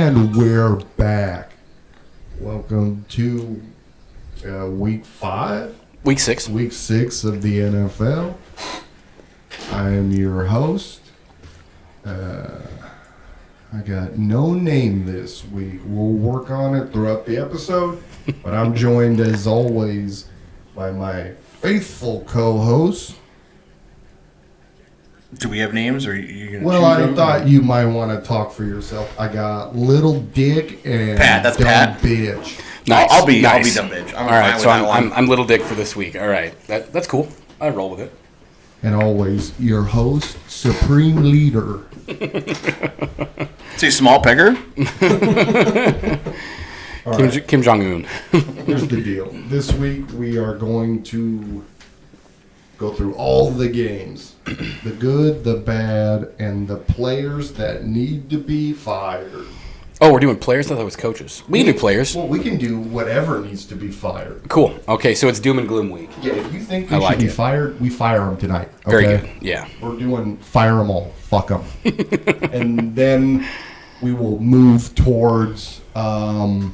And we're back. Welcome to week 5? Week 6. Week 6 of the NFL. I am your host. I got no name this week. We'll work on it throughout the episode. But I'm joined, as always, by my faithful co-host. Do we have names, or are you gonna Well, choose I them? thought you might want to talk for yourself. I got Little Dick and Pat, that's Dumb Pat. Bitch. Nice. I'll be nice. dumb bitch. I'm All fine right, with so that one. I'm Little Dick for this week. All right, that's cool. I roll with it. And always, your host, Supreme Leader. Say small pecker. Kim Jong-un. Here's the deal. This week, we are going to go through all the games. The good, the bad, and the players that need to be fired. Oh, we're doing players? I thought it was coaches. We can do players. Well, we can do whatever needs to be fired. Cool. Okay, so it's doom and gloom week. Yeah, if you think I we like should be it. fired, we fire them tonight. Okay? Very good. Yeah. We're doing fire them all. Fuck them. And then we will move towards the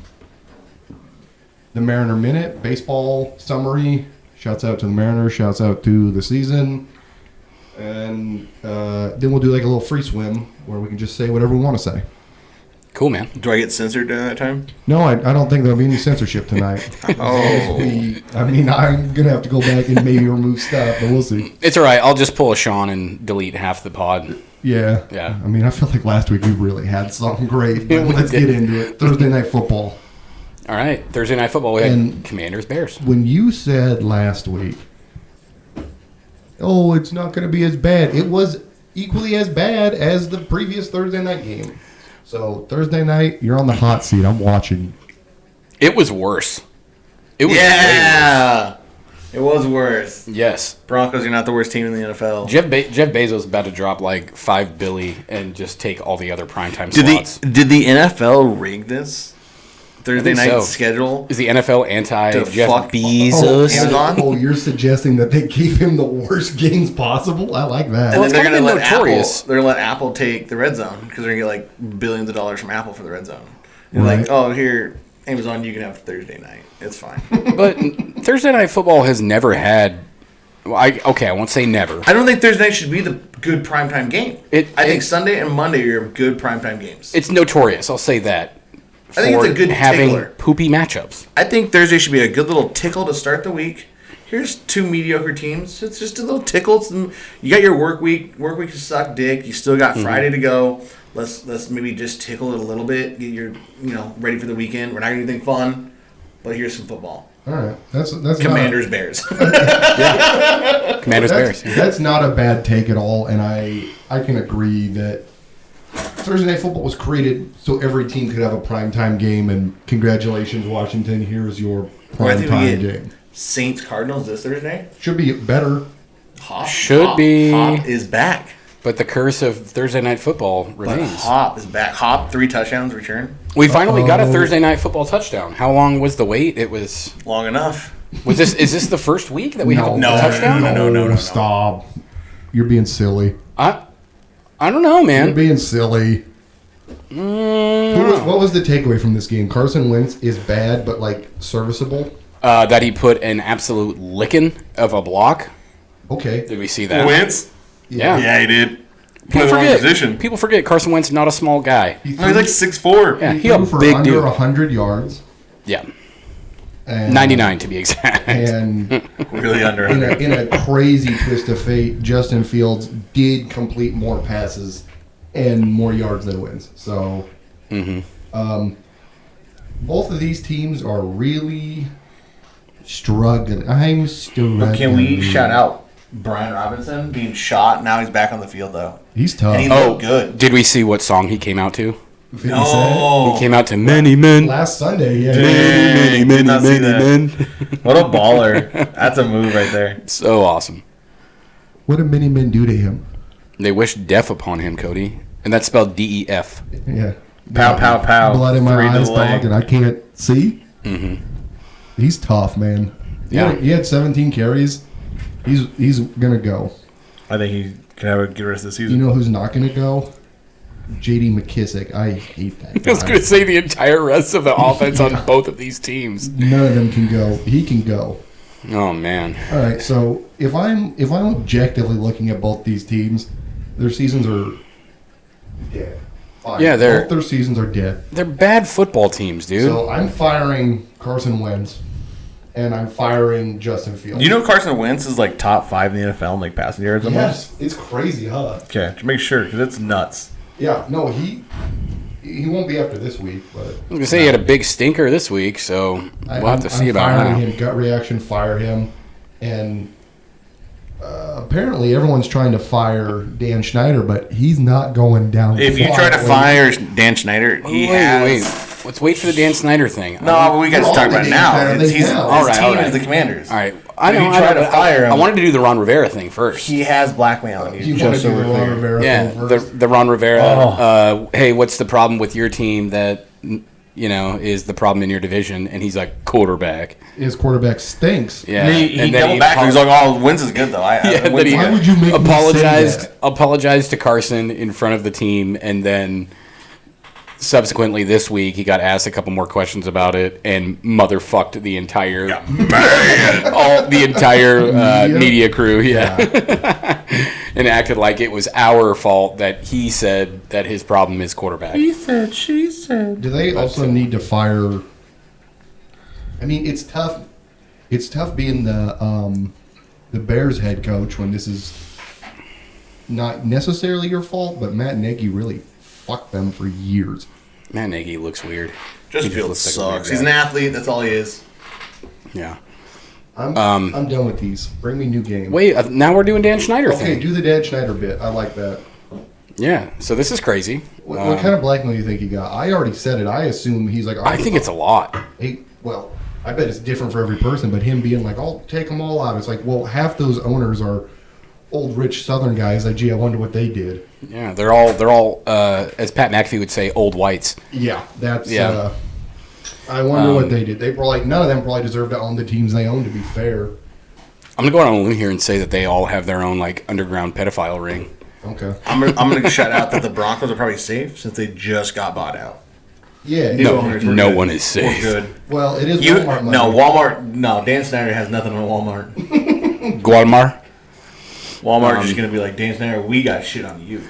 Mariner Minute, baseball summary. Shouts out to the Mariners. Shouts out to the season. And then we'll do like a little free swim where we can just say whatever we want to say. Cool, man. Do I get censored during that time? No, I don't think there'll be any censorship tonight. Oh. I'm going to have to go back and maybe remove stuff, but we'll see. It's all right. I'll just pull a Sean and delete half the pod. Yeah. Yeah. I mean, I feel like last week we really had something great, but We let's did. get into it. Thursday Night Football. All right. Thursday Night Football. We had And- Commanders-Bears. When you said last week, oh, it's not going to be as bad, it was equally as bad as the previous Thursday night game. So Thursday night, you're on the hot seat. I'm watching. It was worse. It was way Yeah. It was worse. worse. Yes. Broncos are not the worst team in the NFL. Jeff Bezos is about to drop like $5 billion and just take all the other primetime Did slots. the NFL rig this Thursday I think night so. schedule? Is the NFL anti-Jeff fuck- Bezos? Amazon? Oh, you're suggesting that they gave him the worst games possible? I like that. And Well, then it's they're kinda going to let notorious. Apple. They're going to let Apple take the red zone because they're going to get like billions of dollars from Apple for the red zone. And Right. like, oh, here, Amazon, you can have Thursday night. It's fine. But Thursday Night Football has never had. Well, I won't say never. I don't think Thursday night should be the good primetime game. I think it- Sunday and Monday are good primetime games. It's notorious. I'll say that. I think it's a good having tickler. poopy matchups. I think Thursday should be a good little tickle to start the week. Here's two mediocre teams. It's just a little tickle. You got your work week. Work week to suck dick. You still got Friday to go. Let's maybe just tickle it a little bit. Get your ready for the weekend. We're not gonna do anything fun, but here's some football. All right. That's Commanders Bears. Commanders Bears. That's not a bad take at all, and I can agree that Thursday Night Football was created so every team could have a primetime game, and congratulations, Washington, here's your Well, I think we primetime get game. Saints Cardinals this Thursday. Should be better. Should be. Hop is back. But the curse of Thursday Night Football But remains. Hop is back. Hop 3 touchdowns return. We finally got a Uh-oh. Thursday Night Football touchdown. How long was the wait? It was. Long enough. Is this the first week that we have a No, touchdown? no. Stop. You're being silly. I don't know, You're man. being silly. What was the takeaway from this game? Carson Wentz is bad, but like serviceable. That he put an absolute licking of a block. Okay. Did we see that? Wentz? Yeah. Yeah, he did. People forget. People forget Carson Wentz is not a small guy. He He's like 6'4". Yeah, he he a threw for big under dude. 100 yards. Yeah, And, 99 to be exact. And Really under. in a crazy twist of fate, Justin Fields did complete more passes and more yards than wins. So, both of these teams are really struggling. I'm struggling. Can we shout out Brian Robinson being shot? Now he's back on the field, though. He's tough. And he Oh, looked good. Did we see what song he came out to? 50 No. He came out to Many Men. Cent. Last Sunday, yeah. Dang, did not see that. Men. What a baller. That's a move right there. So awesome. What did many men do to him? They wished death upon him, Cody. And that's spelled DEF. Yeah. Pow, pow, pow. Blood in my 3 to eyes, the leg. dog, and I can't see. Mm-hmm. He's tough, man. Yeah. He had 17 carries. He's gonna go. I think he can have a good rest of the You season. know who's not gonna go? J.D. McKissick. I hate that guy. I was going to say the entire rest of the offense on both of these teams. None of them can go. He can go. Oh man! All right, so if I'm objectively looking at both these teams, their seasons are dead. Fine. Yeah, both their seasons are dead. They're bad football teams, dude. So I'm firing Carson Wentz, and I'm firing Justin Fields. You know Carson Wentz is like top 5 in the NFL in like passing yards. Yes, it's crazy, huh? Okay, to make sure because it's nuts. Yeah, no, he won't be after this week, but I was going to say he had a big stinker this week, so we'll have to see about that. Him, gut reaction, fire him, and apparently everyone's trying to fire Dan Schneider, but he's not going down. If you try to fire Dan Schneider, wait. Let's wait for the Dan Snyder thing. No, we got to talk about it now. His team is the Commanders. All right. I wanted to do the Ron Rivera thing first. He has blackmail. You want to do the Ron Rivera thing first? The Ron Rivera. Hey, what's the problem with your team that is the problem in your division? And he's like, quarterback. His quarterback stinks. Yeah, he doubled back. He's like, "Oh, Wentz is good though." Why would you make apologized to Carson in front of the team, and then subsequently this week he got asked a couple more questions about it and motherfucked the entire media crew. And acted like it was our fault that he said that his problem is quarterback. He said, she said. Do they also need to fire? I mean, it's tough. It's tough being the Bears head coach when this is not necessarily your fault, but Matt Nagy really fucked them for years. Matt Nagy looks weird. Just Fields sucks. He's an athlete. That's all he is. Yeah. I'm done with these. Bring me new games. Wait, now we're doing Dan Schneider thing. Okay, do the Dan Schneider bit. I like that. Yeah, so this is crazy. What kind of blackmail do you think he got? I already said it. I assume he's like... I think it's a lot. Well, I bet it's different for every person, but him being like, I'll take them all out. It's like, well, half those owners are old, rich Southern guys. Like, gee, I wonder what they did. Yeah, they're all as Pat McAfee would say, old whites. Yeah, that's... Yeah. I wonder what they did. They probably none of them probably deserve to own the teams they own. To be fair, I'm gonna go out on a limb here and say that they all have their own like underground pedophile ring. Okay, I'm gonna shout out that the Broncos are probably safe since they just got bought out. Yeah, no one is safe. Good. Well, it is Walmart money. No, Walmart. No, Dan Snyder has nothing on Walmart. Walmart is just gonna be like, Dan Snyder, we got shit on you.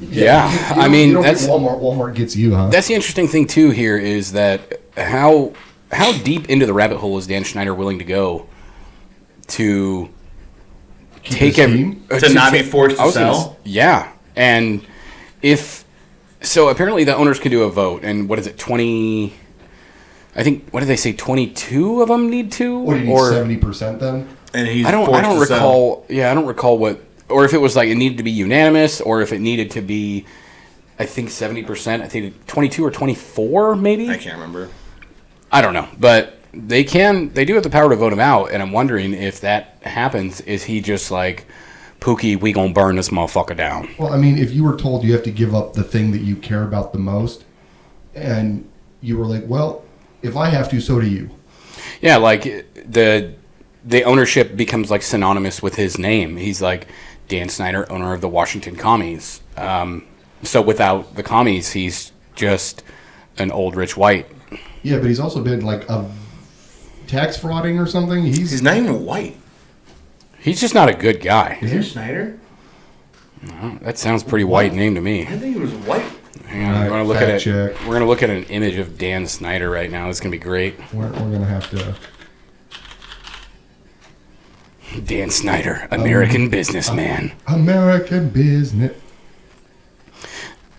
Yeah, I mean that's Walmart gets you, huh? That's the interesting thing too. Here is that how deep into the rabbit hole is Dan Schneider willing to go to take him to not be forced to sell? Yeah, and if so, apparently the owners can do a vote, and what is it, 20? I think what did they say? 22 of them need to, what do you need, 70% then? And he's I don't recall. sell. Yeah, I don't recall what. Or if it was like it needed to be unanimous, or if it needed to be, I think 70%. I think 22 or 24, maybe. I can't remember. I don't know, but they do have the power to vote him out, and I'm wondering if that happens, is he just like, Pookie, we gonna burn this motherfucker down? Well, I mean, if you were told you have to give up the thing that you care about the most, and you were like, well, if I have to, so do you. Yeah, like the ownership becomes like synonymous with his name. He's like Dan Snyder, owner of the Washington Commies. So without the Commies, he's just an old rich white. Yeah, but he's also been like a tax frauding or something. He's not even white. He's just not a good guy. Is he Snyder? No, that sounds pretty white name to me. I think he was white. Hang on, we're gonna look at it. We're gonna look at an image of Dan Snyder right now. It's gonna be great. We're gonna have to. Dan Snyder, American businessman. American business.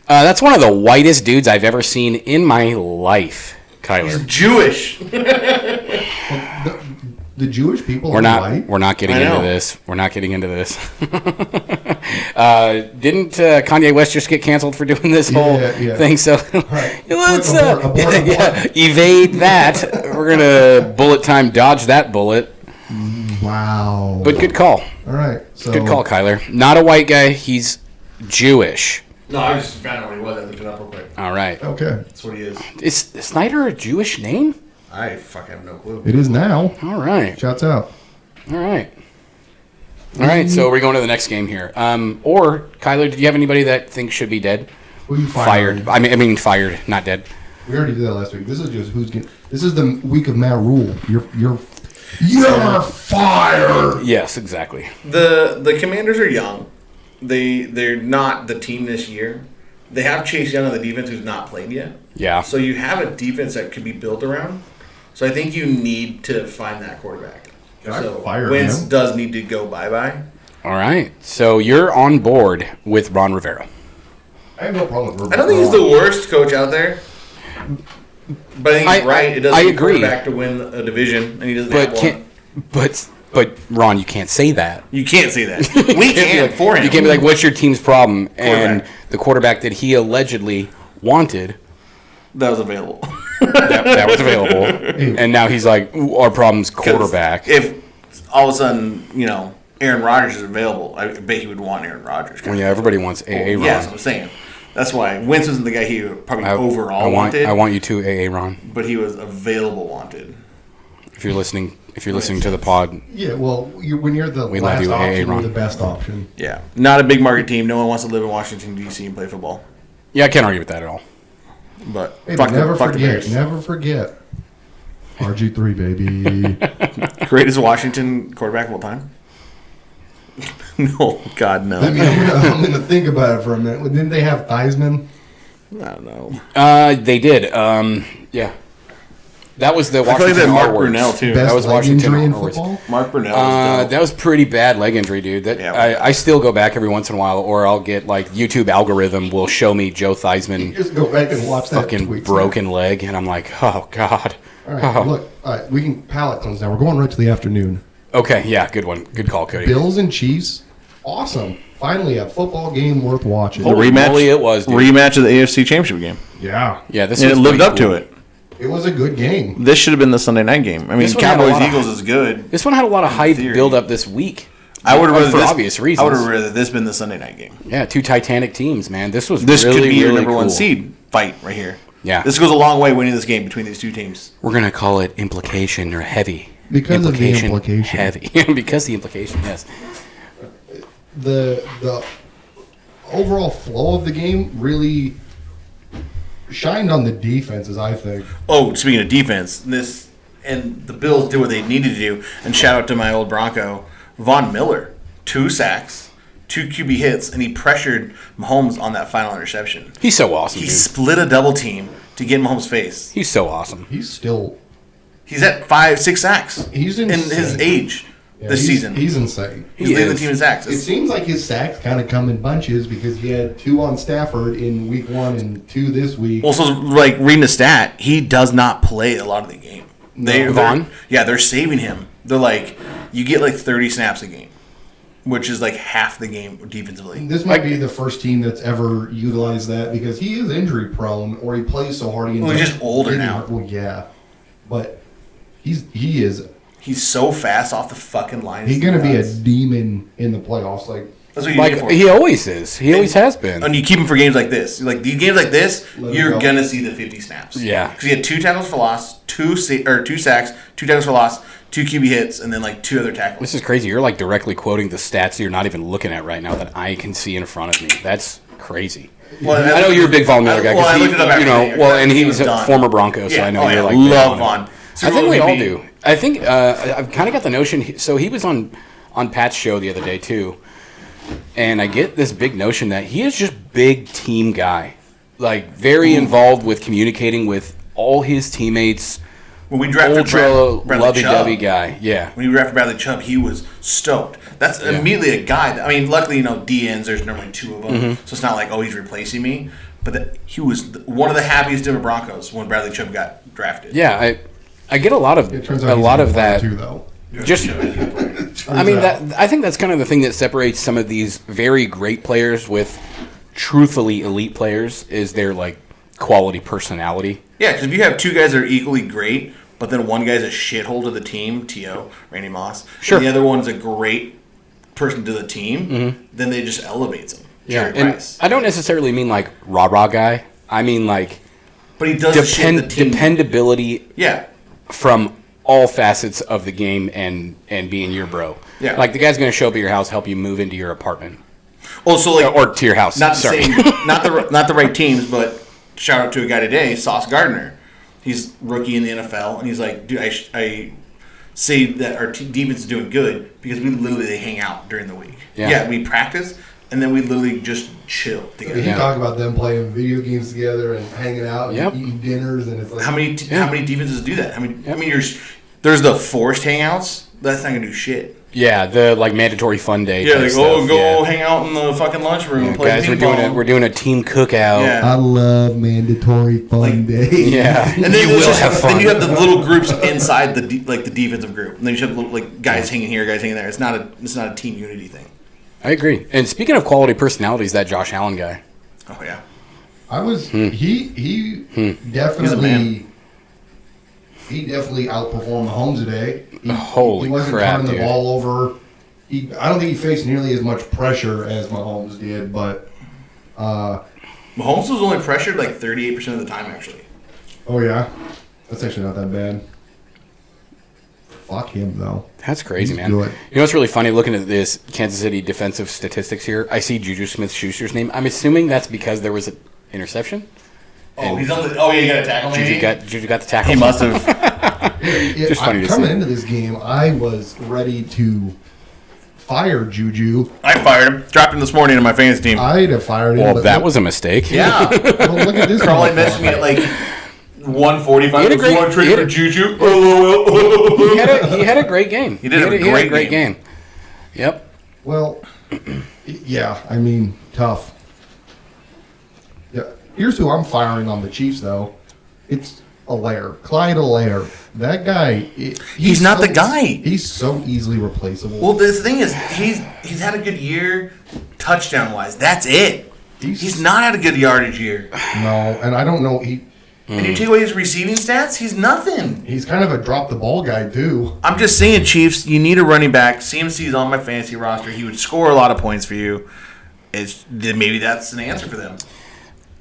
That's one of the whitest dudes I've ever seen in my life, Kyler. He's Jewish. The Jewish people are white? We're not getting into this. We're not getting into this. Didn't Kanye West just get canceled for doing this whole thing? So right. Let's evade that. We're going to bullet time dodge that bullet. Wow. But good call. All right. So, good call, Kyler. Not a white guy. He's Jewish. No, I just found out what he was. I looked it up real quick. All right. Okay. That's what he is. Is Snyder a Jewish name? I fucking have no clue. It is now. All right. Shouts out. All right. All right, so we're going to the next game here. Or, Kyler, do you have anybody that thinks should be dead? Who you fired. firing? I mean fired, not dead. We already did that last week. This is just who's getting. This is the week of Matt Rule. You're fired. Yes, exactly. The Commanders are young. They're not the team this year. They have Chase Young on the defense who's not played yet. Yeah. So you have a defense that could be built around. So I think you need to find that quarterback. So Wentz does need to go bye-bye. All right. So you're on board with Ron Rivera. I have no problem with Rivera. I don't think he's the worst coach out there. But I think he's right. It doesn't need a quarterback to win a division, and he doesn't have one. But Ron, you can't say that. You can't say that. We can for him. You can't be like, "What's your team's problem?" And the quarterback that he allegedly wanted, that was available. that was available, and now he's like, "Our problem's quarterback." If all of a sudden, Aaron Rodgers is available, I bet he would want Aaron Rodgers. Well, yeah, everybody wants AA Ron. Yeah, that's what I'm saying. That's why Wentz wasn't the guy he probably wanted. I want you to AA Ron. But he was available wanted. If you're listening to the pod. Yeah, well, when you're the we last love you, option, Ron. you're the best option. Yeah. Not a big market team. No one wants to live in Washington, D.C. and play football. Yeah, I can't argue with that at all. But hey, never forget. RG3, baby. Greatest Washington quarterback of all time? No, God, no. I mean, I'm going to think about it for a minute. Didn't they have Theismann? I don't know. They did. Yeah. That was the Washington. I feel like Mark Brunell too. Best that was leg Washington injury in onwards. football? Mark Brunell. That was pretty bad leg injury, dude. I still go back every once in a while, or I'll get like YouTube algorithm will show me Joe Theismann Just go back and watch that fucking tweet. broken leg, and I'm like, oh god. All right, look, all right, we can palate cleanse now. We're going right to the afternoon. Okay, yeah, good one, good call, Cody. Bills and Chiefs, awesome. Finally, a football game worth watching. Holy moly, it was, dude. Rematch of the AFC Championship game. Yeah, this and was it lived up cool. to it. It was a good game. This should have been the Sunday night game. I mean, Cowboys-Eagles is good. This one had a lot of hype build up this week. I would have for obvious reasons. I would have rather this been the Sunday night game. Yeah, two Titanic teams, man. This really, could be your really number one cool. seed fight right here. Yeah. This goes a long way winning this game between these two teams. We're gonna call it implication or heavy. Because of the implication. Heavy. Because the implication, yes. The overall flow of the game really shined on the defenses, I think. Oh, speaking of defense, and the Bills did what they needed to do. And shout out to my old Bronco, Von Miller, 2 sacks, 2 QB hits, and he pressured Mahomes on that final interception. He's so awesome. He dude. split a double team to get in Mahomes' face. He's so awesome. He's at 5-6 sacks. He's in insane. his age this season. He's insane. He's leading the team in sacks. It seems like his sacks kind of come in bunches because he had 2 on Stafford in week 1 and 2 this week. Also, like reading the stat, he does not play a lot of the game. They're saving him. They're like, you get like 30 snaps a game, which is like half the game defensively. This might be the first team that's ever utilized that because he is injury prone or he plays so hard. He's just older now. Well, yeah, but he's so fast off the fucking line. He's gonna be a demon in the playoffs. That's what you need for him. He always is. He always has been. And you keep him for games like this. Like these games like this, you're gonna see the 50 snaps. Yeah, because he had 2 tackles for loss, 2 sacks, 2 tackles for loss, 2 QB hits, and then like 2 other tackles. This is crazy. You're like directly quoting the stats you're not even looking at right now that I can see in front of me. That's crazy. Well, I know you're a big Von Miller guy. I looked it up after and he's a former Bronco, so I know you're like love Von. I think we all do. I think I've kind of got the notion. So he was on Pat's show the other day too, and I get this big notion that he is just big team guy, like very involved with communicating with all his teammates. When we drafted Bradley lovey-dovey guy, yeah. When we drafted Bradley Chubb, he was stoked. That's immediately a guy. I mean, luckily, DNs, there's normally 2 of them, so it's not like, oh, he's replacing me. But he was one of the happiest Denver Broncos when Bradley Chubb got drafted. Yeah, I get a lot of that. Too, though. Just, I mean, I think that's kind of the thing that separates some of these very great players with truthfully elite players is their like quality personality. Yeah, because if you have 2 guys that are equally great, but then one guy's a shithole to the team, T.O., Randy Moss, and the other one's a great person to the team, then they just elevates them. Yeah, and I don't necessarily mean like rah-rah guy. I mean like but he does dependability Yeah. from all facets of the game and being your bro. Yeah. Like the guy's going to show up at your house, help you move into your apartment. Oh, so like or to your house. Not the Sorry. same, not the right teams, but shout out to a guy today, Sauce Gardner. He's rookie in the NFL, and he's like, dude, I say that our defense is doing good because we literally hang out during the week. Yeah, we practice, and then we literally just chill together. You talk about them playing video games together and hanging out and eating dinners, and it's like how many defenses do that? I mean, there's the forced hangouts. That's not gonna do shit. Yeah, the like mandatory fun day. Yeah, like go hang out in the fucking lunchroom and play guys, we're doing a team cookout. Yeah. I love mandatory fun day. Yeah, and then you will have fun. Then you have the little groups inside the defensive group, and then you have little, like guys hanging here, guys hanging there. It's not a team unity thing. I agree. And speaking of quality personalities, that Josh Allen guy. Oh yeah, I was he definitely. He definitely outperformed Mahomes today. He wasn't turning the ball over. I don't think he faced nearly as much pressure as Mahomes did, but Mahomes was only pressured like 38% of the time, actually. Oh yeah, that's actually not that bad. Fuck him though. That's crazy, man. Good. You know what's really funny? Looking at this Kansas City defensive statistics here, I see Juju Smith-Schuster's name. I'm assuming that's because there was an interception. Oh, he's on the. Oh, yeah, you got a tackle. Juju got the tackle. He must have. Just funny to see. Coming into this game, I was ready to fire Juju. I fired him. Dropped him this morning in my fantasy team. I'd have fired him. Well, that was a mistake. Yeah. Well, look at this. Carly messaged me at like 1:45. He had a great- One trade for Juju. He had a great game. He did a great game. Yep. Well, yeah. I mean, tough. Yeah. Here's who I'm firing on the Chiefs, though. It's Clyde Allaire. That guy. He's not the guy. He's so easily replaceable. Well, the thing is, he's had a good year, touchdown wise. That's it. He's not had a good yardage year. No, and I don't know. And you take away his receiving stats, he's nothing. He's kind of a drop the ball guy too. I'm just saying, Chiefs, you need a running back. CMC's on my fantasy roster. He would score a lot of points for you. Maybe that's an answer for them.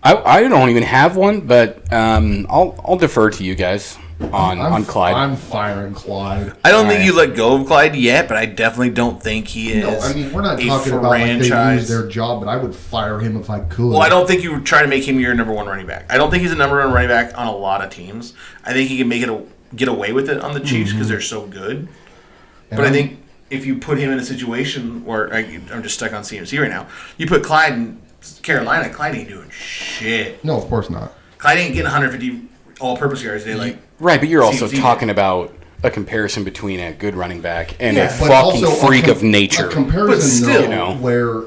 I don't even have one, but I'll defer to you guys on Clyde. I'm firing Clyde. I don't think you let go of Clyde yet, but I definitely don't think he is. No, I mean we're not talking about like they lose their job, but I would fire him if I could. Well, I don't think you try to make him your number one running back. I don't think he's a number one running back on a lot of teams. I think he can get away with it on the Chiefs because they're so good. But I think if you put him in a situation where I'm just stuck on CMC right now, you put Clyde in Carolina, Clyde ain't doing shit. No, of course not. Clyde ain't getting 150 all-purpose yards. Right, but you're also talking about a comparison between a good running back and a but fucking also freak of nature. A comparison, But still, though, where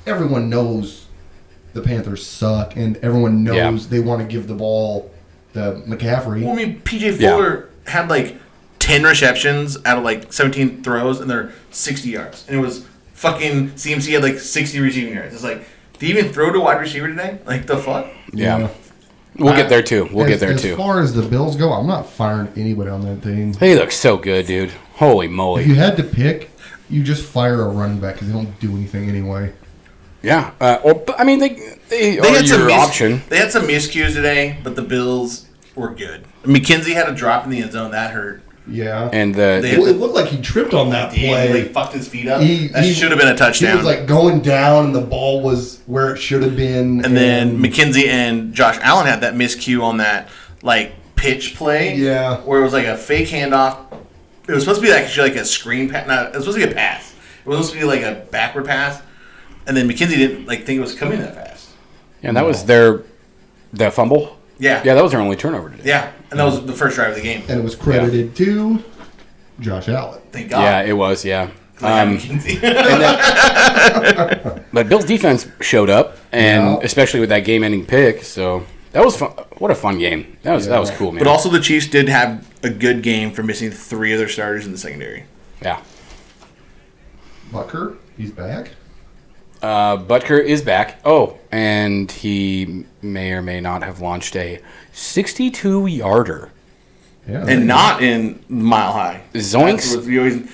everyone knows the Panthers suck and everyone knows they want to give the ball to McCaffrey. Well, I mean, PJ Fuller had like 10 receptions out of like 17 throws, and they're 60 yards. And it was fucking CMC had like 60 receiving yards. It's like, did he even throw to wide receiver today? Like, the fuck? Yeah. We'll get there too. As far as the Bills go, I'm not firing anybody on that team. They look so good, dude. Holy moly. If you had to pick, you just fire a running back because they don't do anything anyway. Yeah. I mean, they are had your option. They had some miscues today, but the Bills were good. McKenzie had a drop in the end zone. That hurt. Yeah. And it looked like he tripped on that play. He like fucked his feet up. That should have been a touchdown. He was like going down, and the ball was where it should have been. And then McKenzie and Josh Allen had that miscue on that like pitch play. Yeah. Where it was like a fake handoff. It was supposed to be actually like a screen pass. No, it was supposed to be a pass. It was supposed to be like a backward pass. And then McKenzie didn't think it was coming that fast. Yeah, and that was the fumble. Yeah. Yeah, that was their only turnover today. Yeah, and that was the first drive of the game. And it was credited to Josh Allen. Thank God. Yeah, it was, yeah. McKenzie. But Bill's defense showed up, and especially with that game-ending pick, so that was fun. What a fun game. That was cool, man. But also the Chiefs did have a good game for missing 3 of their starters in the secondary. Yeah. Butker, he's back. Butker is back. Oh, and he may or may not have launched a 62-yarder. Yeah, and not in Mile High. Zoinks.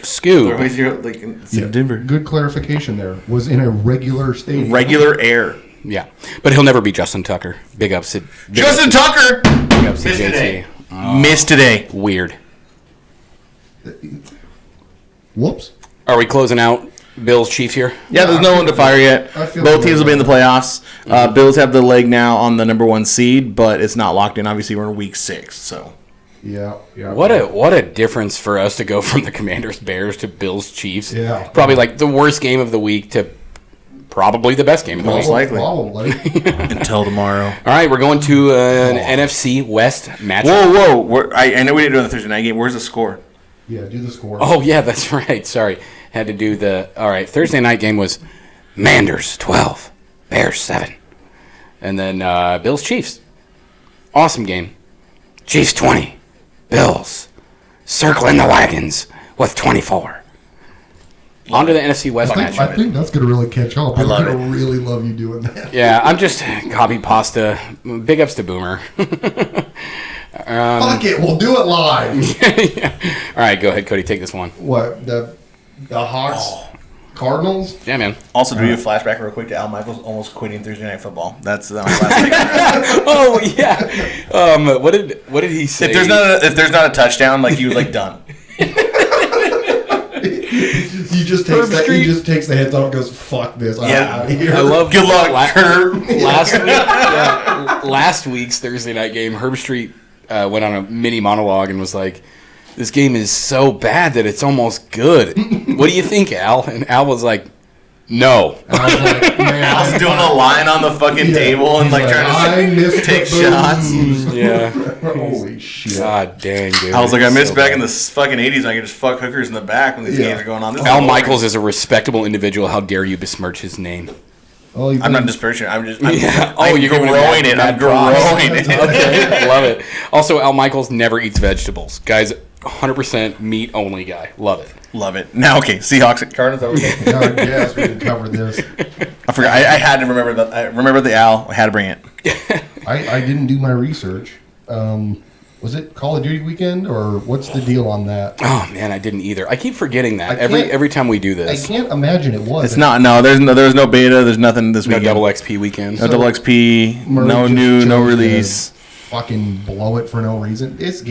Scoob. Denver. Good clarification there. Was in a regular stadium. Regular air. Yeah. But he'll never be Justin Tucker. Big ups. Justin Tucker! Big ups to Missed JT. today. Missed today. Weird. Whoops. Are we closing out Bills Chiefs here. Yeah, there's no one to fire yet. Both teams will be in the playoffs. Bills have the leg now on the number 1 seed, but it's not locked in. Obviously, we're in week 6, so. Yeah. What a difference for us to go from the Commanders Bears to Bills Chiefs. Yeah. Probably like the worst game of the week to probably the best game of the week. Most likely. Probably. Until tomorrow. All right, we're going to an NFC West matchup. Whoa. I know we didn't do it on the Thursday night game. Where's the score? Yeah, do the score. Oh, yeah, that's right. Sorry. Had to do the... All right, Thursday night game was Manders 12, Bears 7. And then Bills Chiefs. Awesome game. Chiefs 20, Bills circling the wagons with 24. On to the NFC West matchup. I think that's going to really catch on. I love People it. really love you doing that. Yeah, I'm just copy pasta. Big ups to Boomer. Fuck it, we'll do it live. Yeah. All right, go ahead, Cody. Take this one. What, the Hawks, Cardinals? Yeah, man. Also, do you a flashback real quick to Al Michaels almost quitting Thursday Night Football? That was last week. Oh yeah. What did he say? If there's not a touchdown, like he was like done. He just takes that. He just takes the heads off and goes, "Fuck this! I'm Yeah. out of here." I love Good luck, Kurt. last week's Thursday night game. Herb Street went on a mini monologue and was like, "This game is so bad that it's almost good." What do you think, Al? And Al was like, "No." I was like, man, I was doing a line on the fucking table and He's like trying to missed take the shots. booze. Yeah. Holy shit! God dang, dude. I was like, I missed So back bad. in the fucking 80s. I could just fuck hookers in the back when these games are going on. This is Al boring. Michaels is a respectable individual. How dare you besmirch his name? Oh, I'm not disparaging. I'm Yeah. Oh, I'm you're giving him growing it. mad I'm props. growing it. Okay, love it. Also, Al Michaels never eats vegetables. Guy's 100% meat only guy. Love it. Love it. Now, okay, Seahawks at Cardinals. Okay. God, yes, we can cover this. I forgot. I had to remember that. I remember the Al. I had to bring it. I didn't do my research. Was it Call of Duty weekend or what's the deal on that? Oh man, I didn't either. I keep forgetting that I can't- every time we do I this. can't imagine it was. It's not. No, there's no beta. There's nothing this No weekend. double XP weekend. No double XP. Murray No just new. No chose to release. Fucking blow it for no reason. This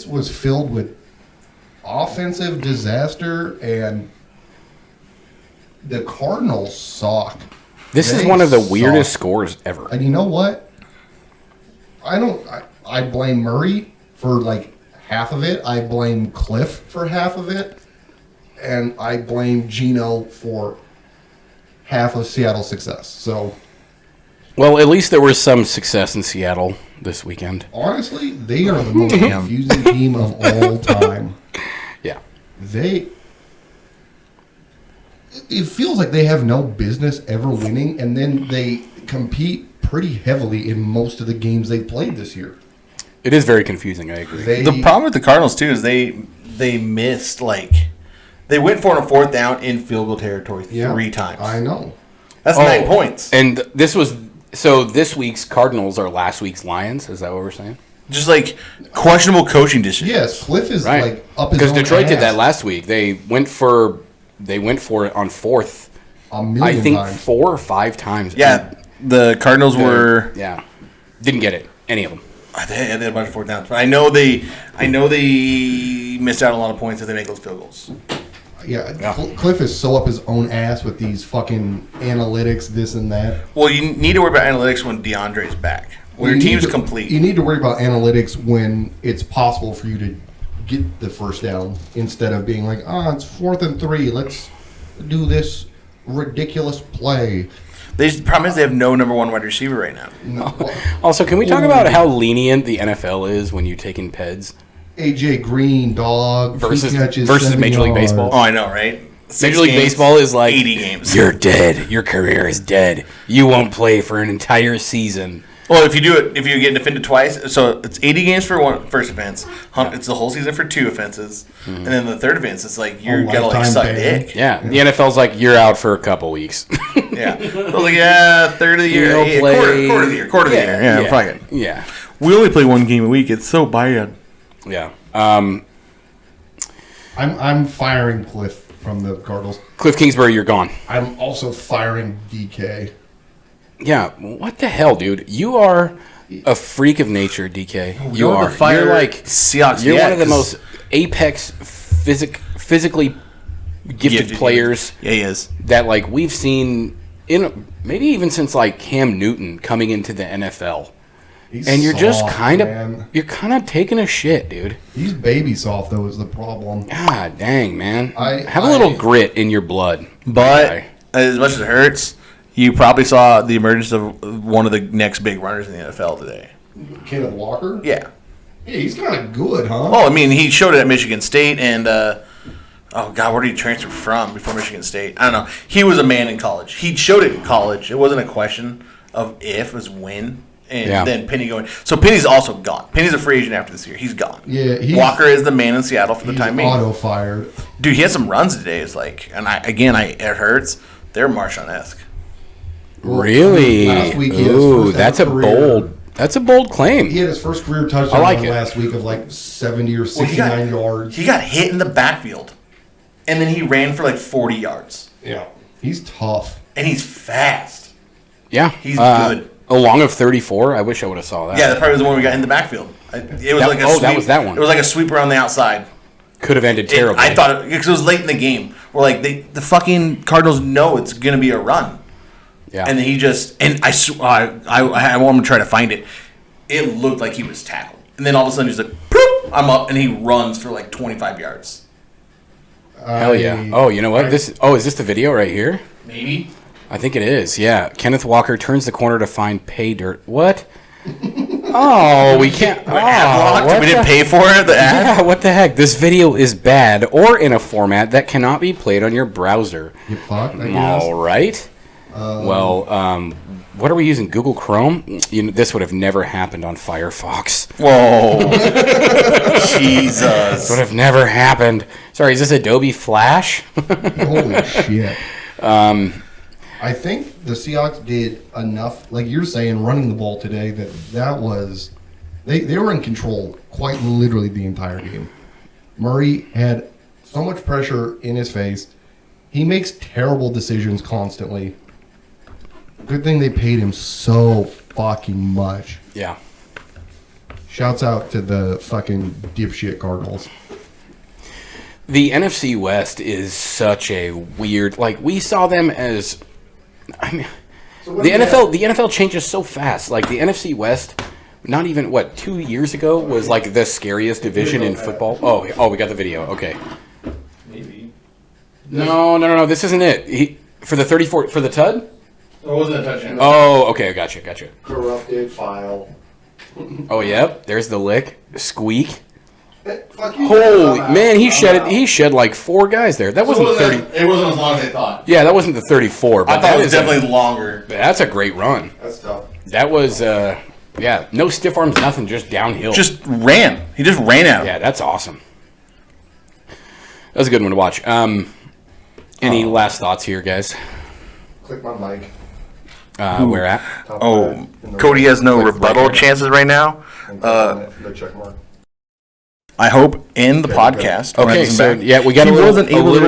was filled with offensive disaster, and the Cardinals suck. This is They one of the weirdest suck. scores ever. And you know what? I blame Murray for like half of it. I blame Cliff for half of it. And I blame Gino for half of Seattle's success. So Well, at least there was some success in Seattle this weekend. honestly, they are the most confusing team of all time. Yeah. It feels like they have no business ever winning, and then they compete pretty heavily in most of the games they played this year. It is very confusing, I agree. The problem with the Cardinals too is they missed they went for a fourth down in field goal territory 3 times. I know. That's 9 points. And this week's Cardinals are last week's Lions. Is that what we're saying? Just like questionable coaching decisions. Yes, Cliff is Right. like up his Because own Detroit did ass that last week. They went for it on fourth. a million I think times. 4 or 5 times. Yeah, the Cardinals were. Yeah. Didn't get it. Any of them. They had a bunch of fourth downs, but I know they missed out on a lot of points if they make those field goals. Yeah, Cliff is so up his own ass with these fucking analytics, this and that. Well, you need to worry about analytics when DeAndre's back. When your You need team's to- complete. You need to worry about analytics when it's possible for you to get the first down instead of being like, it's 4th and 3. Let's do this ridiculous play. The problem is they have no number 1 wide receiver right now. No, Also, can we talk about how lenient the NFL is when you're taking PEDs? AJ Green, dog, Versus- two catches, versus 70 Major League yards. Baseball. Oh, I know, right? 6 Major League games, Baseball is like 80 games. You're dead. Your career is dead. You won't play for an entire season. Well, if you get defended twice, so it's 80 games for first offense. It's the whole season for 2 offenses, and then the third offense, it's like you're gonna lifetime suck ban. dick. Yeah, the NFL's like you're out for a couple weeks. Yeah, so I was like, third of the year, You'll play- quarter of the year, quarter of the year. Yeah, fuck it. Yeah, We only play 1 game a week. It's so bad. yeah. I'm firing Cliff from the Cardinals. Cliff Kingsbury, you're gone. I'm also firing DK. Yeah, what the hell, dude? You are a freak of nature, DK. You Going to are. fire You're like Seahawks. you're yeah, one of the 'cause most apex physically gifted players. Yeah, he is. That like we've seen maybe even since like Cam Newton coming into the NFL. And you're just kind of taking a shit, dude. He's baby soft though is the problem. God dang, man. Have a little grit in your blood. But as much as it hurts, you probably saw the emergence of one of the next big runners in the NFL today. Kenneth Walker? Yeah. Yeah, he's kind of good, huh? Oh, I mean, he showed it at Michigan State, and where did he transfer from before Michigan State? I don't know. He was a man in college. He showed it in college. It wasn't a question of if, it was when. And then Penny going. So Penny's also gone. Penny's a free agent after this year. He's gone. Yeah, Walker is the man in Seattle for the time being. Auto fired. Dude, he had some runs today. It's like, and it hurts. They're Marshawn-esque. Really? Last week he had his first that's a career. That's a bold claim. He had his first career touchdown last week of like 70 or 69 yards. He got hit in the backfield, and then he ran for like 40 yards. Yeah, he's tough, and he's fast. Yeah, he's good. A long of 34. I wish I would have saw that. Yeah, that probably was the one we got in the backfield. It was like a sweep. That was that one. It was like a sweeper on the outside. Could have ended terribly. I thought because it was late in the game. Where like the fucking Cardinals know it's gonna be a run. Yeah. And he just I want him to try to find it. It looked like he was tackled, and then all of a sudden he's like, "Poop!" I'm up, and he runs for like 25 yards. Hell yeah! Oh, you know what? Is this the video right here? Maybe. I think it is. Yeah. Kenneth Walker turns the corner to find pay dirt. What? Oh, we can't. We didn't pay for it. The ad. Yeah. What the heck? This video is bad or in a format that cannot be played on your browser. You fucked, I guess. All right. What are we using? Google Chrome? This would have never happened on Firefox. Whoa. Jesus. This would have never happened. Sorry, is this Adobe Flash? Holy shit. I think the Seahawks did enough, like you're saying, running the ball today, that was... They were in control quite literally the entire game. Murray had so much pressure in his face. He makes terrible decisions constantly. Good thing they paid him so fucking much. Yeah. Shouts out to the fucking dipshit Cardinals. The NFC West is such a weird... Like, we saw them as... I mean, the NFL changes so fast. Like, the NFC West, not even, 2 years ago, was, like, the scariest division in football. Oh, we got the video. Okay. Maybe. No. This isn't it. For the 34... For the Tud? It wasn't a touchdown. Oh, okay. Gotcha. Corrupted file. Oh, yep. There's the lick. Squeak. Holy man, he shed like 4 guys there. That wasn't 30. It wasn't as long as they thought. Yeah, that wasn't the 34. But I thought it was definitely longer. That's a great run. That's tough. That was, no stiff arms, nothing, just downhill. Just ran. He just ran at him. Yeah, that's awesome. That was a good one to watch. Any last thoughts here, guys? Click my mic. Where at? Cody has no rebuttal chances right now. The check mark. I hope in the podcast. Okay, so we got a little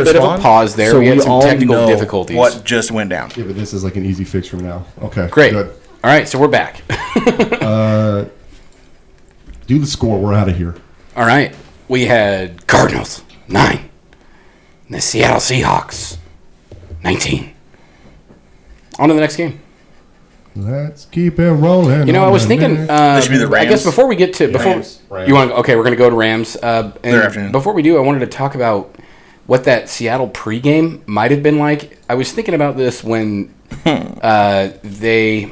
bit of a pause there. So we had some all technical know difficulties. What just went down? Yeah, but this is like an easy fix from now. Okay, great. Good. All right, so we're back. Do the score. We're out of here. All right, we had Cardinals 9, and the Seattle Seahawks 19. On to the next game. Let's keep it rolling. I was thinking. This should be the Rams. I guess before we get to Rams. you want. Okay, we're going to go to Rams. afternoon. Before we do, I wanted to talk about what that Seattle pregame might have been like. I was thinking about this when they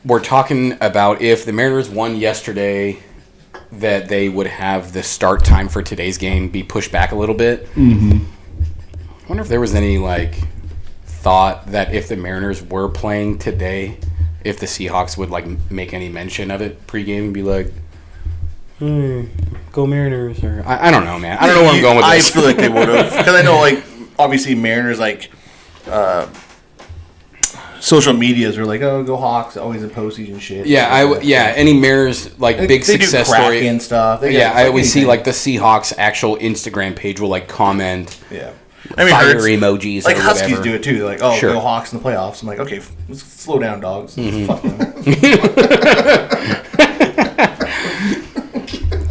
were talking about if the Mariners won yesterday, that they would have the start time for today's game be pushed back a little bit. Mm-hmm. I wonder if there was any thought that if the Mariners were playing today, if the Seahawks would make any mention of it pregame and be like, "Hey, go Mariners," or I don't know, man. I don't know where I'm going with this. I feel like they would have, because I know obviously Mariners social medias are like, "Oh, go Hawks!" Always in postseason shit. Yeah, any Mariners big success story and stuff. I always see the Seahawks actual Instagram page will comment. Yeah. Fire emojis, or Huskies whatever. do it too. They're like, "Oh, Sure. go Hawks in the playoffs." I'm like, "Okay, let's slow down, dogs." Mm-hmm. Fuck them.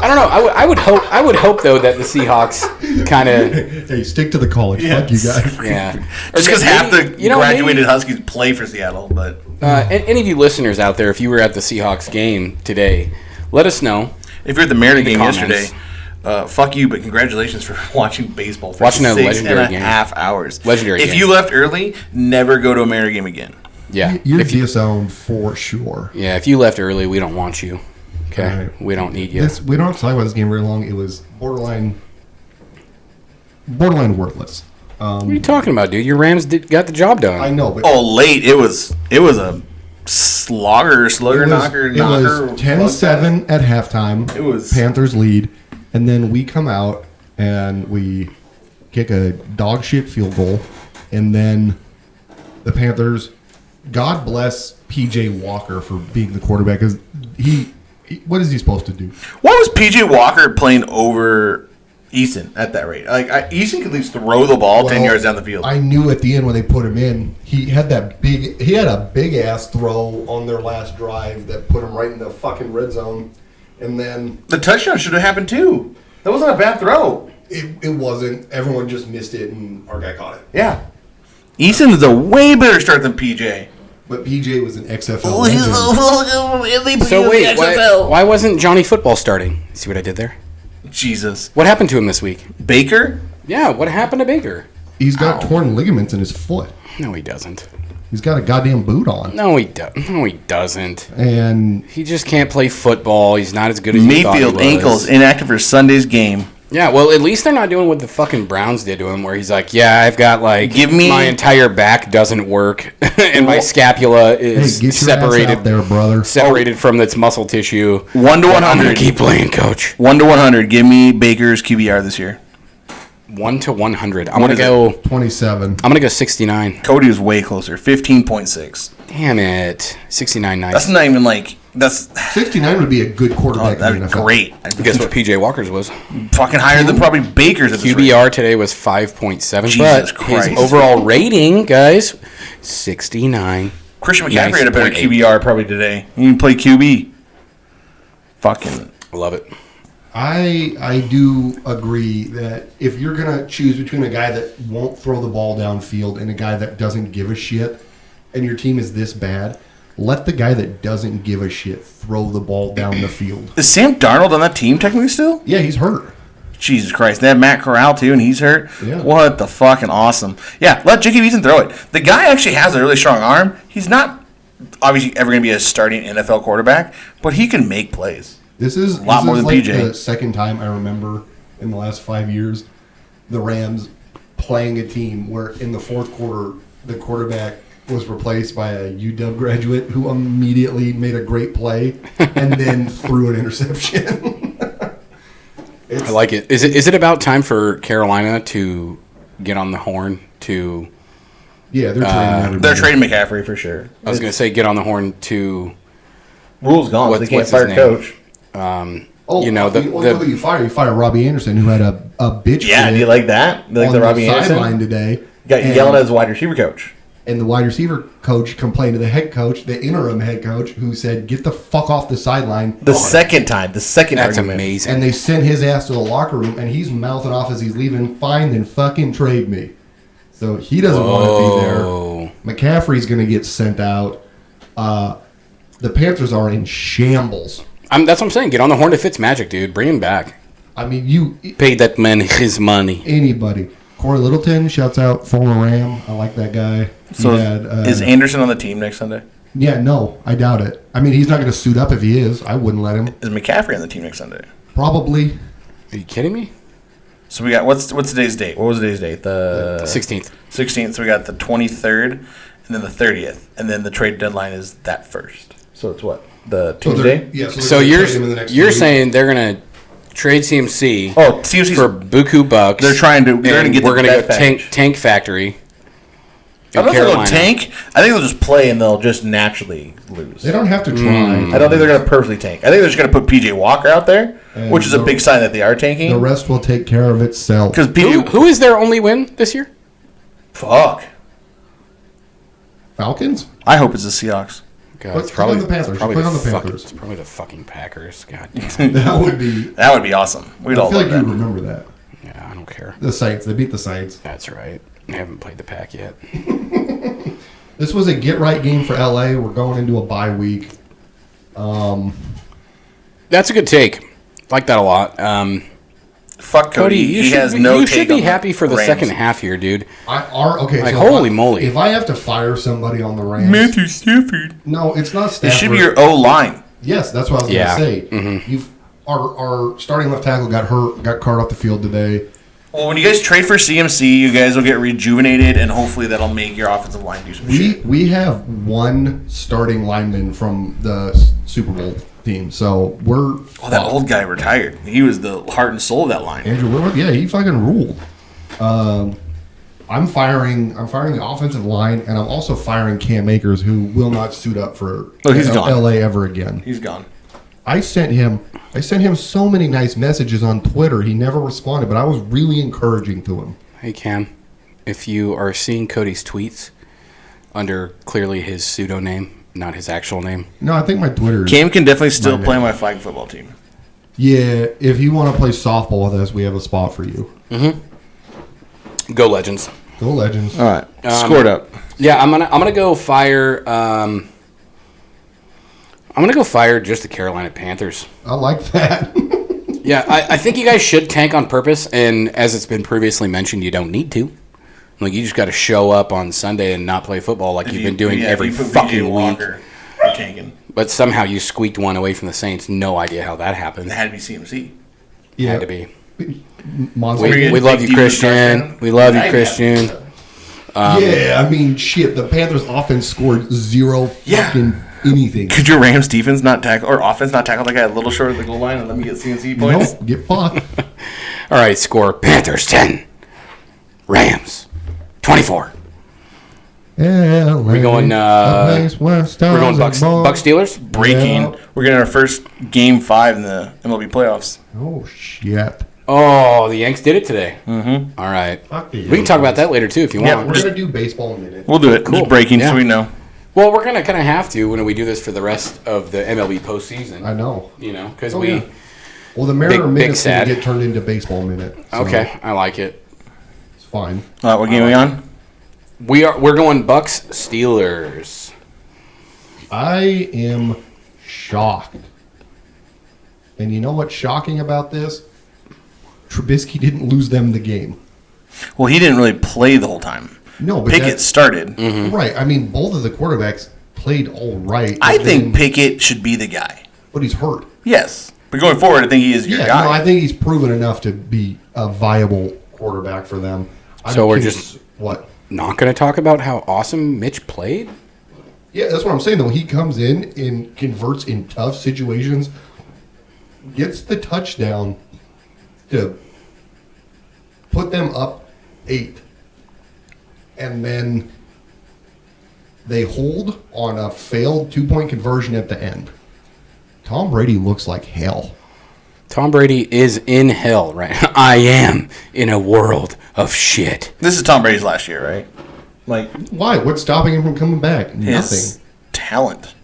I don't know. I would hope though that the Seahawks kind of Hey, stick to the college. Fuck you guys. yeah. Just because half the graduated maybe, Huskies play for Seattle, but any of you listeners out there, if you were at the Seahawks game today, let us know. if you're at the Mariners game comments. yesterday, fuck you, but congratulations for watching baseball for Watching a 6.5 legendary hours. Legendary If game. you left early, never go to a Mariner game again. Yeah. You're If you, disowned for sure. yeah. If you left early, we don't want you. Okay. All right. We don't need you. We don't have to talk about this game very long. It was borderline worthless. What are you talking about, dude? Your Rams got the job done. I know, but Oh, late. It was a slugger knocker. It was 10-7 at halftime. It was- Panthers lead, and then we come out and we kick a dog shit field goal, and then the Panthers. God bless PJ Walker for being the quarterback, because he what is he supposed to do? Why was PJ Walker playing over Eason at that rate? Like Eason could at least throw the ball 10 Well, yards down the field. I knew at the end when they put him in, he had a big ass throw on their last drive that put him right in the fucking red zone, and then The touchdown should have happened too. That wasn't a bad throw. it wasn't. Everyone just missed it, and our guy caught it. Yeah. Eason is a way better start than PJ. But PJ was an XFL Oh, legend. So wait, why wasn't Johnny Football starting? See what I did there? Jesus. What happened to him this week? Baker? Yeah, what happened to Baker? He's got torn ligaments in his foot. No, he doesn't. He's got a goddamn boot on. No, he doesn't. And He just can't play football. He's not as good as you thought he Mayfield was. ankles inactive for Sunday's game. Yeah, well, at least they're not doing what the fucking Browns did to him, where he's like, "Yeah, I've got like Give me- my entire back doesn't work, and my scapula hey, is get your separated ass out there, brother. separated from its muscle tissue." 1 to I'm gonna 100. keep playing, coach. 1 to 100. Give me Baker's QBR this year. 1 to 100. I'm What gonna is it? go. 27. I'm gonna go 69. Cody is way closer. 15.6. Damn it, 69. Nice. That's not even like that's 69 would be a good quarterback in the that's NFL. great. Guess what PJ Walker's was? Fucking higher than probably Baker's at this rate. QBR today was 5.7, Jesus but Christ. his overall rating, guys, 69. Christian McCaffrey Nice had a better 0.8. QBR probably today. He can play QB. Fucking. I love it. I do agree that if you're going to choose between a guy that won't throw the ball downfield and a guy that doesn't give a shit, and your team is this bad, let the guy that doesn't give a shit throw the ball down the field. Is Sam Darnold on that team technically still? Yeah, he's hurt. Jesus Christ. They have Matt Corral too, and he's hurt. Yeah. What the fucking awesome. Yeah, let Jacob Eason throw it. The guy actually has a really strong arm. He's not obviously ever going to be a starting NFL quarterback, but he can make plays. This is lot more than like PJ. the second time I remember in the last 5 years the Rams playing a team where in the fourth quarter the quarterback was replaced by a UW graduate who immediately made a great play and then threw an interception. I like it. Is it about time for Carolina to get on the horn to? Yeah, they're trading everybody. They're trading McCaffrey for sure. I was going to say get on the horn to. Rules gone. What's- They can't what's his fire name? coach. Oh, you know, you fire Robbie Anderson, who had a bitch Yeah, fit do you like that? Do you like on the the Robbie sideline Anderson? today. Got yelling at his wide receiver coach. And the wide receiver coach complained to the head coach, the interim head coach, who said, "Get the fuck off the sideline." The second That's argument. amazing. And they sent his ass to the locker room, and he's mouthing off as he's leaving, "Fine, then fucking trade me." So he doesn't want to Whoa. be there. McCaffrey's going to get sent out. The Panthers are in shambles. That's what I'm saying. Get on the horn to Fitzmagic, dude. Bring him back. I mean, you Pay that man his money. anybody. Corey Littleton shouts out former Ram. I like that guy. So He had, is Anderson on the team next Sunday? yeah, no, I doubt it. I mean, he's not going to suit up if he is. I wouldn't let him. Is McCaffrey on the team next Sunday? Probably. Are you kidding me? So we got what's today's date? What was today's date? The 16th. 16th. So we got the 23rd, and then the 30th, and then the trade deadline is that first. So it's what the So Tuesday? they're- yeah, So they're you're trading him in the next you're week. saying they're gonna trade CMC Oh, CMC's for buku bucks. They're trying to. They're going and to get. we're the gonna best go package. tank factory. I don't in think they'll Carolina. tank. I think they'll just play and they'll just naturally lose. They don't have to try. I don't think they're going to purposely tank. I think they're just going to put PJ Walker out there, And which is a the- big sign that they are tanking. The rest will take care of itself. Because Who, PJ, who is their only win this year? fuck. Falcons? I hope it's the Seahawks. God, it's Click probably on the Panthers. It's probably, Click on the the fucking, Panthers. it's probably the fucking Packers. God damn. That would be awesome. We'd I all feel love like you that. remember that. Yeah, I don't care. The Saints. They beat the Saints. That's right. I haven't played the Pack yet. This was a get-right game for LA. We're going into a bye week. That's a good take. Like that a lot. Fuck Cody. He has no you take should be on happy for the Rams. second half here, dude. Okay. Like, so holy moly. If I have to fire somebody on the Rams, Stafford. no, it's not It Stafford. should be your O line. Yes, that's what I was Yeah. going to say. You've our starting left tackle got hurt, got carted off the field today. Well, when you guys trade for CMC, you guys will get rejuvenated, and hopefully that'll make your offensive line do some shit. We have one starting lineman from the Super Bowl team, so we're. Oh, that old guy retired. He was the heart and soul of that line. Andrew Willard, yeah, he fucking ruled. I'm firing the offensive line, and I'm also firing Cam Akers, who will not suit up for he's gone. LA ever again. He's gone. I sent him so many nice messages on Twitter. He never responded, but I was really encouraging to him. Hey, Cam, if you are seeing Cody's tweets under clearly his pseudo name, not his actual name. No, I think my Twitter. Cam can definitely still My play name. my flag football team. Yeah, if you want to play softball with us, we have a spot for you. Go Legends. Go Legends. All right, scored up. Yeah, I'm gonna go fire. I'm gonna go fire just the Carolina Panthers. I like that. Yeah, I think you guys should tank on purpose, and as it's been previously mentioned, you don't need to. Like, you just got to show up on Sunday and not play football like you've been doing every if you put fucking PJ week. Walker, you're tanking. But somehow you squeaked one away from the Saints. No idea how that happened. It had to be CMC. Yeah, Had to be. Monster. We love you, Big Christian. defense. We love you, I Christian. Yeah, I mean, shit. The Panthers' offense scored zero Yeah. fucking anything. Could your Rams defense not tackle or offense not tackle that guy a little short of the goal line and let me get CMC points? Nope, get fucked. All right, score Panthers 10, Rams 24. Yeah, We're going Bucks Steelers. Breaking. Yeah. We're getting our first game 5 in the MLB playoffs. Oh shit! Oh, the Yanks did it today. Mm-hmm. All right. Fuck the We can talk about that later too if you Yeah, want. We're gonna do baseball in a minute. We'll do it. Cool. Just breaking Yeah. so we know. Well, we're gonna kind of have to when we do this for the rest of the MLB postseason. I know. You know, because Oh, we. yeah. Well, the Mariner Big minute's gonna sad. get turned into baseball minute. So Okay, I like it. it's fine. All right, what game are we on? We're going Bucks Steelers. I am shocked. And you know what's shocking about this? Trubisky didn't lose them the game. Well, he didn't really play the whole time. No, but Pickett started. right. I mean, both of the quarterbacks played all right. I but think then- Pickett should be the guy. but he's hurt. Yes. But going forward, I think he is your Yeah, guy. no, I think he's proven enough to be a viable quarterback for them. So we're think just- it's- what? Not going to talk about how awesome Mitch played. Yeah, that's what I'm saying. Though he comes in and converts in tough situations, gets the touchdown to put them up 8, and then they hold on a failed 2-point conversion at the end. Tom Brady looks like hell. Tom Brady is in hell, right? I am in a world of shit. This is Tom Brady's last year, right? Like, Why? What's stopping him from coming back? his Nothing. talent.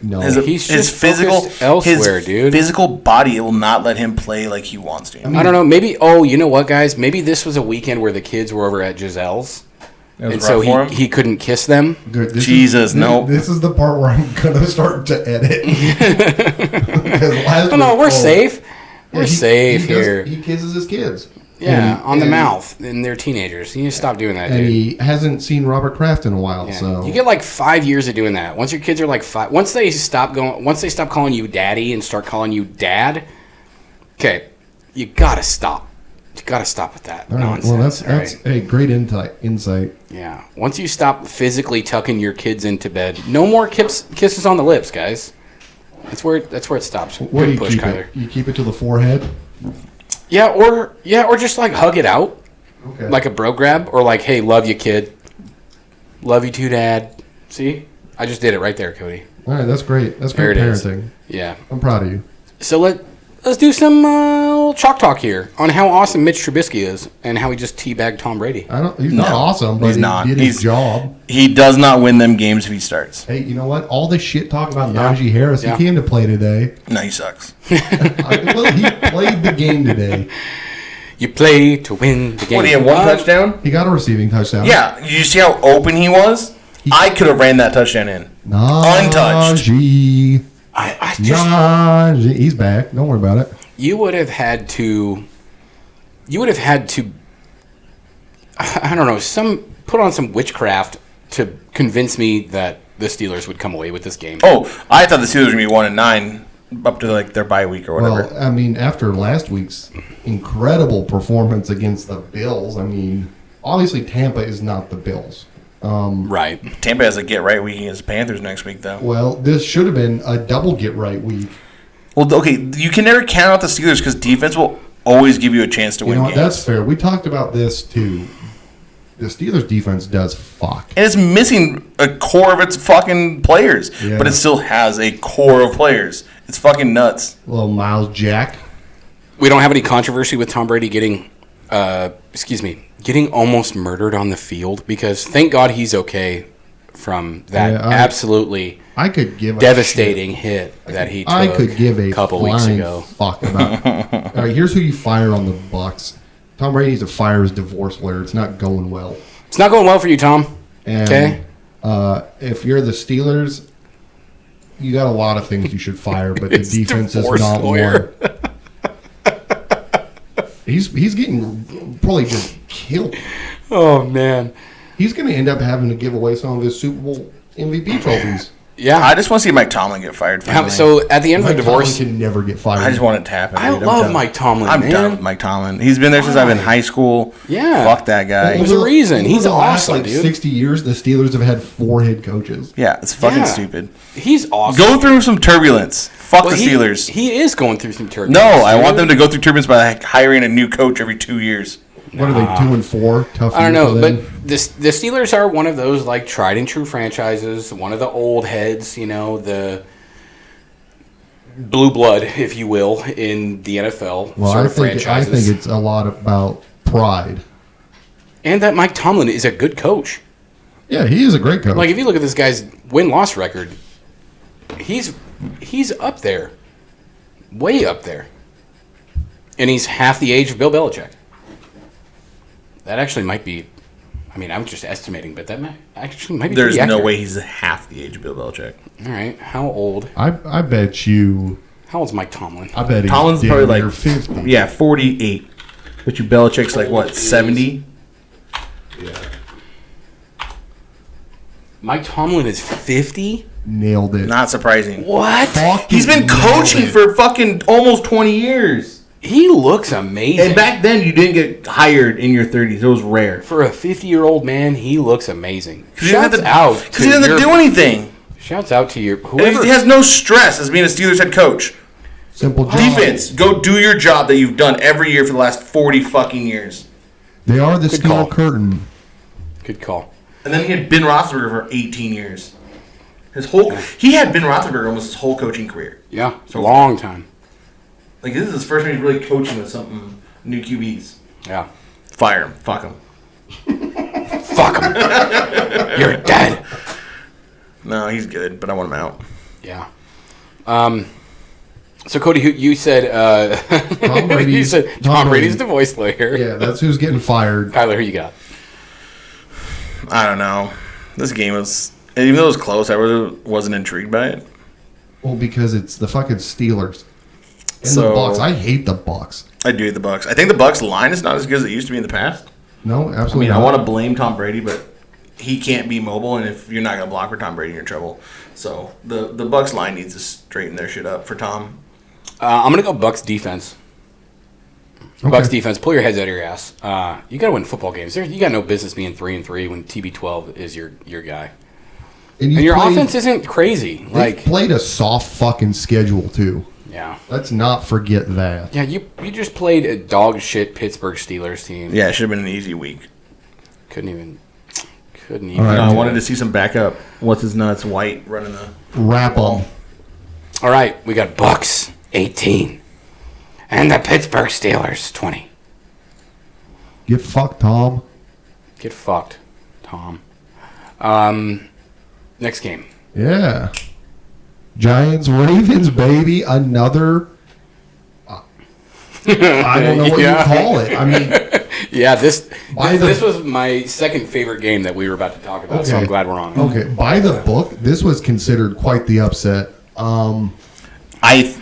No. He's just focused elsewhere, his dude. physical body will not let him play like he wants to. I don't know. Maybe. Oh, you know what, guys? Maybe this was a weekend where the kids were over at Giselle's, It was and rough so for him. he couldn't kiss them. Good. Jesus, no. This is the part where I'm gonna start to edit. No, we're safe. We're safe he here. He kisses his kids. Yeah, on the And- mouth, and they're teenagers. You need to stop doing that, And dude. he hasn't seen Robert Kraft in a while, Yeah. so You get like 5 years of doing that. Once your kids are like 5, once they stop calling you daddy and start calling you dad, okay, you gotta stop. You gotta stop with that all right, nonsense. well, that's all right? a great insight. Yeah. Once you stop physically tucking your kids into bed, no more kisses on the lips, guys. That's where it stops. Where do Good you push, keep Kyler. it? You keep it to the forehead. Yeah, or just like hug it out, Okay. like a bro grab, or like, hey, love you, kid. Love you too, dad. See, I just did it right there, Cody. All right, that's great. That's There great it is. parenting. Yeah. I'm proud of you. So let's do some little chalk talk here on how awesome Mitch Trubisky is and how he just teabagged Tom Brady. He's not awesome, but he did his job. He does not win them games if he starts. Hey, you know what? All this shit talk about Najee Harris, he came to play today. No, he sucks. Well, he played the game today. You play to win the game. What, he had one touchdown? He got a receiving touchdown. Yeah. Did you see how open he was? I could have ran that touchdown in. Untouched. Najee. Najee. He's back. Don't worry about it. You would have had to. I don't know. Put on some witchcraft to convince me that the Steelers would come away with this game. Oh, I thought the Steelers would be 1-9 up to like their bye week or whatever. Well, I mean, after last week's incredible performance against the Bills, I mean, obviously Tampa is not the Bills. Right. Tampa has a get-right week against the Panthers next week, though. Well, this should have been a double get-right week. Well, okay, you can never count out the Steelers because defense will always give you a chance to win games. That's fair. We talked about this, too. The Steelers' defense does fuck. And it's missing a core of its fucking players. Yeah. But it still has a core of players. It's fucking nuts. Little Miles Jack. We don't have any controversy with Tom Brady getting almost murdered on the field because thank God he's okay from that absolutely I could give devastating hit that he took I could give a couple weeks ago. Fuck about. All right, here's who you fire on the Bucs. Tom Brady needs to fire his divorce lawyer. It's not going well. It's not going well for you, Tom. And, okay. If you're the Steelers, you got a lot of things you should fire, but the defense is not one. He's getting probably just killed. Oh man, he's going to end up having to give away some of his Super Bowl MVP trophies. Yeah, I just want to see Mike Tomlin get fired. So at the end of the divorce, Tomlin can never get fired. I just want it to happen. I love Mike Tomlin. I'm done with Mike Tomlin. He's been there since I've been in high school. Yeah, fuck that guy. There's a reason. He's last, awesome, dude. 60 years, the Steelers have had 4 head coaches. Yeah, it's fucking stupid. He's awesome. Go through some turbulence. Fuck the Steelers. He is going through some turbulence. No, I want them to go through turbulence by hiring a new coach every 2 years. What are they, 2-4? Tough. I don't know, but the Steelers are one of those like tried and true franchises. One of the old heads, the blue blood, if you will, in the NFL. Well, I think it's a lot about pride, and that Mike Tomlin is a good coach. Yeah, he is a great coach. Like if you look at this guy's win-loss record, he's up there, way up there, and he's half the age of Bill Belichick. That actually might be. I mean, I'm just estimating, but that might be. There's no way he's half the age of Bill Belichick. All right, how old? I bet you. How old's Mike Tomlin? I bet Tomlin's he's probably like 50. Yeah, 48. But you Belichick's like what, 70? Yeah. Mike Tomlin is 50. Nailed it. Not surprising. What? He's been coaching for fucking almost 20 years. He looks amazing. And back then, you didn't get hired in your 30s. It was rare. For a 50-year-old man, he looks amazing. Shouts out. Because he doesn't do anything. Shouts out to your whoever. And he has no stress as being a Steelers head coach. Simple job. Defense, go do your job that you've done every year for the last 40 fucking years. They are the steel curtain. Good call. And then he had Ben Roethlisberger for 18 years. He had Ben Roethlisberger almost his whole coaching career. Yeah, it's a long time. Like, this is his first time he's really coaching with something new QBs. Yeah. Fire him. Fuck him. Fuck him. You're dead. No, he's good, but I want him out. Yeah. So, Cody, you said Tom Brady's the voice lawyer. Yeah, that's who's getting fired. Kyler, who you got? I don't know. This game was, even though it was close, I really wasn't intrigued by it. Well, because it's the fucking Steelers. And So- the Bucks. I hate the Bucks. I do hate the Bucks. I think the Bucks line is not as good as it used to be in the past. No, I absolutely mean, I not. want to blame Tom Brady, but he can't be mobile, and if you're not going to block for Tom Brady, you're in trouble. So the Bucks line needs to straighten their shit up for Tom. I'm going to go Bucks defense. Okay. Bucks defense, pull your heads out of your ass. You got to win football games. You got no business being 3-3 when TB12 is your guy. And your offense isn't crazy. They've played a soft fucking schedule, too. Yeah. Let's not forget that. Yeah, you just played a dog shit Pittsburgh Steelers team. Yeah, it should have been an easy week. Couldn't even. All right. No, I wanted to see some backup. What's his nuts? White running the Wrap them. All right, we got Bucks 18. And the Pittsburgh Steelers, 20. Get fucked, Tom. Get fucked, Tom. Next game. Yeah. Giants, Ravens, baby. Another. I don't know what you call it. I mean, yeah, this was my second favorite game that we were about to talk about, so I'm glad we're on. Okay, by the book, this was considered quite the upset.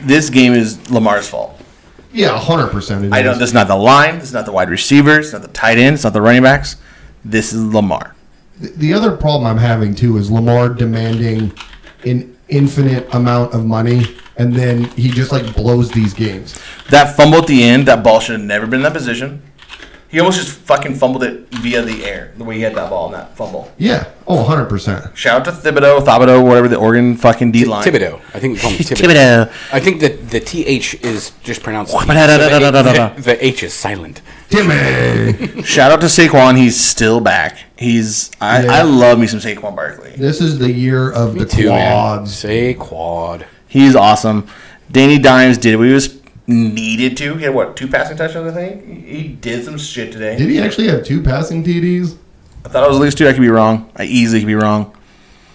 This game is Lamar's fault. Yeah, 100%. I don't. This is not the line. This is not the wide receivers. It's not the tight ends. It's not the running backs. This is Lamar. The other problem I'm having too is Lamar demanding an infinite amount of money, and then he just like blows these games. That fumble at the end, that ball should have never been in that position. He almost just fucking fumbled it via the air, the way he had that ball in that fumble. Yeah. Oh, 100%. Shout out to Thibodeau, whatever the Oregon fucking D-line. Thibodeau. I think we call him Thibodeau. I think that the TH is just pronounced. The H is silent. Timmy. Shout out to Saquon. He's still back. I love me some Saquon Barkley. This is the year of the quads. Say quad. He's awesome. Danny Dimes did what he was needed to. He had, 2 passing touchdowns, I think? He did some shit today. Did he actually have 2 passing TDs? I thought it was at least 2. I could be wrong. I easily could be wrong.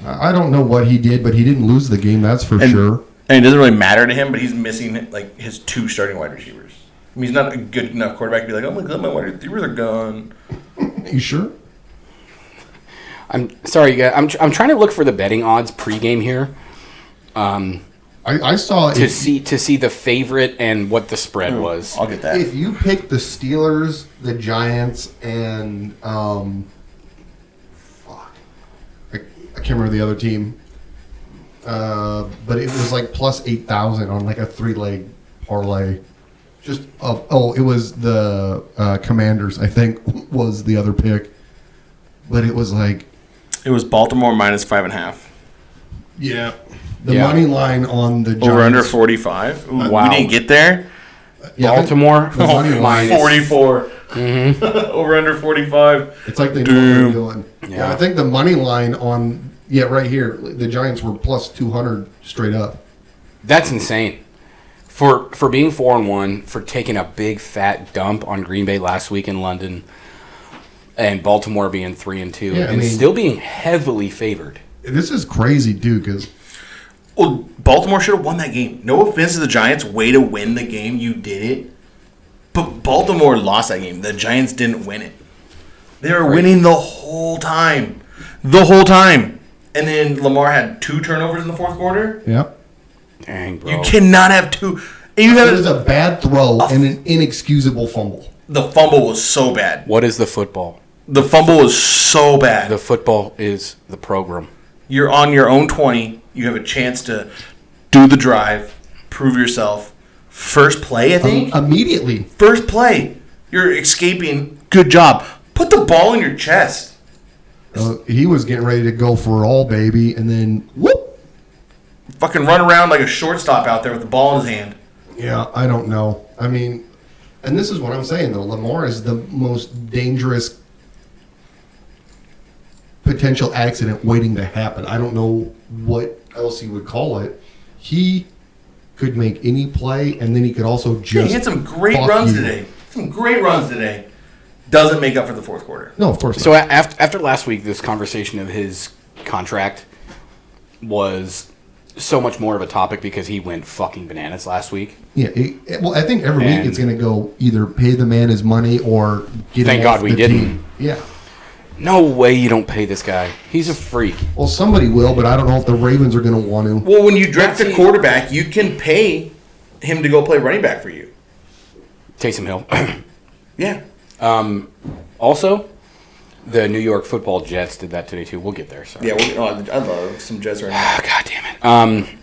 I don't know what he did, but he didn't lose the game, that's for sure. And it doesn't really matter to him, but he's missing like his 2 starting wide receivers. I mean, he's not a good enough quarterback to be like, oh my god, my wide receivers are gone. You sure? I'm sorry, guys. I'm trying to look for the betting odds pregame here. I saw to see the favorite and what the spread was. I'll get that. If you pick the Steelers, the Giants, and I can't remember the other team, but it was like plus 8,000 on like a 3-leg parlay. Just it was the Commanders, I think, was the other pick, but it was like it was Baltimore minus 5.5. Yeah. The money line on the Giants. Over under 45. Ooh, wow. We didn't get there. Yeah, Baltimore minus 44. Mm-hmm. Over under 45. It's like they know what they're doing. Yeah, I think the money line on right here, the Giants were plus 200 straight up. That's insane. For being 4-1, for taking a big fat dump on Green Bay last week in London, and Baltimore being 3-2, still being heavily favored. This is crazy, dude, because Baltimore should have won that game. No offense to the Giants. Way to win the game. You did it. But Baltimore lost that game. The Giants didn't win it. They were winning the whole time. The whole time. And then Lamar had 2 turnovers in the fourth quarter. Yep. Dang, bro. You cannot have 2. It was a bad throw and an inexcusable fumble. The fumble was so bad. What is the football? The fumble was so bad. The football is the program. You're on your own 20. You have a chance to do the drive, prove yourself. First play, I think? Immediately. First play. You're escaping. Good job. Put the ball in your chest. He was getting ready to go for all, baby, and then whoop. Fucking run around like a shortstop out there with the ball in his hand. Yeah, I don't know. I mean, and this is what I'm saying, though. Lamar is the most dangerous potential accident waiting to happen. I don't know what else he would call it. He could make any play, and then he could also just he had some great runs today. Doesn't make up for the fourth quarter. No, of course not. So after last week, this conversation of his contract was so much more of a topic because he went fucking bananas last week. Yeah, well, I think every week it's going to go either pay the man his money or get him off the team. Yeah. No way you don't pay this guy. He's a freak. Well, somebody will, but I don't know if the Ravens are going to want to. Well, when you draft a quarterback, you can pay him to go play running back for you. Taysom Hill. Yeah. Also, the New York Football Jets did that today too. We'll get there. Sorry. Yeah, I love some Jets right now. God damn it.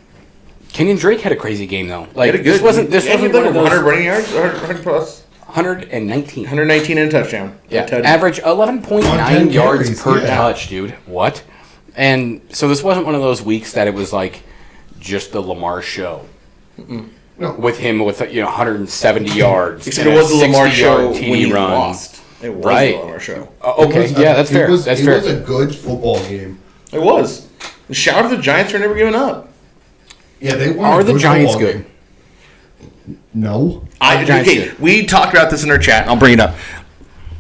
Kenyon Drake had a crazy game though. Like this wasn't like one of those 100 running yards, 100 plus. 119. 119 and a touchdown. Yeah, average 11.9 yards per touch, dude. What? And so this wasn't one of those weeks that it was like just the Lamar show. No. With him with 170 yards. Except it was the Lamar show when he run. Lost. It was the Lamar show. Okay, that's fair. That's fair. It was a good football game. It was. Shout out to the Giants for never giving up. Yeah, they won. Are the Giants good? No. Giants Okay, do. we talked about this in our chat, and I'll bring it up.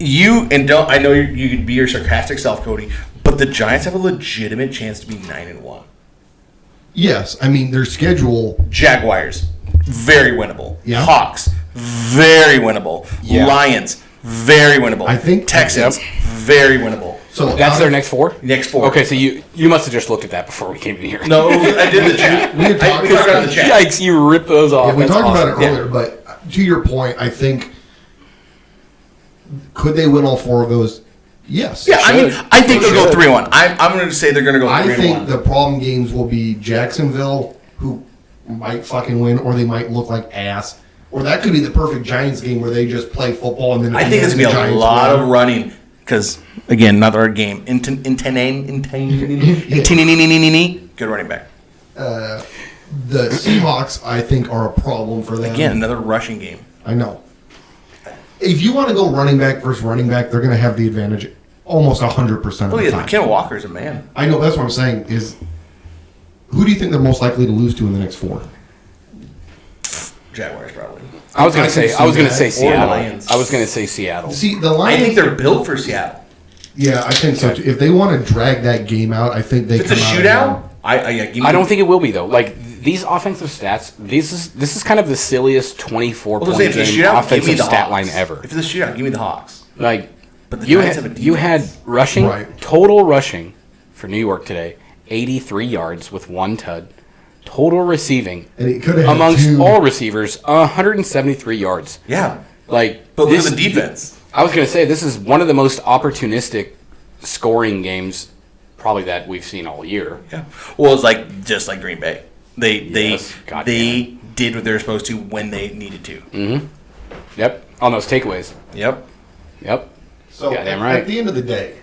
I know you could be your sarcastic self, Cody, but the Giants have a legitimate chance to be 9-1. Yes, I mean their schedule. Jaguars, very winnable. Yeah. Hawks, very winnable. Yeah. Lions, very winnable. I think- Texans, very winnable. So That's their next four? Next four. Okay, so you must have just looked at that before we came in here. No, I did the chat. We had talked we talked about the chat. Yikes, you ripped those off. Yeah, we That's talked about it awesome. Yeah. earlier, but to your point, I think could they win all four of those? Yes. Yeah, I mean, Should. I think they'll go Should. 3-1. I'm going to say they're going to go 3-1. I think the problem games will be Jacksonville, who might fucking win, or they might look like ass. Or that could be the perfect Giants game where they just play football and then I think it's the going to be a Giants lot win. of running because, again, another game. Good running back. The Seahawks, I think, are a problem for them. Again, another rushing game. I know. If you want to go running back versus running back, they're going to have the advantage almost 100% of Oh, the yeah, time. Ken Walker's a man. I know, that's what I'm saying, is who do you think they're most likely to lose to in the next four? Jaguars, probably. I was gonna I say can I was see gonna that. say Or Seattle. Lions. I was gonna say Seattle. See, the I Lions... think they're built for Seattle. Yeah, I think so, too. If they want to drag that game out, I think they If it's a come out shootout, ahead. give me I don't think it will be though. Like these offensive stats, this is kind of the silliest 24 Well, point if it's a game shootout, give me offensive the stat Hawks. line ever. If it's a shootout, give me the Hawks. Like But the you Giants have a you had defense. rushing Right. total rushing for New York today, 83 yards with 1 tud. Total receiving And it could have amongst two, all receivers, 173 yards. Yeah. Like, But look this- at the defense. I was going to say this is one of the most opportunistic scoring games, probably that we've seen all year. Yeah. Well, it's like just like Green Bay. They Yes, God they did what they were supposed to when they needed to. Yep, on those takeaways. Yep. Yep. So Goddamn at right. the end of the day,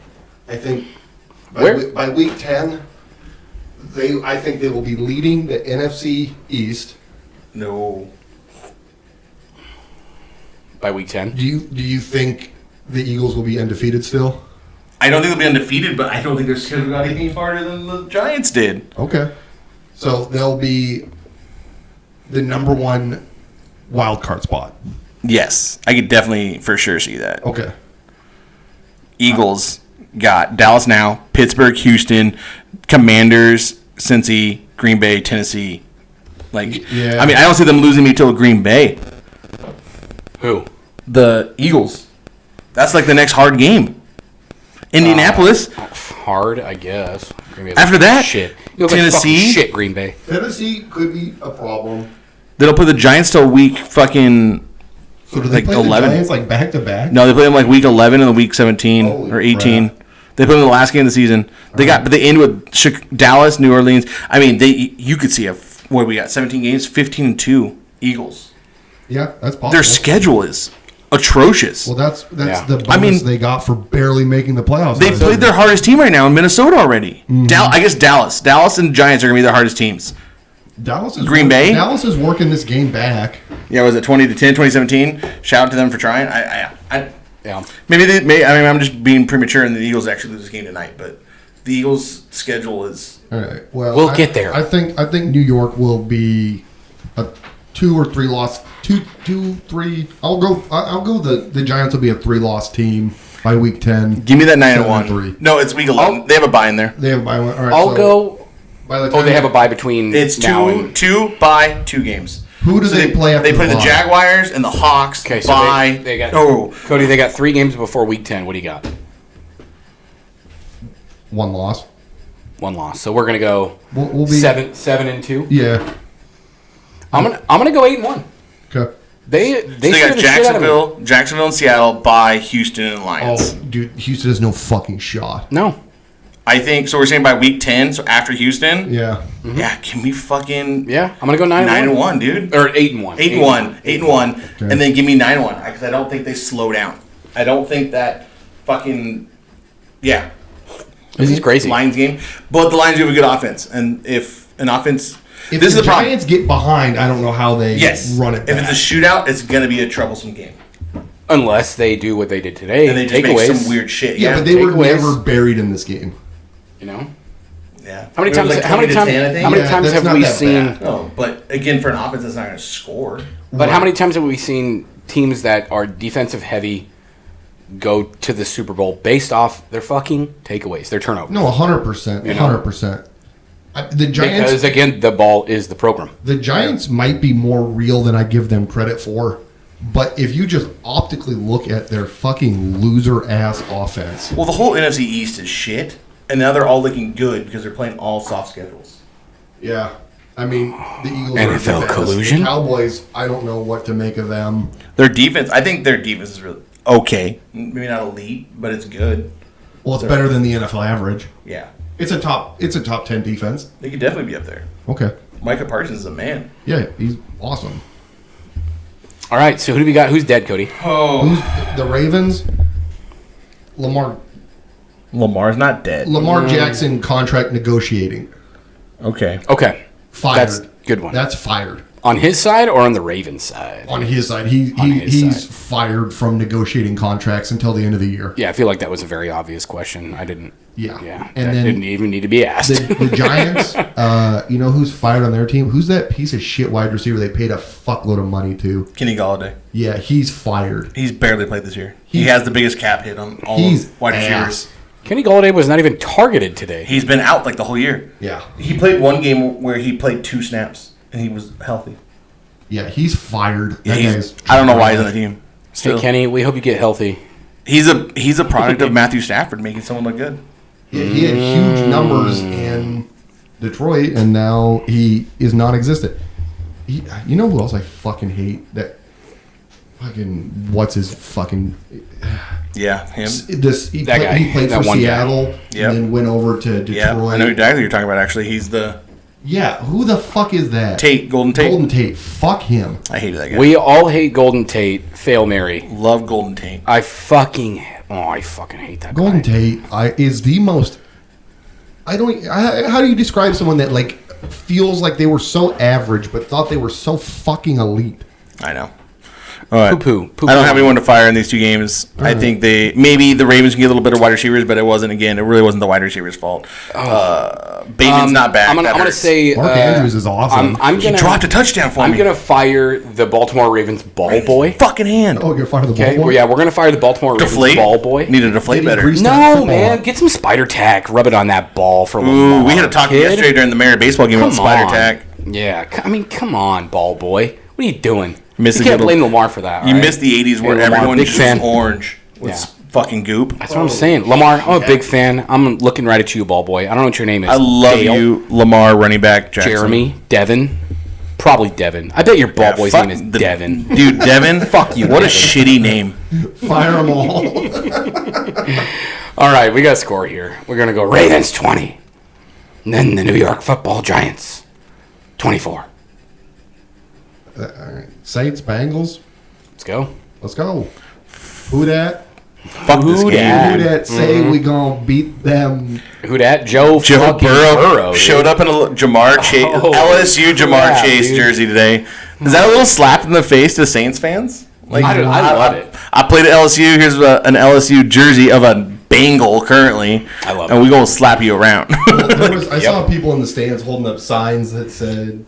I think Where- by week 10, I think they will be leading the NFC East. No. By week 10. Do you think the Eagles will be undefeated still? I don't think they'll be undefeated, but I don't think their schedule got any harder than the Giants did. Okay. So they'll be the number one wild card spot. Yes, I could definitely for sure see that. Okay. Eagles got Dallas now, Pittsburgh, Houston, Commanders, Cincy, Green Bay, Tennessee. Like, Yeah. I mean, I don't see them losing me till Green Bay. Who? The Eagles. That's like the next hard game. Indianapolis. Hard, I guess. Green Bay's After like that, shit. You look like Tennessee? fucking shit, Green Bay. Tennessee could be a problem. They'll play the Giants till week fucking. So do they Like play 11? the Giants like back to back? No, they play them like week 11 and the week 17 Holy or 18. crap. They play them the last game of the season. But they end with Dallas, New Orleans. I mean, you could see what we got 17 games, 15-2 Eagles. Yeah, that's possible. Their schedule is atrocious. Well, that's Yeah. the bonus I mean- they got for barely making the playoffs. They played their hardest team right now in Minnesota already. Mm-hmm. I guess Dallas and Giants are going to be their hardest teams. Dallas is Green Bay? Dallas is working this game back. Yeah, was it 20-10, 2017? Shout out to them for trying. Yeah. I'm just being premature, and the Eagles actually lose this game tonight. But the Eagles' schedule is All right. Well, We'll get there. I think New York will be a 2 or 3 loss. 2-3. I'll go. The Giants will be a 3-loss team by week 10. give me that 7-3. 9-1. No, it's week 11. They have a bye in there. They have a bye. All right. I'll so go. By the Oh, time they have a bye between It's now and. two bye, 2 games. Who do they play after They play the the bye? Jaguars and the Hawks. Okay, so bye. they got. Oh, Cody, they got 3 games before week 10. What do you got? 1 loss. 1 loss. So we're gonna go We'll be 7-2. Yeah. I'm gonna go 8-1. Okay. They so they scared got the shit out of me. Jacksonville and Seattle by Houston and Lions. Oh, dude, Houston has no fucking shot. No. I think so. We're saying by week 10, so after Houston. Yeah. Yeah, can we fucking Yeah, I'm gonna go 9-1. 9-1, dude? Or 8-1. 8-1, Okay. and then give me 9-1 because I don't think they slow down. I don't think that fucking This is crazy. Lions game, but the Lions have a good offense, and if an offense, If this is the the problem. Giants get behind, I don't know how they Yes, run it if back. it's a shootout, it's gonna be a troublesome game, Unless they do what they did today. and they just make Takeaways. some weird shit. yeah, but they were takeaways. never buried in this game. You know. Yeah. How many It was times? like How many 20 to times? 10, I think. How many Yeah, times that's have not we that seen? bad. No, but again, for an offense that's not going to score. But how many times have we seen teams that are defensive heavy go to the Super Bowl based off their fucking takeaways, their turnovers? No, 100%. 100%. The Giants, Because again, the ball is the program. the Giants might be more real than I give them credit for. But if you just optically look at their fucking loser ass offense, Well, the whole NFC East is shit, and now they're all looking good because they're playing all soft schedules. yeah. I mean, the Eagles NFL are the best. collusion? The Cowboys, I don't know what to make of them. Their defense, I think their defense is really okay. Maybe not elite, but it's good. Well, it's better than the NFL average. Yeah, It's a top 10 defense. they could definitely be up there. Okay. Micah Parsons is a man. Yeah, he's awesome. All right, so who do we got? Who's dead, Cody? Oh, The Ravens, Lamar Lamar's not dead. Jackson contract negotiating. Okay. Okay, Fired. that's a good one. That's fired. On his side or on the Ravens side? On his side, On his he's side. fired from negotiating contracts until the end of the year. Yeah, I feel like that was a very obvious question. I didn't. Yeah. Yeah, And that then didn't even need to be asked. the Giants, you know who's fired on their team? Who's that piece of shit wide receiver they paid a fuckload of money to? Kenny Gallade. Yeah, he's fired. He's barely played this year. He has the biggest cap hit on all He's wide ass. receivers. Kenny Gallade was not even targeted today. He's been out like the whole year. Yeah. He played one game where he played 2 snaps and he was healthy. Yeah, he's fired. Yeah, That he's, guy's I don't know why he's on the team. Hey, Still, Kenny, we hope you get healthy. he's a product of Matthew Stafford making someone look good. Yeah, he had huge numbers in Detroit, and now he is non-existent. You know who else I fucking hate? That fucking what's his fucking Yeah, him. he That guy. he played That for one guy. Seattle Yep. and then went over to Detroit. Yeah, I know exactly what you're talking about. Actually, he's the Yeah, who the fuck is that? Golden Tate. Golden Tate. Fuck him. I hated that guy. We all hate Golden Tate. Fail Mary. love Golden Tate. I fucking hate that Golden guy. Tate is the most. How do you describe someone that like feels like they were so average but thought they were so fucking elite? I know. All right. Poo-poo. I don't have anyone to fire in these 2 games. I think maybe the Ravens can get a little bit of wide receivers, but it really wasn't the wide receivers' fault. Bateman's not back. I'm gonna hurts. say Mark Andrews is awesome. I'm He gonna dropped a touchdown for me. I'm gonna fire the Baltimore Ravens ball boy. Fucking hand. Oh, you're fire the Okay, ball. well, yeah, we're gonna fire the Baltimore Deflate. Ravens ball boy. Need to deflate better. Grease that No, football man, up. get some spider tack. Rub it on that ball for a little Ooh, while. we had a talk kid. yesterday during the Marriott baseball game about Come spider on. tack. Yeah, I mean, come on, ball boy. What are you doing? Missed You a can't good blame Lamar for that. You right? missed the 80s where Hey, Lamar, everyone big just fan. was orange with Yeah. fucking goop. That's what I'm saying. Lamar, I'm a big fan. I'm looking right at you, ball boy. I don't know what your name is. I love Dale, you, Lamar, running back, Jackson. Jeremy, Devin. Probably Devin. I bet your ball Yeah, boy's fuck name is the- Devin. Dude, Devin. Fuck you, What a Devin. shitty name. Fire them all. All right, we got a score here. We're going to go Ravens 20. And then the New York Football Giants 24. All right. Saints, Bengals. Let's go. Let's go. Who dat? Fuck this Who game. dat? Who dat say we gonna beat them? Who dat? Joe fucking Burrow dude. showed up in a Jamar Chase Oh, LSU Jamar crap, Chase dude. jersey today. Is that a little slap in the face to Saints fans? Like I love it. I played at LSU. Here's an LSU jersey of a Bengal currently. I love and it. we gonna slap you around. I saw people in the stands holding up signs that said,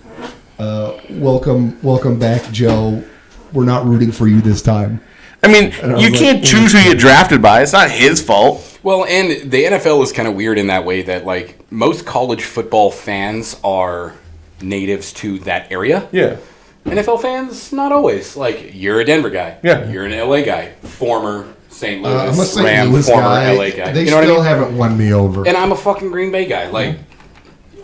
"Welcome back, Joe. We're not rooting for you this time." I mean, I you was can't like, choose who you drafted by. It's not his fault. Well, and the NFL is kind of weird in that way that, like, most college football fans are natives to that area. Yeah. NFL fans, not always. Like, you're a Denver guy. Yeah. You're an LA guy. Former St. Louis I'm a St. Ram, Louis former guy. LA guy. They You know what I still mean? haven't won me over. And I'm a fucking Green Bay guy. Like,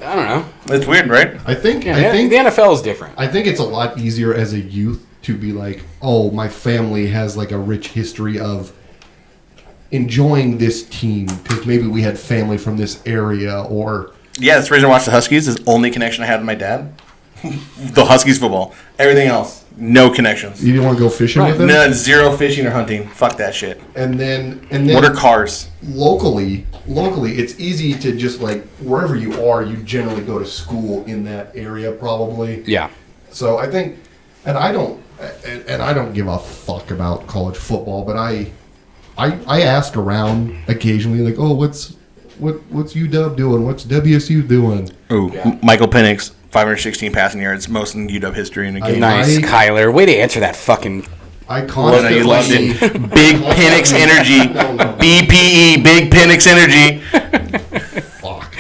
I don't know. It's weird, right? I think Yeah, I think the NFL is different. I think it's a lot easier as a youth to be like, oh, my family has like a rich history of enjoying this team because maybe we had family from this area or Yeah, that's the reason I watched the Huskies. Is the only connection I had with my dad. The Huskies football. Everything else, no connections. you didn't want to go fishing with them. No, zero fishing or hunting. Fuck that shit. And then What are cars? locally, it's easy to just like wherever you are, you generally go to school in that area probably. Yeah. So I think, and I don't give a fuck about college football, but I ask around occasionally, like, oh, what's what's UW doing? What's WSU doing? Ooh, Michael Penix, 516 passing yards, most in UW history in a game. Nice, Kyler. Way to answer that fucking. I Well, no, you loved constantly. it. Big Penix energy. BPE, Big Penix energy. Fuck.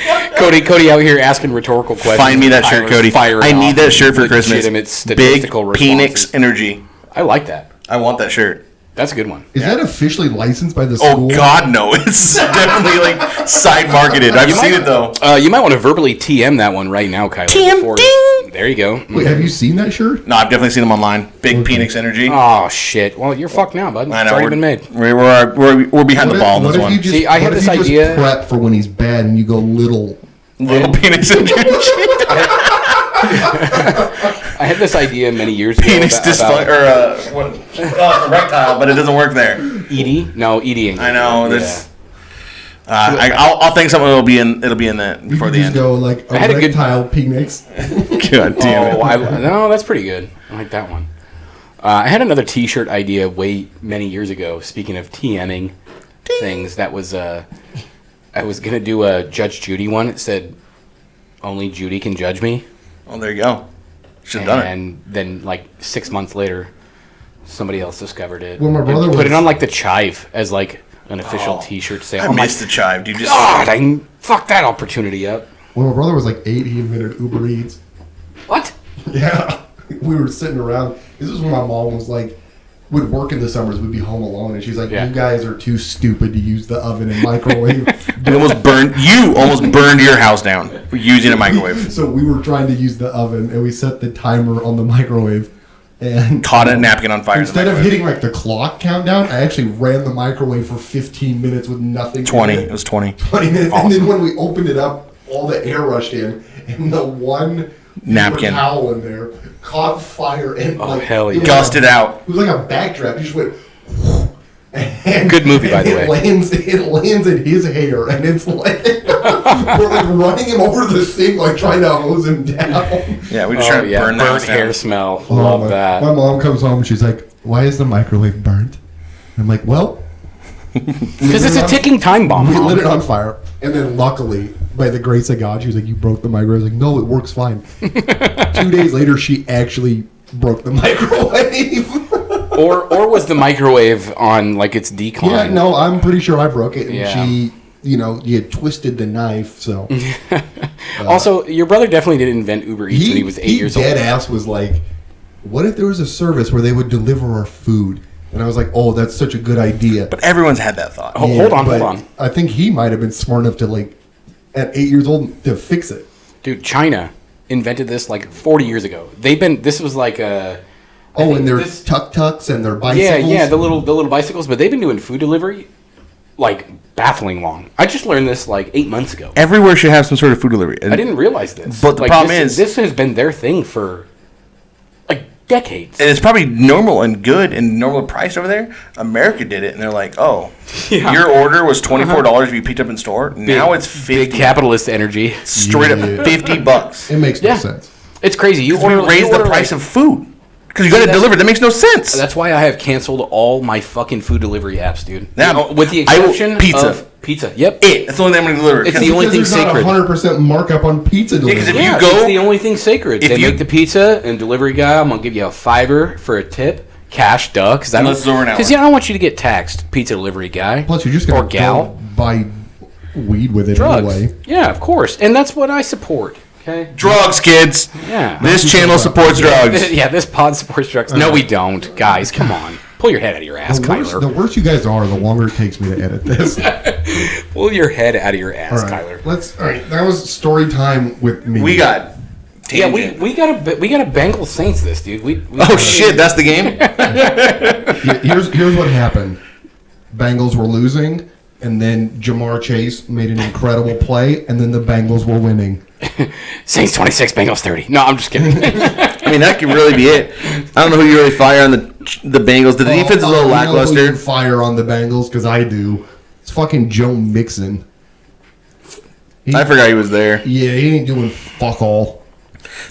Cody out here asking rhetorical questions. Find me that shirt, Kyler's Cody. firing I need off that shirt for Christmas. legitimate Big statistical responses. Penix energy. I like that. I want that shirt. That's a good one. Is that officially licensed by the Oh, school? God, no. It's definitely, like, side-marketed. I've seen it, though. You might want to verbally TM that one right now, Kyler. TM ding! There you go. Wait, have you seen that shirt? No, I've definitely seen them online. Big Penix energy. Oh, shit. Well, you're fucked now, bud. I It's know. already been made. We're behind the ball on What this if one. you just, See, I had what if this you just idea- prep for when he's bad and you go little. Little Penix energy. I had this idea many years ago. Penis dysfunction. Or, erectile, but it doesn't work there. Edie? No, Edie ain't I know. good. There's. I'll think something will be in. It'll be in that You before can the just end. go like I had a good- erectile penis. God damn Oh, it! no, that's pretty good. I like that one. I had another T-shirt idea many years ago. Speaking of TMing things, that was I was gonna do a Judge Judy one. It said, "Only Judy can judge me." Oh, there you go. Should have done it. And then, like 6 months later, somebody else discovered it. Well, my and brother put it was- on like the Chive as like an official T-shirt sale. I I'm like, missed the chive, dude. Just God, I fucked that opportunity up. When my brother was like 8, he invented Uber Eats. What? Yeah, we were sitting around. This is when my mom was like, would work in the summers. We'd be home alone, and she's like, Yeah. "You guys are too stupid to use the oven and microwave." you almost burned your house down for using a microwave. So we were trying to use the oven, and we set the timer on the microwave, and Caught a napkin on fire. in the instead of microwave. hitting like the clock countdown, I actually ran the microwave for 15 minutes with nothing. 20. in It was 20. 20 minutes, Awesome. and then when we opened it up, all the air rushed in, and the one Napkin. towel in there caught fire and like hell it yeah. was Gusted out. It was like a backdraft. You just went. And, Good movie, by the it way. It lands in his hair, and it's like we're like running him over the sink, like trying to hose him down. Yeah, we just trying to burn the burnt house down. hair smell. Love my, that. My mom comes home and she's like, "Why is the microwave burnt?" I'm like, "Well, Because it's a ticking time bomb. we Mom. lit it on fire." And then luckily, by the grace of God, she was like, "You broke the microwave." I was like, "No, it works fine." 2 days later, she actually broke the microwave. Or was the microwave on like its decline? Yeah, no, I'm pretty sure I broke it. And Yeah. she, you had twisted the knife, so. Also, your brother definitely didn't invent Uber Eats when he was 8 years old. dead ass was like, "What if there was a service where they would deliver our food?" And I was like, "Oh, that's such a good idea." But everyone's had that thought. Oh, Yeah, hold on, but hold on. I think he might have been smart enough to like, at 8 years old, to fix it. Dude, China invented this like 40 years ago. This was like a... Oh, and their this- tuk-tuks and their Yeah, bicycles. yeah, the little bicycles, but they've been doing food delivery like baffling long. I just learned this like 8 months ago. Everywhere should have some sort of food delivery. I didn't realize this. But the Like, problem this, is- this has been their thing for like decades. And it's probably normal and good and normal price over there. America did it, and they're like, "Oh, Yeah. your order was $24 if you picked up in store. Now it's big 50. capitalist energy. Straight Yeah. up $50. It makes no Yeah. sense. It's crazy. You We order, raised you the order, price like- of food because you got to that's- deliver. That makes no sense. That's why I have canceled all my fucking food delivery apps, dude. Now, With the I will- exception pizza. of pizza. Yep. That's the only thing I'm going to deliver. It's Because the only Because thing there's sacred. not 100% markup on pizza delivery. 'cause if Yeah, you go- it's the only thing sacred. if They you- make the pizza and delivery guy. I'm gonna give you a $5 for a tip, cash, duh. Because Unless it's over an hour. Because I don't want you to get taxed, pizza delivery guy. Plus, you're just or going to gal buy weed with it drugs. anyway. Yeah, of course, and that's what I support. Okay. drugs, kids. Yeah. This channel supports drugs. Yeah, this pod supports drugs. No, we don't, guys. Come on, pull your head out of your ass, The worse, Kyler. the worse you guys are, the longer it takes me to edit this. Pull your head out of your ass, All right, Kyler. all right, that was story time with me. We got. Yeah, Tangent. we got a Bengals Saints this, dude. We Oh shit! That's the game. Here's what happened. Bengals were losing, and then Jamar Chase made an incredible play, and then the Bengals were winning. Saints 26, Bengals 30. No, I'm just kidding. I mean, that could really be it. I don't know who you really fire on the Bengals. The defense is a little You know who lackluster. you fire on the Bengals because I do. It's fucking Joe Mixon. I forgot he was there. Yeah, he ain't doing fuck all.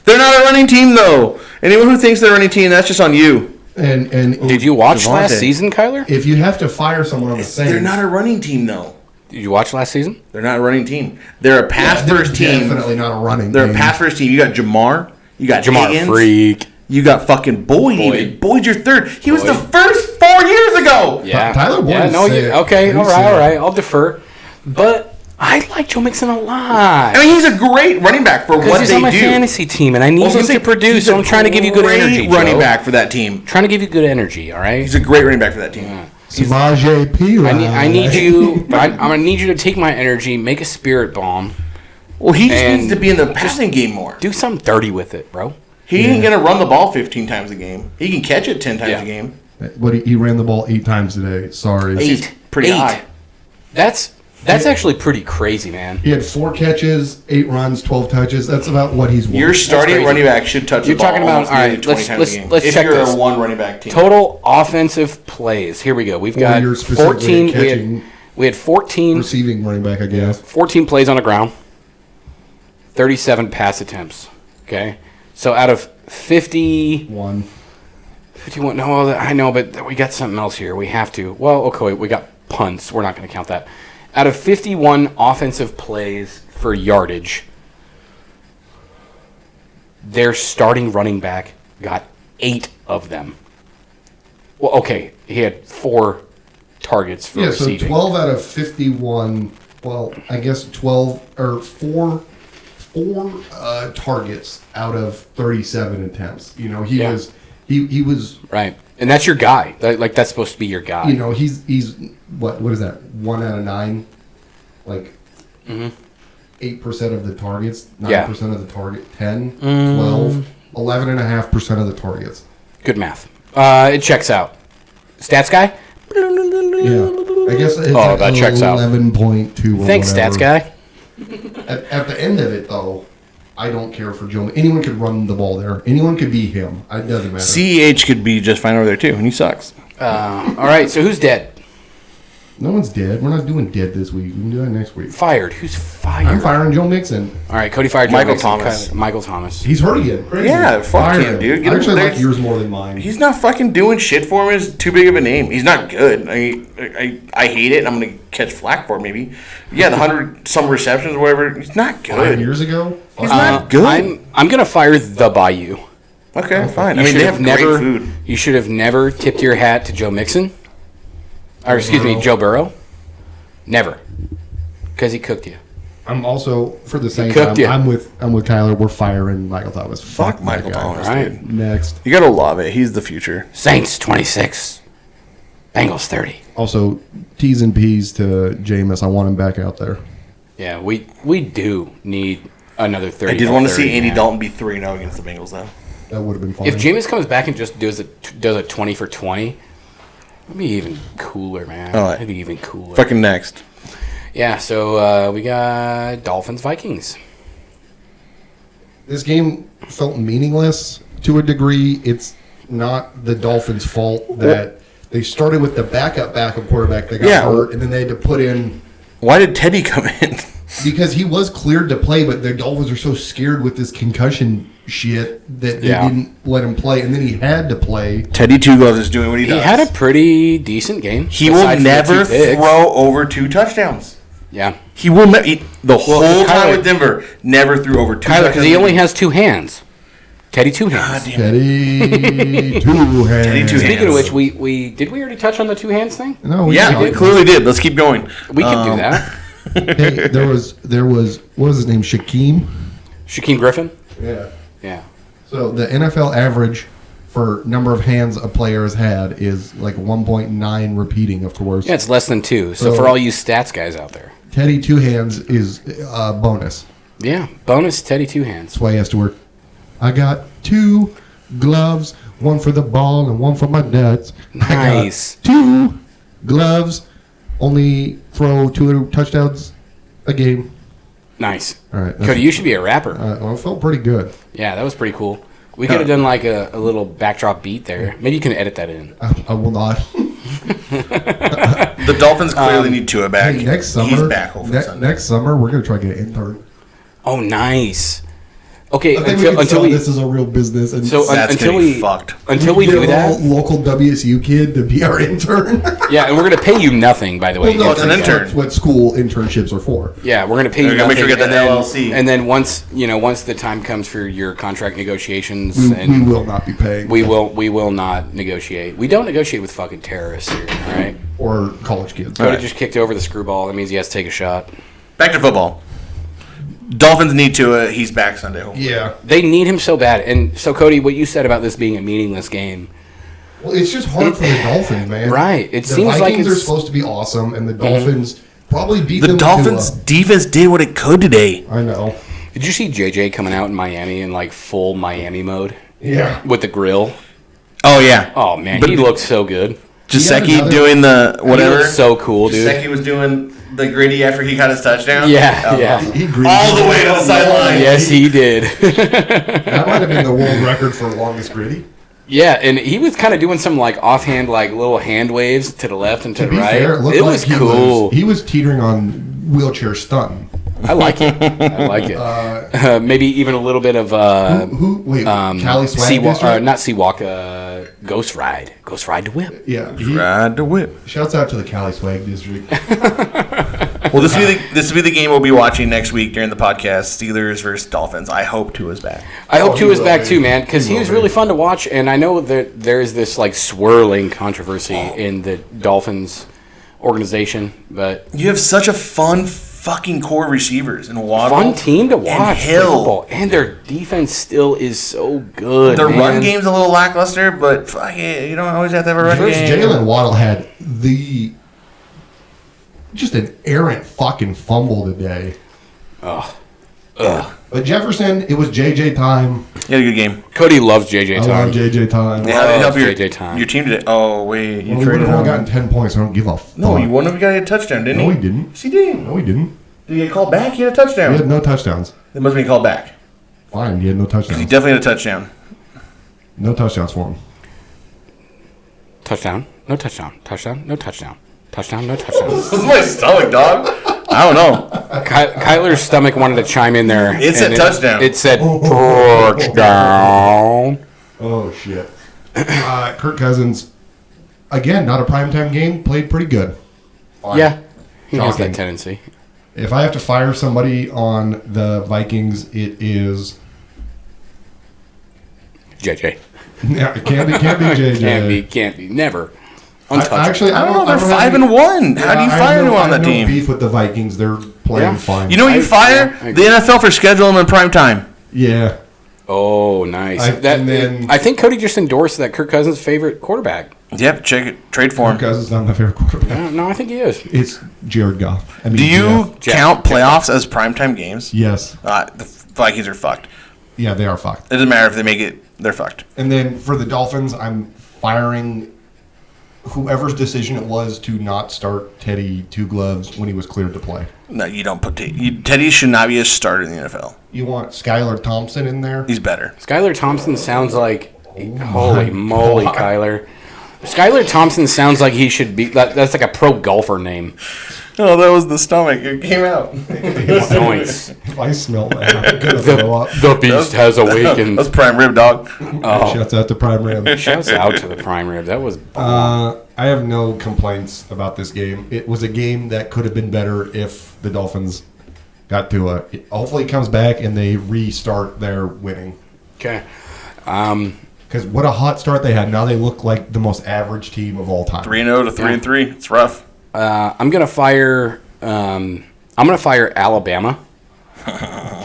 They're not a running team, though. Anyone who thinks they're a running team, that's just on you. And Did you watch Devontae. last season, Kyler? if you have to fire someone on the Saints, They're not a running team, though. Did you watch last season? They're not a running team. They're a pass-first team. Definitely not a running They're team. a pass-first team. You got Jamar. You got Jamar Higgins. Freak. You got fucking Boyd. Even. Boyd's your third. He was the first 4 years ago. Yeah. Tyler Boyd is sick. Okay, He's all sick. right. I'll defer. But I like Joe Mixon a lot. I mean, he's a great running back for what Because he's they on my do. fantasy team, and I need him to produce, He's so a I'm trying to give you good great energy, running Joe. back for that team. Trying to give you good energy, all right? He's a great running back for that team. Samaje Perine. I need you. I'm gonna need you to take my energy, make a spirit bomb, Well, he just And needs to be in the passing game more. do something dirty with it, bro. He ain't going to run the ball 15 times a game. He can catch it 10 times Yeah. a game. But he ran the ball 8 times today. Sorry. Eight. Pretty high. That's actually pretty crazy, man. He had 4 catches, 8 runs, 12 touches. That's about what he's Your worth. starting crazy. running back should touch You're the ball talking about- almost all right, nearly 20 let's- times let's- a game. let's if check you're this. a one running back team. Total offensive plays. Here we go. We've Or got you're specifically 14. catching We had 14. Receiving running back, I guess. 14 plays on the ground, 37 pass attempts. Okay, so out of 51, 1. no, I know, but we got something else here. We have to. Well, okay, we got punts. We're not going to count that. Out of 51 offensive plays for yardage, their starting running back got 8 of them. Well, okay, he had 4 targets for Yeah, so receiving. 12 out of 51. Well, I guess 12 or 4 targets out of 37 attempts. You know, he Yeah. was Right, and that's your guy. Like that's supposed to be your guy. you know, he's what is that? 1 out of 9, like 8% of the targets, 9% of the target, 10, 12, 11.5% of the targets. Good math. It checks out. Stats guy? Yeah, I guess it's Oh, that checks out. 11.2. Or Thanks, whatever. stats guy. At the end of it, though, I don't care for Joe. Anyone could run the ball there. Anyone could be him. It doesn't matter. CEH could be just fine over there, too, and he sucks. All right, so who's dead? No one's dead. We're not doing dead this week. We can do that next week. Fired. Who's fired? I'm firing Joe Mixon. All right, Cody fired. Joe Michael Mixon. Thomas. Michael Thomas. He's hurt again. Crazy. Yeah, fuck Fire him, dude. Get I him actually there. like yours more than mine. He's not fucking doing shit for him. It's too big of a name. He's not good. I hate it. And I'm going to catch flack for it, maybe. Yeah, the 100-some receptions or whatever. He's not 5 good. years ago. He's not good. I'm gonna fire the Bayou. Okay, fine. I You mean, should they have have never. great food. You should have never tipped your hat to Joe Mixon, or excuse me, Burrow. Joe Burrow. Never, because he cooked you. I'm also for the same cooked time. you. I'm with Tyler. We're firing Michael Thomas. Fuck that Michael guy. Thomas, All right. dude. Next. You got to love it. He's the future. Saints 26, Bengals 30. Also, T's and P's to Jameis. I want him back out there. Yeah, we do need another 30. I did want to see 30, Andy man. Dalton be 3-0 against the Bengals, though. That would have been fun. If Jameis comes back and just does a 20 for 20, it'd be even cooler, man. All right. It'd be even cooler. Fucking next. Yeah, so we got Dolphins Vikings. This game felt meaningless to a degree. It's not the Dolphins' fault that they started with the backup quarterback that got hurt, and then they had to put in Why did Teddy come in? because he was cleared to play, but the Dolphins are so scared with this concussion shit that they didn't let him play, and then he had to play. Teddy Two Gloves is doing what he He does. had a pretty decent game. He will aside from the never 2 picks. throw over 2 touchdowns. Yeah, He will the whole Kyler- time with Denver never threw over 2 Kyler, touchdowns. because he only has 2 hands. Teddy 2 hands. Teddy two hands. Teddy two Speaking of hands. which, did we already touch on the 2 hands thing? No, Yeah, we clearly did. Let's keep going. We could do that. Hey, there was what was his name? Shakeem. Shakeem Griffin. Yeah. Yeah. So the NFL average for number of hands a player has had is like 1.9 repeating, of course. Yeah, it's less than 2. So So- for all you stats guys out there, Teddy two hands is bonus. yeah, bonus Teddy 2 hands. That's why he has to work. I got 2 gloves, one for the ball and one for my nuts. Nice. I got 2 gloves, only throw 2 touchdowns a game. Nice. All right. Cody, you should be a rapper. Well, it felt pretty good. Yeah, that was pretty cool. We could have done like a little backdrop beat there. Maybe you can edit that in. I will not. The Dolphins clearly need Tua back. Hey, next summer, He's back hopefully Sunday. next summer, we're gonna try to get an intern. Oh, nice. Okay, I think we can until sell we this is a real business. And so That's until gonna be we fucked. until we get do a that, local WSU kid to be our intern. yeah, and we're gonna pay you nothing, by the way. Well, no, it's an that's intern. what school internships are for. Yeah, we're gonna pay you They're gonna nothing, make sure we get and the then, LLC. and then once the time comes for your contract negotiations, We and will not be paying. we will not negotiate. We don't negotiate with fucking terrorists here, all right? Or college kids. Cody right. just kicked over the screwball. That means he has to take a shot. Back to football. Dolphins need Tua. He's back Sunday. Hopefully. Yeah. They need him so bad. And so, Cody, what you said about this being a meaningless game, Well, it's just hard for the Dolphins, man. right? It The seems like Vikings are it's supposed to be awesome, and the Dolphins probably beat The them. Dolphins defense did what it could today. I know. Did you see JJ coming out in Miami in like full Miami mode Yeah. with the grill? Oh yeah. Oh man, But- he looked so good. Jaceki another- doing the He whatever. looked so cool, dude. Jaceki was doing the gritty after he got his touchdown. Yeah, Oh, yeah. He agreed. All the way to the sideline. Yes, he did. That might have been the world record for longest gritty. Yeah, and he was kind of doing some like offhand, like little hand waves to the left and to To the be right. fair, it looked It like was cool. he was teetering on wheelchair stun. I like it. I like it. Maybe even a little bit of Wait, Cali Swag District? not Seawalk, Ghost Ride. Ghost Ride to Whip. Yeah. Ride the whip. Shouts out to the Cali Swag District. Well, this will be the game we'll be watching next week during the podcast. Steelers versus Dolphins. I hope Tua's back. I hope he Tua's will back be. too, man, because He he will was be. really fun to watch, and I know that there's this like swirling controversy in the Dolphins organization, but You have such a fun fucking core receivers and Waddle. fun team to watch. And play Hill. football. And their defense still is so good. Their man. run game's a little lackluster, but fuck it, you don't always have to have a run First, game. Jalen Waddle had just an errant fucking fumble today. But Jefferson, it was JJ time. You had a good game. Cody loves JJ I Time. love JJ time. Yeah, it helped JJ time. your team today. Oh wait, you Well, we would traded have only him. gotten 10 points. I don't give a fuck. No, you wouldn't have got a touchdown, didn't he? No, he didn't. Yes, he did. No, he didn't. Did he get called back? He had a He touchdown. had no touchdowns. It must have been called back. Fine, he had no He touchdowns. definitely had a touchdown. No touchdowns for him. Touchdown. No touchdown. Touchdown. No touchdown. Touchdown. No touchdown. This is my stomach, dog. I don't know. Kyler's stomach wanted to chime in there. It said and touchdown. It said touchdown. Oh, shit. Kirk Cousins, again, not a primetime game, played pretty good. Fine. Yeah. He has Shocking. that tendency. If I have to fire somebody on the Vikings, it is... JJ. Yeah, it can't be JJ. Can't be. Never. I Untouchable. I don't know. They're don't have 5-1. How do you I fire have no- anyone on I have that no team? beef with the Vikings. They're playing Yeah. fine. You know what you fire? I The NFL for scheduling them in prime time. Yeah. Oh, nice. And then- I think Cody just endorsed that Kirk Cousins' favorite quarterback. Yep, check it. Trade for Kirk him. Cousins is not my favorite quarterback. No, I think he is. It's Jared Goff. I mean, Do you Jeff. count playoffs as primetime games? Yes. The Vikings are fucked. Yeah, they are fucked. It doesn't matter if they make it. They're fucked. And then for the Dolphins, I'm firing whoever's decision it was to not start Teddy Two Gloves when he was cleared to play. No, you don't put Teddy should not be a starter in the NFL. You want Skylar Thompson in there? He's better. Skylar Thompson sounds like... holy moly, God. Kyler. Skylar Thompson sounds like he should be... That's like a pro golfer name. Oh, that was the stomach. It came out. Noise. If I smell that, I'm gonna throw up. The beast has awakened. That's prime rib, dog. Shouts out to Prime Rim. Shouts out to the prime rib. That was... I have no complaints about this game. It was a game that could have been better if the Dolphins got to a... Hopefully it comes back and they restart their winning. Okay. Because what a hot start they had. Now they look like the most average team of all time. 3-0 to 3-3. It's rough. I'm gonna fire Alabama.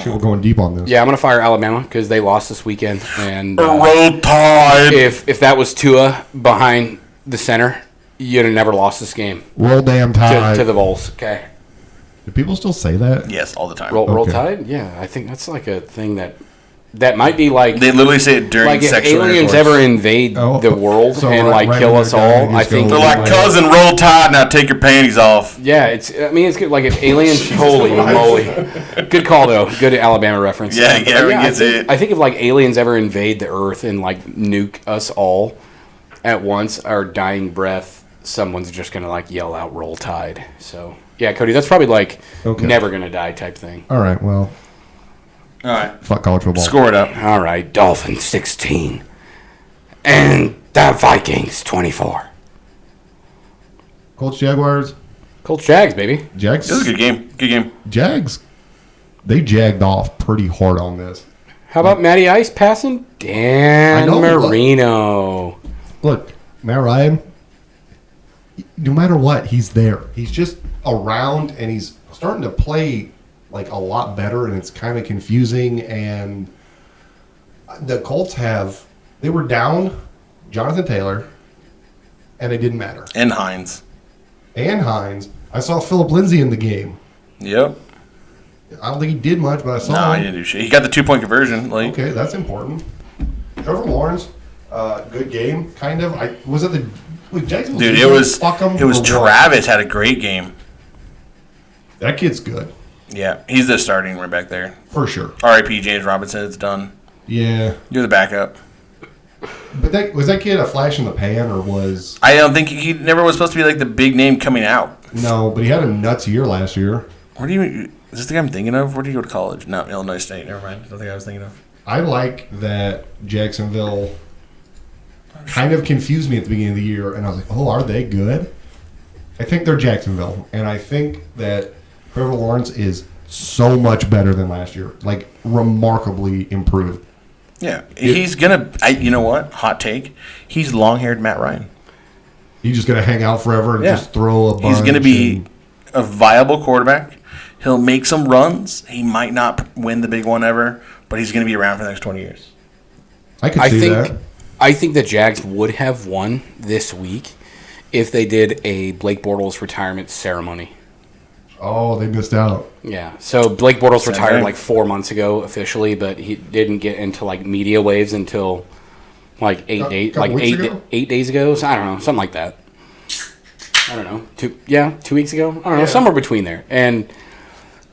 Shit, we're going deep on this. Yeah, I'm gonna fire Alabama because they lost this weekend, and Roll Tide. if that was Tua behind the center, you'd have never lost this game Roll damn tide. to the Vols. Okay, Do people still say that? Yes, all the time. roll Okay. Tide. Yeah, I think that's like a thing that might be like They literally say it during like if sexual aliens intercourse. ever invade Oh, the world so and right- like right kill when us they're dying, all. you I just think go, They're like, cousin, roll tide, now take your panties off. yeah, it's good. Like if aliens, holy moly, good call though, good Alabama reference. Yeah, Gary gets it. I think if like aliens ever invade the Earth and like nuke us all at once, our dying breath, someone's just gonna like yell out "Roll Tide." So yeah, Cody, that's probably like Okay. never gonna die type thing. All right, well. All right. Fuck college football. Score it up. All right, Dolphins 16. And the Vikings 24. Colts, Jaguars. Colts Jags, baby. Jags. This is a good game. Good game. Jags. They jagged off pretty hard on this. How about Matty Ice passing? Dan I know, Marino. Look, Matt Ryan, no matter what, he's there. He's just around, and he's starting to play like a lot better, and it's kind of confusing. And the Colts they were down Jonathan Taylor, and it didn't matter. And Hines. And Hines. I saw Philip Lindsay in the game. Yep. I don't think he did much, but I saw No, him. he didn't do shit. He got the 2-point conversion. Like, Okay, that's important. Trevor Lawrence, good game, kind of. Was it the Jacksonville? dude, defense? Fuck 'em it was or what? Travis had a great game. That kid's good, Yeah, he's the starting right back there. for sure. R.I.P. James Robinson. It's done. Yeah, You're the backup. but was that kid a flash in the pan, or was I don't think he never was supposed to be like the big name coming out. no? But he had a nuts year last year. Where do you? Is this the guy I'm thinking of? Where do you go to college? No, Illinois State. Never mind. I don't think I was thinking of. I like that Jacksonville kind of confused me at the beginning of the year, and I was like, oh, are they good? I think they're Jacksonville, and I think that Trevor Lawrence is so much better than last year, like remarkably improved. Yeah, he's gonna. You know what? Hot take. He's long-haired Matt Ryan. He's just gonna hang out forever and Yeah. just throw a bunch. He's gonna be and- a viable quarterback. He'll make some runs. He might not win the big one ever, but he's gonna be around for the next 20 years. I could see that. I think the Jags would have won this week if they did a Blake Bortles retirement ceremony. Oh, they missed out. Yeah. So Blake Bortles Same retired thing. like 4 months ago officially, but he didn't get into like media waves until like 8 days, Couple like weeks ago? 8 days ago. So I don't know, something like that. I don't know. 2 weeks ago. I don't know, somewhere between there. And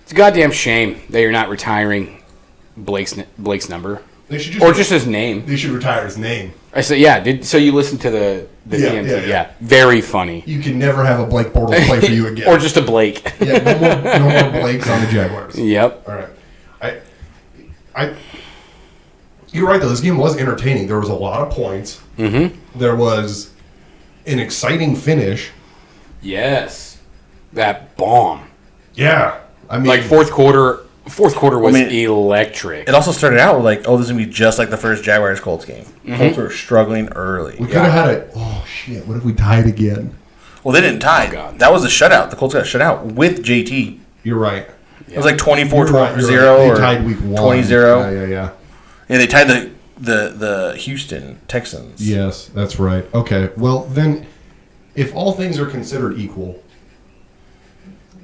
it's a goddamn shame that you're not retiring Blake's number They should or just his name. They should retire his name. I said, yeah. So you listened to the Yeah, TNT? yeah. Very funny. You can never have a Blake Bortles play for you again. Or just a Blake. yeah, no more Blakes on the Jaguars. Yep. All right. You're right though. This game was entertaining. There was a lot of points. Mm-hmm. There was an exciting finish. Yes. That bomb. Yeah, I mean, Like fourth quarter was I mean, electric. It also started out with like, oh, this is gonna be just like the first Jaguars Colts game. Colts were struggling early. we could have had a. Oh shit! What if we tied again? Well, they didn't tie. God. That was a shutout. The Colts got shut out with JT. You're right. It was like 24-0 You're right. or They tied week 1. 20-0. Yeah. Yeah, they tied the Houston Texans. Yes, that's right. Okay, well then, if all things are considered equal,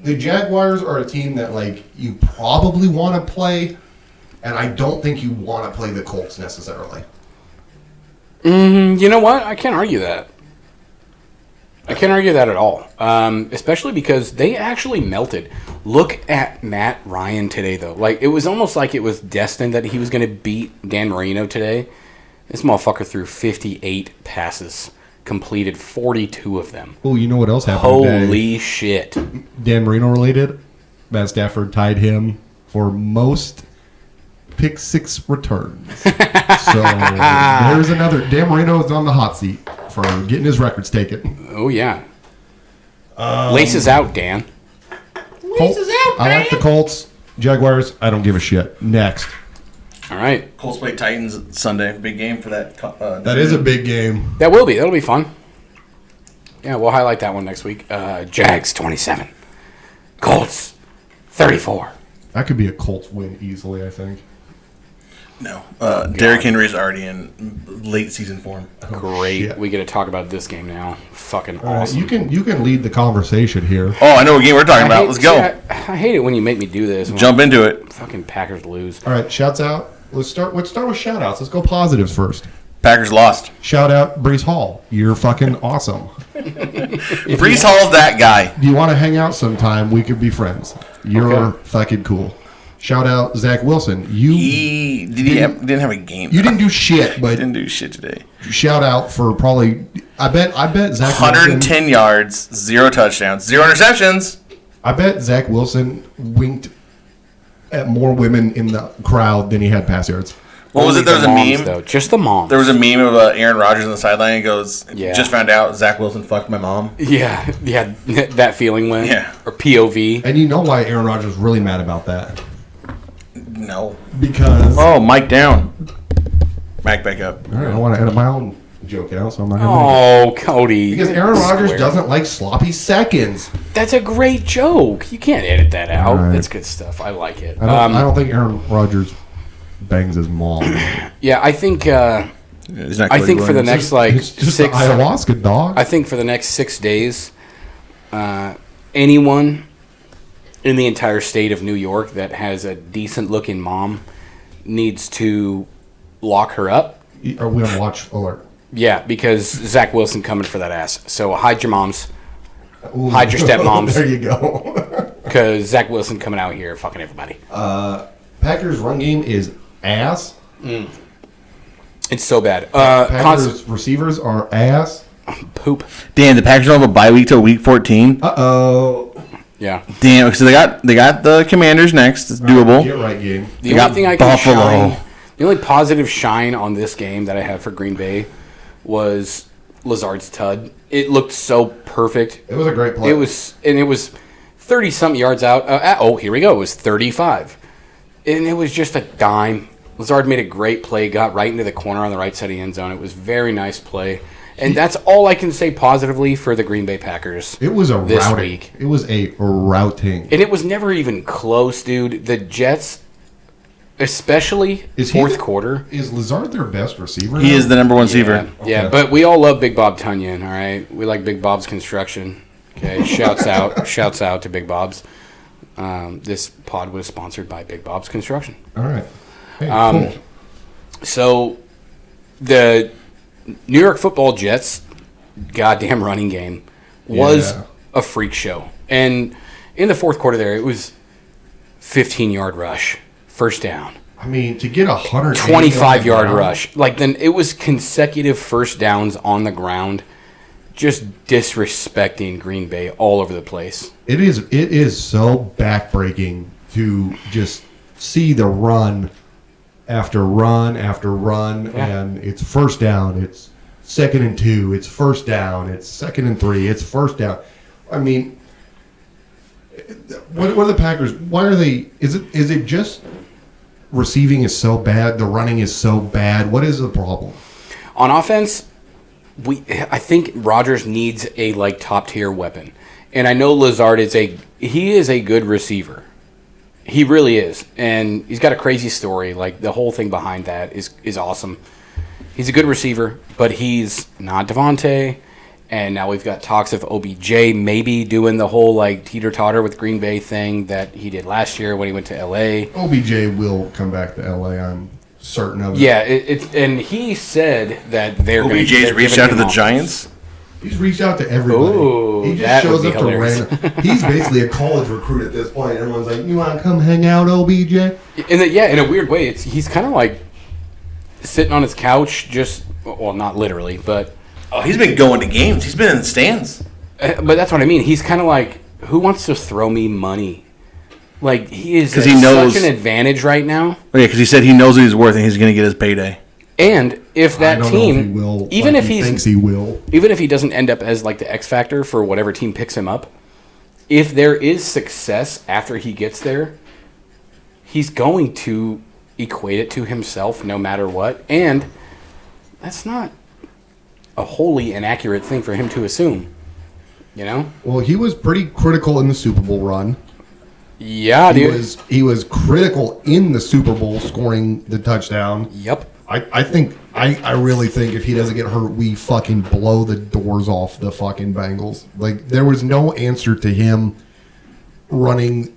the Jaguars are a team that like you probably want to play, and I don't think you want to play the Colts necessarily. You know what? I can't argue that. I can't argue that at all. Especially because they actually melted. Look at Matt Ryan today, though. Like, it was almost like it was destined that he was going to beat Dan Marino today. This motherfucker threw 58 passes, completed 42 of them. Oh, you know what else happened today? Holy shit. Dan Marino related. Matt Stafford tied him for most pick six returns. So there's another. Dan Marino is on the hot seat for getting his records taken. Oh, yeah. Laces out, Dan. I like the Colts. Jaguars, I don't give a shit. Next. All right. Colts play Titans Sunday. Big game for that. That is a big game. That will be. That'll be fun. Yeah, we'll highlight that one next week. Jags 27. Colts 34. That could be a Colts win easily, I think. No. Derrick Henry is already in late season form. Great. shit. We get to talk about this game now. Fucking All right, awesome. you can lead the conversation here. Oh, I know what game we're talking about. hate- Let's go. see, I hate it when you make me do this. Jump into it. Fucking Packers lose. All right, shouts out. Let's start with shout outs. Let's go positives first. Packers lost. Shout out Brees Hall. You're fucking awesome. Brees Hall's that guy. Do you want to hang out sometime? We could be friends. You're Okay. fucking cool. Shout out Zach Wilson. He didn't have a game. You didn't do shit, but didn't do shit today. shout out for probably. I bet Zach 110 Wilson, yards, 0 touchdowns, 0 interceptions. I bet Zach Wilson winked at more women in the crowd than he had pass yards. What was Only it? There was the a moms, meme. though. Just the moms. There was a meme of Aaron Rodgers on the sideline. He goes, Yeah. "Just found out Zach Wilson fucked my mom." Yeah, that feeling went. Yeah. Or POV. And you know why Aaron Rodgers was really mad about that? No. Because Oh, Mike down. Mike back up. all right, I want to edit my own joke out, so I'm not going to. Oh, Cody. Because Aaron Rodgers Square. doesn't like sloppy seconds. That's a great joke. You can't edit that out. All right. That's good stuff. I like it. I don't think Aaron Rodgers bangs his mom. Yeah, I think. He's not I Cody think for the Williams. next like It's just 6. the ayahuasca, dog. I think for the next 6 days, anyone in the entire state of New York that has a decent looking mom needs to lock her up. Are we on watch alert? Yeah, because Zach Wilson coming for that ass. So hide your moms, Ooh. hide your stepmoms, There you go. because Zach Wilson coming out here fucking everybody. Packers' run game is ass. It's so bad. Packers' receivers are ass. Poop. Damn, the Packers don't have a bye week till week 14. Uh-oh. Yeah. Damn, so they got the Commanders next. It's doable. Get right, game. The They only got thing I can Buffalo. shine, the only positive shine on this game that I had for Green Bay was Lazard's tud. It looked so perfect. It was a great play. It was 30-something yards out. Here we go. It was 35. And it was just a dime. Lazard made a great play, got right into the corner on the right side of the end zone. It was a very nice play. And that's all I can say positively for the Green Bay Packers. It was a this routing. week. It was a routing. And it was never even close, dude. The Jets, especially fourth quarter. Is Lazard their best receiver? He now? is the number one Yeah, receiver. yeah, Okay. but we all love Big Bob Tunyon, all right? We like Big Bob's Construction. Okay, shouts out to Big Bob's. This pod was sponsored by Big Bob's Construction. All right. Hey, cool. So, the New York Football Jets goddamn running game was Yeah. a freak show. And in the fourth quarter there, it was 15-yard rush, first down. I mean, to get 25-yard rush. Like, then it was consecutive first downs on the ground, just disrespecting Green Bay all over the place. It is so backbreaking to just see the run after run after run, and it's first down, it's 2nd and 2, it's first down, it's 2nd and 3, it's first down. I mean, what are the Packers? Why are they? Is it just receiving is so bad, the running is so bad? What is the problem? On offense, I think Rodgers needs a top tier weapon, and I know Lazard is a good receiver. He really is, and he's got a crazy story. Like, the whole thing behind that is awesome. He's a good receiver, but he's not Devontae. And now we've got talks of OBJ maybe doing the whole teeter-totter with Green Bay thing that he did last year when he went to LA. OBJ will come back to LA. I'm certain of it. Yeah, and he said that they're going OBJ's reached out to the Giants. He's reached out to everybody. Ooh, he just that shows would up be to hilarious. random. He's basically a college recruit at this point. Everyone's like, "You want to come hang out, OBJ?" In a weird way, he's kind of like sitting on his couch, not literally, but Oh, he's been going to games. He's been in the stands. but that's what I mean. He's kind of like, who wants to throw me money? Like, he is 'Cause at he knows- such an advantage right now. Oh, yeah, because he said he knows what he's worth and he's going to get his payday. And if that I don't team, know if he will, even like if he thinks he will, even if he doesn't end up as the X factor for whatever team picks him up, if there is success after he gets there, he's going to equate it to himself no matter what. And that's not a wholly inaccurate thing for him to assume. You know? well, he was pretty critical in the Super Bowl run. Yeah, dude. He was critical in the Super Bowl, scoring the touchdown. Yep. I really think if he doesn't get hurt, we fucking blow the doors off the fucking Bengals. There was no answer to him running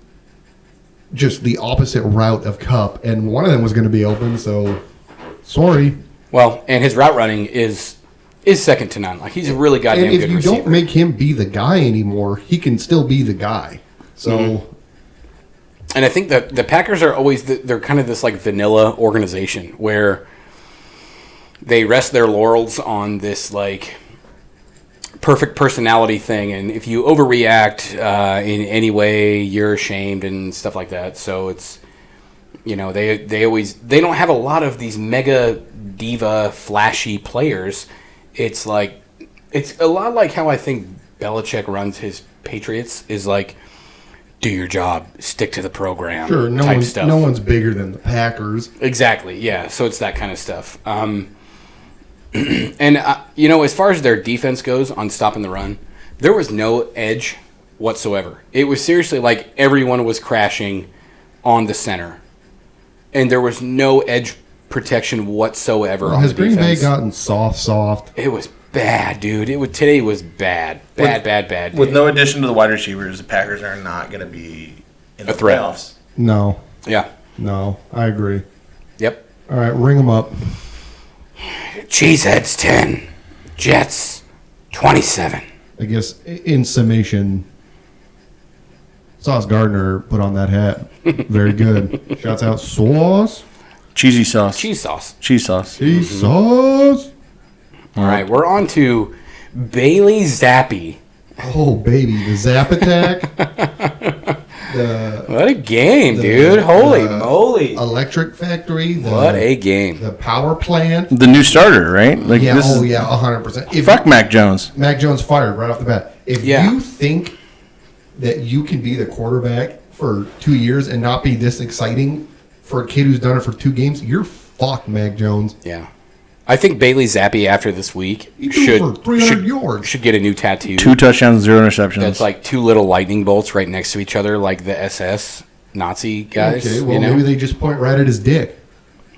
just the opposite route of Cup, and one of them was going to be open. So, sorry. Well, and his route running is second to none. He's a really goddamn And if good you receiver. don't make him be the guy anymore, he can still be the guy. So. Mm-hmm. And I think that the Packers are always they're kind of this vanilla organization where they rest their laurels on this perfect personality thing, and if you overreact in any way, you're ashamed and stuff like that. So You know, they don't have a lot of these mega diva flashy players. It's a lot like how I think Belichick runs his Patriots is like, do your job, stick to the program. Sure, Stuff. No one's bigger than the Packers. Exactly, yeah. So it's that kind of stuff. And as far as their defense goes on stopping the run, there was no edge whatsoever. It was seriously like everyone was crashing on the center, and there was no edge protection whatsoever. Well, on has the Green Bay defense. gotten soft? It was bad, dude. Today was bad. Bad. With no addition to the wide receivers, the Packers are not going to be in the threat. playoffs. No. Yeah. No, I agree. Yep. All right, ring them up. Cheeseheads 10, Jets 27. I guess in summation, Sauce Gardner put on that hat. Very good. Shouts out Sauce. Cheesy sauce. Cheese sauce. Cheese sauce. Cheese sauce. All right, we're on to Bailey Zappi. Oh, baby. The Zap Attack. What a game, dude. Holy moly. Electric Factory. What a game. The power plant. The new starter, right? Like Yeah, this is, 100%. fuck Mac Jones. Mac Jones fired right off the bat. If Yeah. you think that you can be the quarterback for 2 years and not be this exciting for a kid who's done it for 2 games, you're fucked, Mac Jones. Yeah. I think Bailey Zappi after this week He threw for 300 yards. should get a new tattoo. 2 touchdowns, 0 interceptions. That's like 2 little lightning bolts right next to each other, like the SS Nazi guys. Okay, well, maybe they just point right at his dick.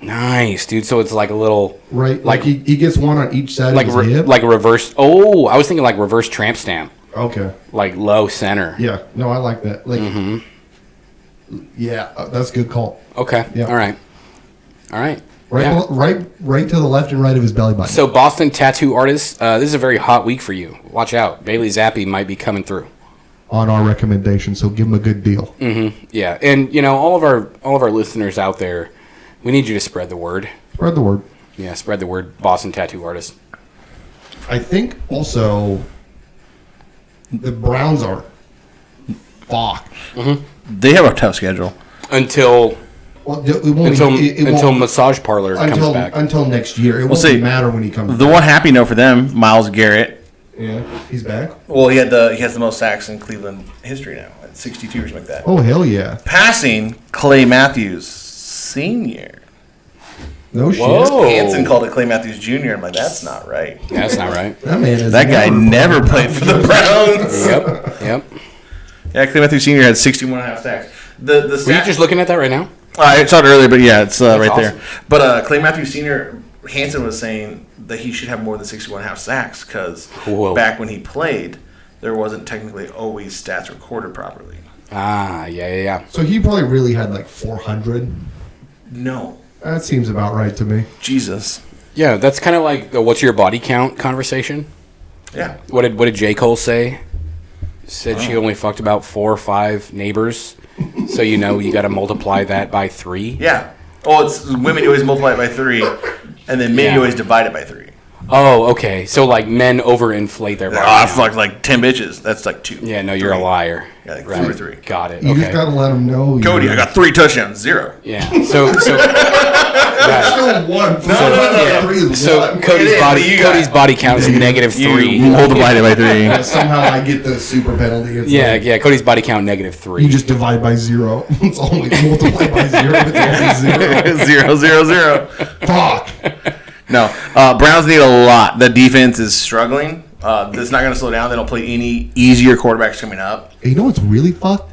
Nice, dude. So it's like a little, Right? Like he gets one on each side like of his hip? like a reverse. Oh, I was thinking like reverse tramp stamp, Okay. like low center. Yeah. No, I like that. Like, yeah, that's a good call. Okay. Yeah. All right. Right, Yeah. right to the left and right of his belly button. So Boston tattoo artists, this is a very hot week for you. Watch out. Bailey Zappi might be coming through. On our recommendation, so give him a good deal. Yeah, and all of our listeners out there, we need you to spread the word. Spread the word. Yeah, spread the word. Boston tattoo artist. I think also the Browns are fucked. They have a tough schedule. Until Well, it won't, until massage parlor comes back. Until next year. It won't see. matter when he comes The back. one happy note for them, Myles Garrett. Yeah, he's back. Well, he has the most sacks in Cleveland history now at 62 or something like that. Oh, hell yeah. Passing, Clay Matthews Sr. No shit. Whoa. Hanson called it Clay Matthews Jr. I'm like, that's not right. That's not right. That man is That guy never played for the Browns. Yep. Yeah, Clay Matthews Sr. had 61.5 sacks. The Were you just looking at that right now? I saw it earlier, but yeah, it's right awesome. there. But Clay Matthews Sr., Hanson was saying that he should have more than 61.5 sacks because back when he played, there wasn't technically always stats recorded properly. Ah, yeah. So he probably really had like 400. No. That seems about right to me. Jesus. Yeah, that's kind of like the what's your body count conversation. Yeah. What did J. Cole say? Said she only fucked about 4 or 5 neighbors. So you got to multiply that by 3. Yeah. Oh, it's women you always multiply it by 3, and then men you always divide it by 3. Oh, okay. So like men overinflate their body. I fucked like 10 bitches. That's like 2. Yeah, no, you're a liar. Yeah, like Right. 2 or 3. Got it. You Okay. just gotta let him know. Cody, I got 3 touchdowns, 0. Yeah. So right. Still one. No. 3 is So one. Cody's body count is -3. You multiplied it by 3. Yeah, somehow I get the super penalty. It's like, Yeah. Cody's body count -3. you just divide by 0. It's only multiplied by 0. It's only 0. 0, 0, 0. Fuck. No, Browns need a lot. The defense is struggling. It's not going to slow down. They don't play any easier quarterbacks coming up. Hey, you know what's really fucked?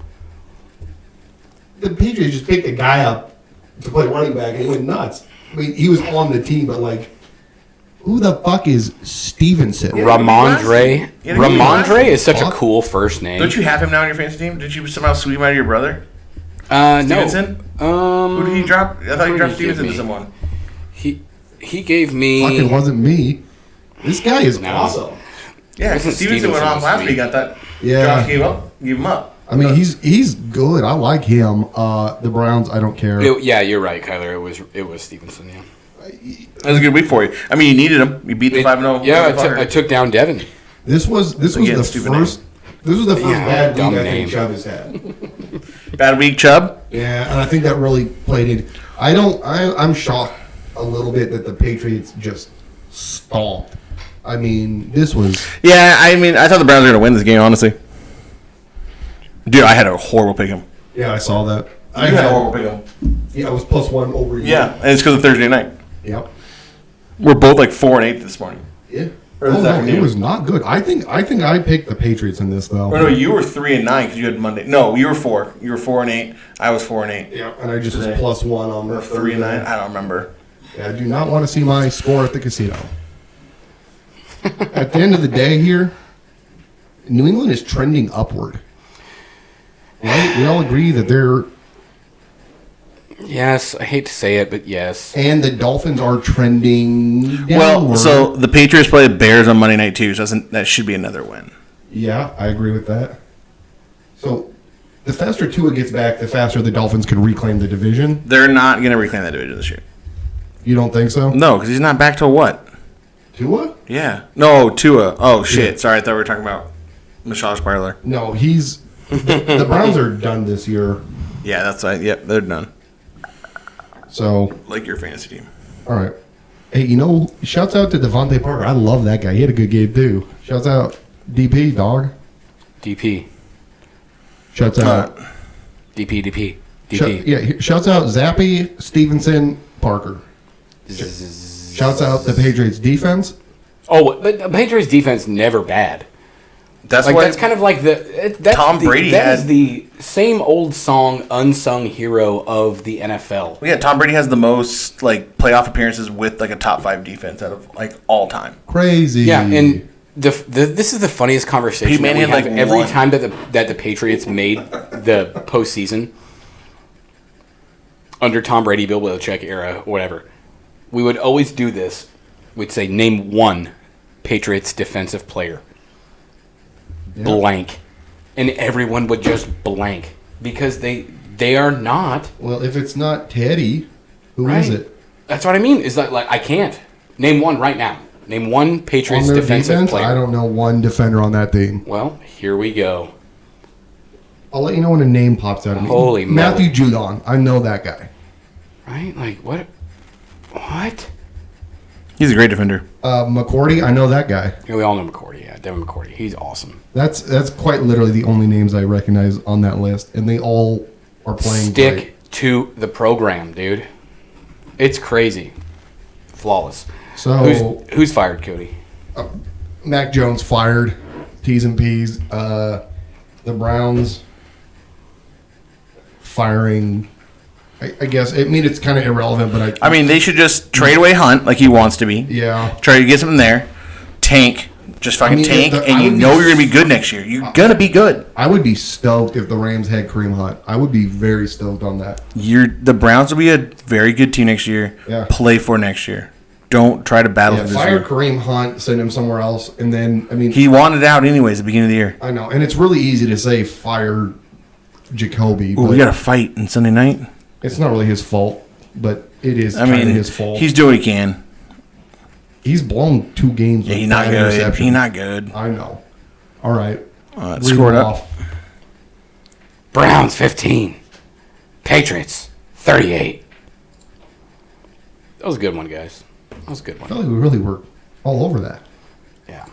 The Patriots just picked a guy up to play running back and he went nuts. I mean, he was on the team, but like, who the fuck is Stevenson? Ramondre. Yeah, Ramondre is such a Fuck. cool first name. Don't you have him now on your fantasy team? Did you somehow sweep him out of your brother? No. Stevenson? Who did he drop? I thought Who he dropped did he give Stevenson to me? someone. He gave me. Fucking wasn't me. This guy is No. awesome. Yeah, Wasn't Stevenson went Stevenson off last sweet? week. I thought Yeah. Josh gave him up. I mean, he's good. I like him. The Browns, I don't care. Yeah, you're right, Kyler. It was Stevenson. Yeah. That was a good week for you. I mean, you needed him. You beat the 5-0. Yeah, I took down Devin. This was Again, the stupid first This was the first bad week dumb I name. think Chubb has had. Bad week, Chubb. Yeah, and I think that really played in. I'm shocked a little bit that the Patriots just stomped. I mean, this was. Yeah, I mean, I thought the Browns were going to win this game, honestly. Dude, I had a horrible pick 'em. Yeah, I saw that. I had a horrible pick 'em. Yeah, it was +1 over you. Yeah, and it's because of Thursday night. Yep. We're both like 4-8 this morning. Yeah. Or this Oh, no, afternoon. it was not good. I think I picked the Patriots in this though. Or no, you were 3-9 because you had Monday. No, you were 4. You were 4-8. I was 4-8. Yeah, and I just was Today. +1 on the Or 3-9. I don't remember. Yeah, I do not want to see my score at the casino. At the end of the day here, New England is trending upward. Right? We all agree that they're... Yes, I hate to say it, but yes. And the Dolphins are trending downward. Well, so the Patriots play the Bears on Monday night too, so that should be another win. Yeah, I agree with that. So, the faster Tua gets back, the faster the Dolphins can reclaim the division. They're not going to reclaim that division this year. You don't think so? No, because he's not back till what? Tua? Yeah. No, Tua. Oh, shit. Sorry, I thought we were talking about Massage Parlor. No, he's... the Browns are done this year. Yeah, that's right. Yep, they're done. So... Like your fantasy team. All right. Hey, shouts out to Devontae Parker. I love that guy. He had a good game, too. Shouts out DP, dog. DP. Shouts out. DP. Shouts out Zappy, Stevenson, Parker. Shouts out the Patriots defense. Oh, but the Patriots defense never bad. That's Like what that's kind of like Tom Brady That had. is the same old song, unsung hero of the NFL. Yeah, Tom Brady has the most like playoff appearances with like a top 5 defense out of like all time. Crazy. Yeah, and this is the funniest conversation Peyton that we Manning have had, like, every one. time that the Patriots made the postseason under Tom Brady, Bill Belichick era, whatever. We would always do this. We'd say, name one Patriots defensive player. Yeah. Blank. And everyone would just blank. Because they are not. Well, if it's not Teddy, who is Right. it? That's what I mean. Is that like I can't. Name one right now. Name one Patriots On their defensive defense, player. I don't know one defender on that team. Well, here we go. I'll let you know when a name pops out of me. Holy Matthew moly. Judon. I know that guy. Right? Like what? What? He's a great defender. McCourty. I know that guy. Yeah, we all know McCourty. Yeah, Devin McCourty. He's awesome. That's quite literally the only names I recognize on that list, and they all are playing Stick great. to the program, dude. It's crazy. Flawless. So Who's fired, Cody? Mac Jones fired. T's and P's. The Browns firing. I guess. I mean, it's kind of irrelevant, but I mean, they should just trade away Hunt like he wants to be. yeah. Try to get something there. Tank. Just fucking I mean, tank, I and you would know be- you're going to be good next year. You're going to be good. I would be stoked if the Rams had Kareem Hunt. I would be very stoked on that. The Browns will be a very good team next year. Yeah. Play for next year. Don't try to battle Yeah, for this fire year. Kareem Hunt, send him somewhere else, and then He wanted out anyways at the beginning of the year. I know, and it's really easy to say fire Jacoby, Ooh, but we got a fight on Sunday night. it's not really his fault. But it is I kind of mean, his fault. he's doing what he can. He's blown 2 games. Yeah, with he's not 5 good. interceptions. He's not good. I know. All right. Read Scored them up. off. Browns 15. Patriots 38. That was a good one, guys. That was a good I one. feel like we really were all over that. Yeah.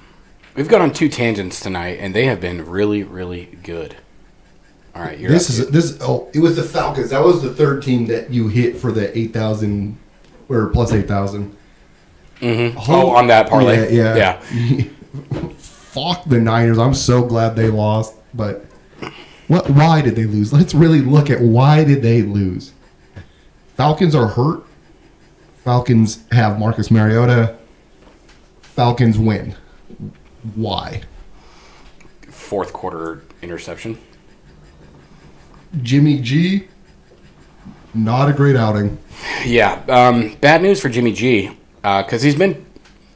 We've got on 2 tangents tonight, and they have been really, really good. All right, you're This up. is it was the Falcons. That was the third team that you hit for the 8,000 or plus 8,000. Mm-hmm. Oh, on that parlay. Yeah. Fuck the Niners. I'm so glad they lost. But why did they lose? Let's really look at why did they lose. Falcons are hurt. Falcons have Marcus Mariota. Falcons win. Why? Fourth quarter interception. Jimmy G, not a great outing. Yeah. Bad news for Jimmy G, because he's been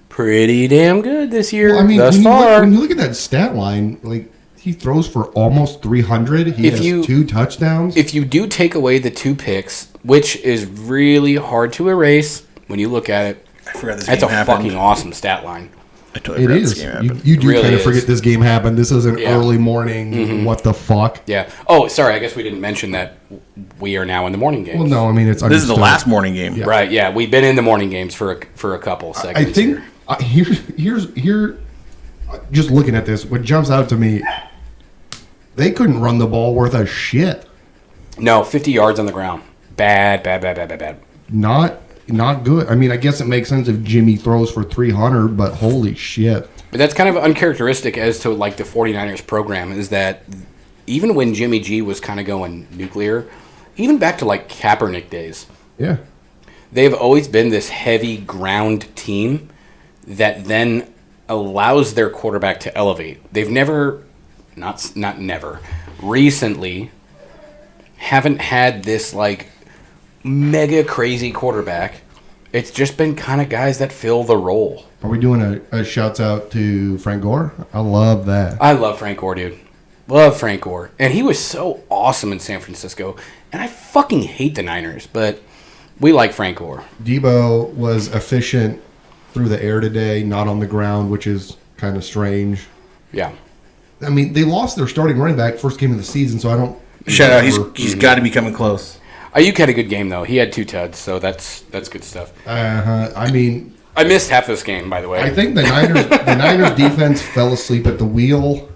pretty damn good this year thus far. When you look at that stat line, like he throws for almost 300. He has 2 touchdowns. If you do take away the 2 picks, which is really hard to erase when you look at it, I forgot this that's game a happened. fucking awesome stat line. I totally It forgot is. this game happened. You do Really kind of is. forget this game happened. This is an Yeah. early morning. What the fuck? Yeah. Oh, sorry. I guess we didn't mention that we are now in the morning games. Well, no, I mean it's. This is the understood. last morning game. Yeah. Right. Yeah. We've been in the morning games for a couple I segments. think here. here. Just looking at this, what jumps out to me, they couldn't run the ball worth a shit. No, 50 yards on the ground. Bad. Not good. I mean, I guess it makes sense if Jimmy throws for 300, but holy shit. But that's kind of uncharacteristic as to like the 49ers program is that even when Jimmy G was kind of going nuclear, even back to like Kaepernick days, Yeah. they've always been this heavy ground team that then allows their quarterback to elevate. They've never, not never, recently haven't had this like mega crazy quarterback. It's just been kind of guys that fill the role. Are we doing a shouts out to Frank Gore? I love that. I love Frank Gore, dude. Love Frank Gore. And he was so awesome in San Francisco. And I fucking hate the Niners, but we like Frank Gore. Debo was efficient through the air today, not on the ground, which is kind of strange. Yeah. I mean, they lost their starting running back first game of the season, so I don't. Shout out. He's got to be coming close. Ayuk had a good game, though. He had 2 tuds, so that's good stuff. I mean, I missed half this game, by the way. I think the Niners defense fell asleep at the wheel.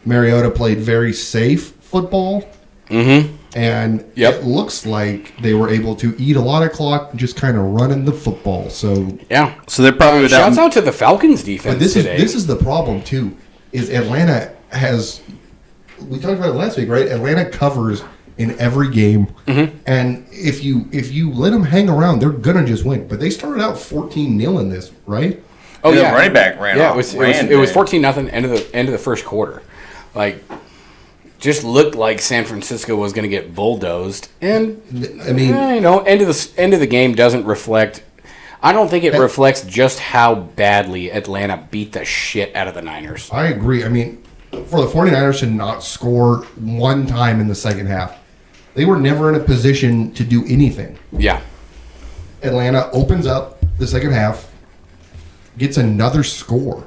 Mariota played very safe football. Mm-hmm. And Yep. it looks like they were able to eat a lot of clock just kind of running the football. So Yeah. So they're probably without. Shouts out to the Falcons defense but this today. is the problem too, is Atlanta has, we talked about it last week, right? Atlanta covers in every game, and if you let them hang around, they're gonna just win. But they started out 14-0 in this, right? Oh The yeah, running back ran Yeah, off. it was 14-0 end of the first quarter. Like, just looked like San Francisco was going to get bulldozed, and I mean, end of the game doesn't reflect. I don't think it reflects just how badly Atlanta beat the shit out of the Niners. I agree. I mean, for the 49ers to not score one time in the second half, they were never in a position to do anything. Yeah, Atlanta opens up the second half, gets another score,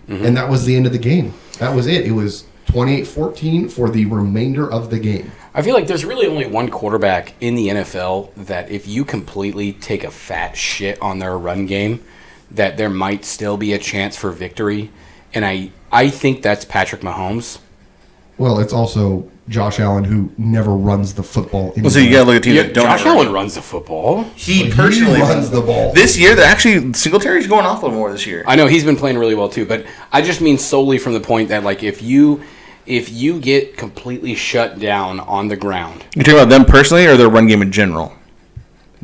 and that was the end of the game. That was it. It was 28-14 for the remainder of the game. I feel like there's really only one quarterback in the NFL that if you completely take a fat shit on their run game, that there might still be a chance for victory, and I think that's Patrick Mahomes. Well, it's also Josh Allen, who never runs the football. Well, so you got to look at teams that don't. Josh have a Allen run. runs the football. He personally runs the ball. This year, they're actually Singletary's going off a little more this year. I know he's been playing really well too, but I just mean solely from the point that like if you get completely shut down on the ground, You talking about them personally, or their run game in general?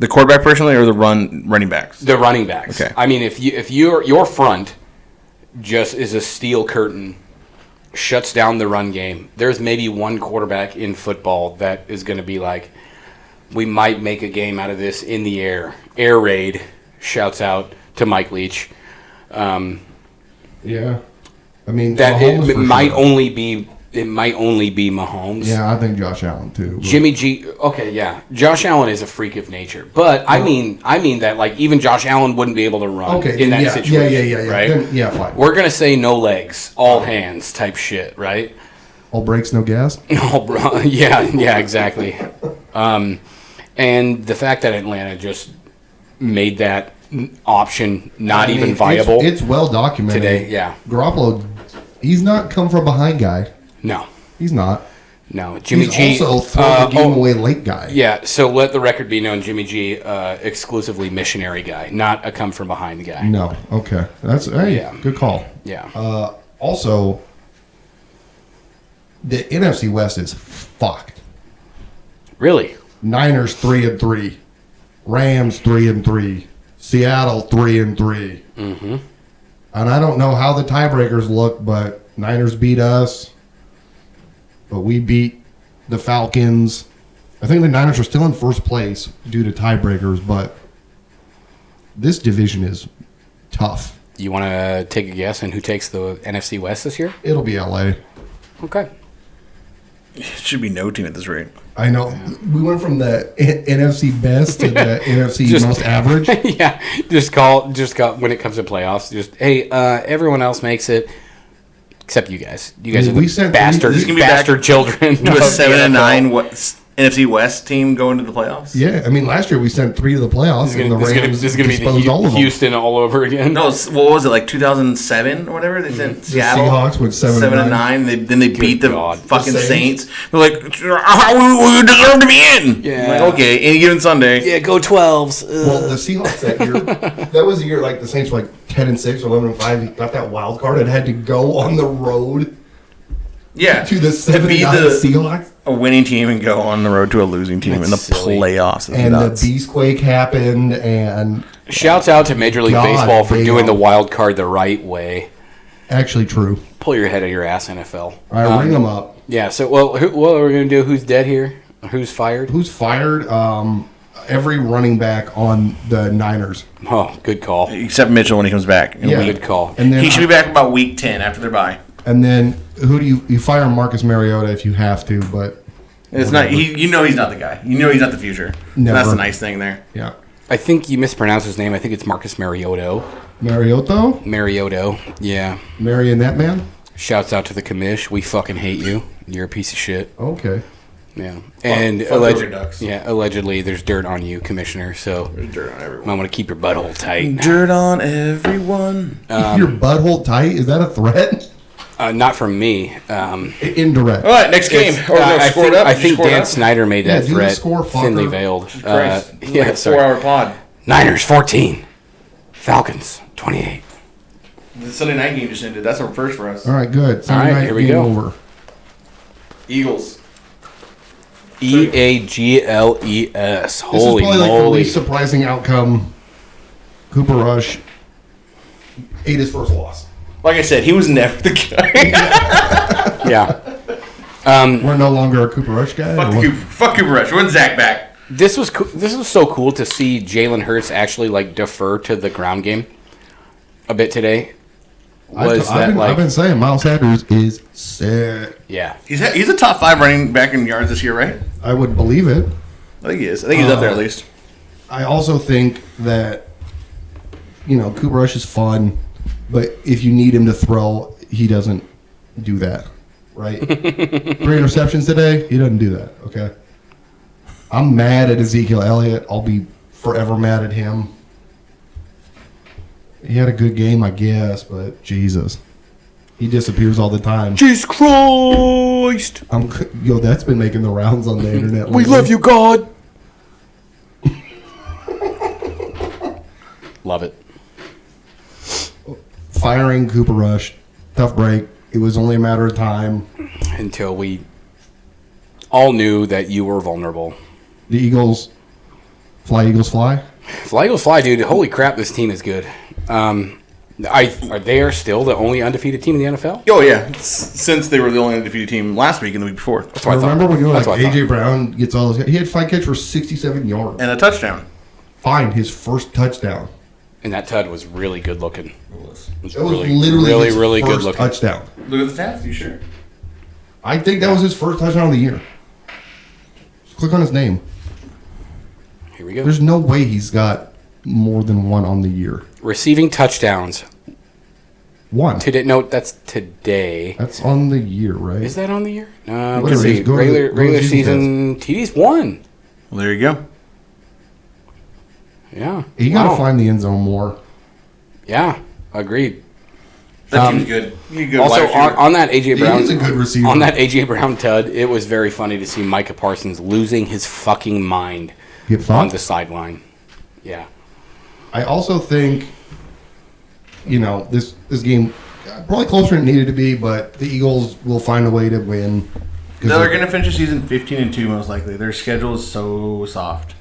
The quarterback personally, or the running backs? the running backs. Okay. I mean if your front just is a steel curtain, shuts down the run game. There's maybe one quarterback in football that is going to be like, we might make a game out of this in the air. Air raid. Shouts out to Mike Leach. Yeah. I mean, That Mahomes it for might sure. only be Mahomes. Yeah, I think Josh Allen, too. but- Jimmy G. Okay, yeah. Josh Allen is a freak of nature, but I mean that like even Josh Allen wouldn't be able to run Okay, in that yeah, situation. yeah. Right? Then, yeah, fine. We're gonna say no legs, all hands type shit, right? All brakes, no gas? Oh, bro. Yeah, exactly. And the fact that Atlanta just made that option not I mean, even viable It's well documented. today. Yeah. Garoppolo, he's not come from behind guy. No. He's not. No. Jimmy He's G. also throw the game away late guy. Yeah, so let the record be known, Jimmy G, exclusively missionary guy, not a come from behind guy. No. Okay. That's Yeah. good call. Yeah. Also, the NFC West is fucked. Really? Niners 3-3, Rams 3-3, Seattle 3-3. Mm-hmm. And I don't know how the tiebreakers look, but Niners beat us, but we beat the Falcons. I think the Niners are still in first place due to tiebreakers, but this division is tough. You want to take a guess on who takes the NFC West this year? It'll be LA. Okay. It should be no team at this rate. I know. We went from the NFC best to the NFC most average. Yeah, just call when it comes to playoffs. Just hey, everyone else makes it except you guys. You guys are the bastard children. To a 7-9 NFC West team going to the playoffs. Yeah, I mean last year we sent 3 to the playoffs, and the Rams this is going to be the Houston all over again. No, what was it like 2007 or whatever? They sent Seattle. Seahawks with 7-9. Then they beat the fucking Saints. They're like, we deserve to be in. Yeah. I'm like, okay, any given Sunday. Yeah, go 12s. Well, the Seahawks that year, that was the year like the Saints were like 10-6 or 11-5. Got that wild card and had to go on the road. Yeah, to the 7-9 Seahawks. A winning team and go on the road to a losing team in the playoffs. And the Beastquake happened, and shouts out to Major League Baseball for doing the wild card the right way. Actually, true. Pull your head out of your ass, NFL. All right, ring them up. Yeah. So, what are we going to do? Who's dead here? Who's fired? Who's fired? Every running back on the Niners. Oh, good call. Except Mitchell when he comes back. Good call. And then he should be back about week 10 after their bye. And then who do you fire Marcus Mariota if you have to, but it's not. He's not the guy. You know he's not the future. Never. That's the nice thing there. Yeah. I think you mispronounced his name. I think it's Marcus Mariota. Mariota? Yeah. Marion that man? Shouts out to the commish. We fucking hate you. You're a piece of shit. Okay. Yeah. And allegedly there's dirt on you, Commissioner. So there's dirt on everyone. I want to keep your butthole tight. Dirt on everyone. Keep your butthole tight? Is that a threat? Not from me. Indirect. All right, next game. I think Dan Snyder made that threat score, thinly veiled. Yeah, 4-hour pod. Niners 14, Falcons 28. The Sunday night game just ended. That's our first for us. All right, good. Sunday night here we game go. over. Eagles. EAGLES. Holy this is probably moly! like the least surprising outcome. Cooper Rush ate his first loss. Like I said, he was never the guy. Yeah. We're no longer a Cooper Rush guy. Fuck Cooper Rush. When's Zach back? This was so cool to see Jalen Hurts actually like defer to the ground game a bit today. I've been saying Miles Sanders is sick. Yeah. He's a top 5 running back in yards this year, right? I would believe it. I think he is. I think he's up there at least. I also think that Cooper Rush is fun, but if you need him to throw, he doesn't do that, right? 3 interceptions today, he doesn't do that. Okay. I'm mad at Ezekiel Elliott. I'll be forever mad at him. He had a good game, I guess, but Jesus. He disappears all the time. Jesus Christ! That's been making the rounds on the internet. We love you, God! Love it. Firing Cooper Rush, tough break. It was only a matter of time. Until we all knew that you were vulnerable. The Eagles fly. Fly Eagles fly, dude. Holy crap, this team is good. They are still the only undefeated team in the NFL? Oh, yeah. Since they were the only undefeated team last week and the week before. That's what I remember thought. when you were like, A.J. Brown gets all those. He had 5 catches for 67 yards. And a touchdown. Fine, his first touchdown. And that Tud was really good looking. It was literally his really first good looking. touchdown. Look at the stats, you sure? I think that was his first touchdown of the year. Just click on his name. Here we go. There's no way he's got more than 1 on the year. Receiving touchdowns. 1. Today, no, that's today. That's on the year, right? Is that on the year? Whatever Let's it is, see. go to the Regular season TD's 1. Well, there you go. Yeah. You got to find the end zone more. Yeah, agreed. That team's good. Also, on that A.J. Brown, He's a good receiver. On that A.J. Brown Tud, it was very funny to see Micah Parsons losing his fucking mind on the sideline. Yeah. I also think, this game probably closer than it needed to be, but the Eagles will find a way to win. They're going to finish the season 15-2 most likely. Their schedule is so soft.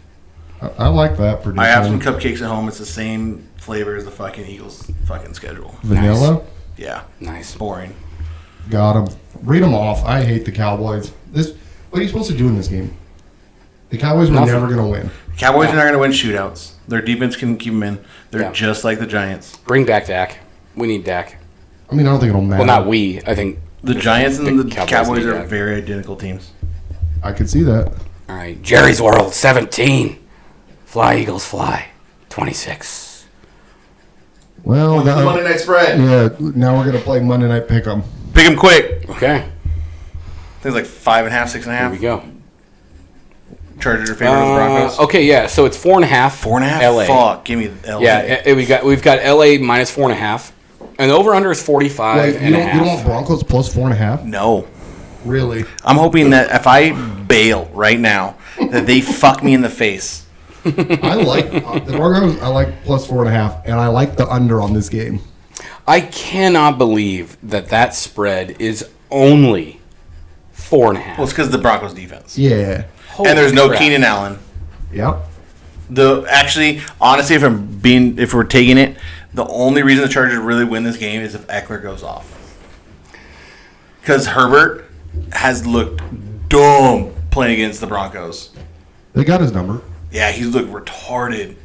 I like that prediction. I have some cupcakes at home. It's the same flavor as the fucking Eagles fucking schedule. Vanilla? Nice. Yeah. Nice. Boring. Got them. Read them off. I hate the Cowboys. What are you supposed to do in this game? The Cowboys were never going to win. Cowboys are not going to win shootouts. Their defense can keep them in. They're just like the Giants. Bring back Dak. We need Dak. I mean, I don't think it'll matter. Well, not we. I think The Giants and the Cowboys need are that. very identical teams. I could see that. All right, Jerry's World 17. Fly Eagles fly 26. Well, Monday night spread. yeah. Now we're gonna play Monday Night Pick'em. Pick them quick. Okay, I think it's like 5.5, 6.5. here we go. Chargers are favored of the Broncos. Okay, yeah. So it's 4.5. 4.5. LA. Fuck, give me LA. Yeah, we've got LA minus 4.5, and the over under is 45 Wait, and a you half. want Broncos plus 4.5? No, Really? I'm hoping that if I bail right now, that they fuck me in the face. I like the Broncos. I like plus 4.5, and I like the under on this game. I cannot believe that spread is only 4.5. Well, it's because of the Broncos defense, Yeah. Holy and there's no crap. Keenan Allen. Yep. Honestly, if we're taking it, the only reason the Chargers really win this game is if Eckler goes off. Because Herbert has looked dumb playing against the Broncos. They got his number. Yeah, he's looked retarded.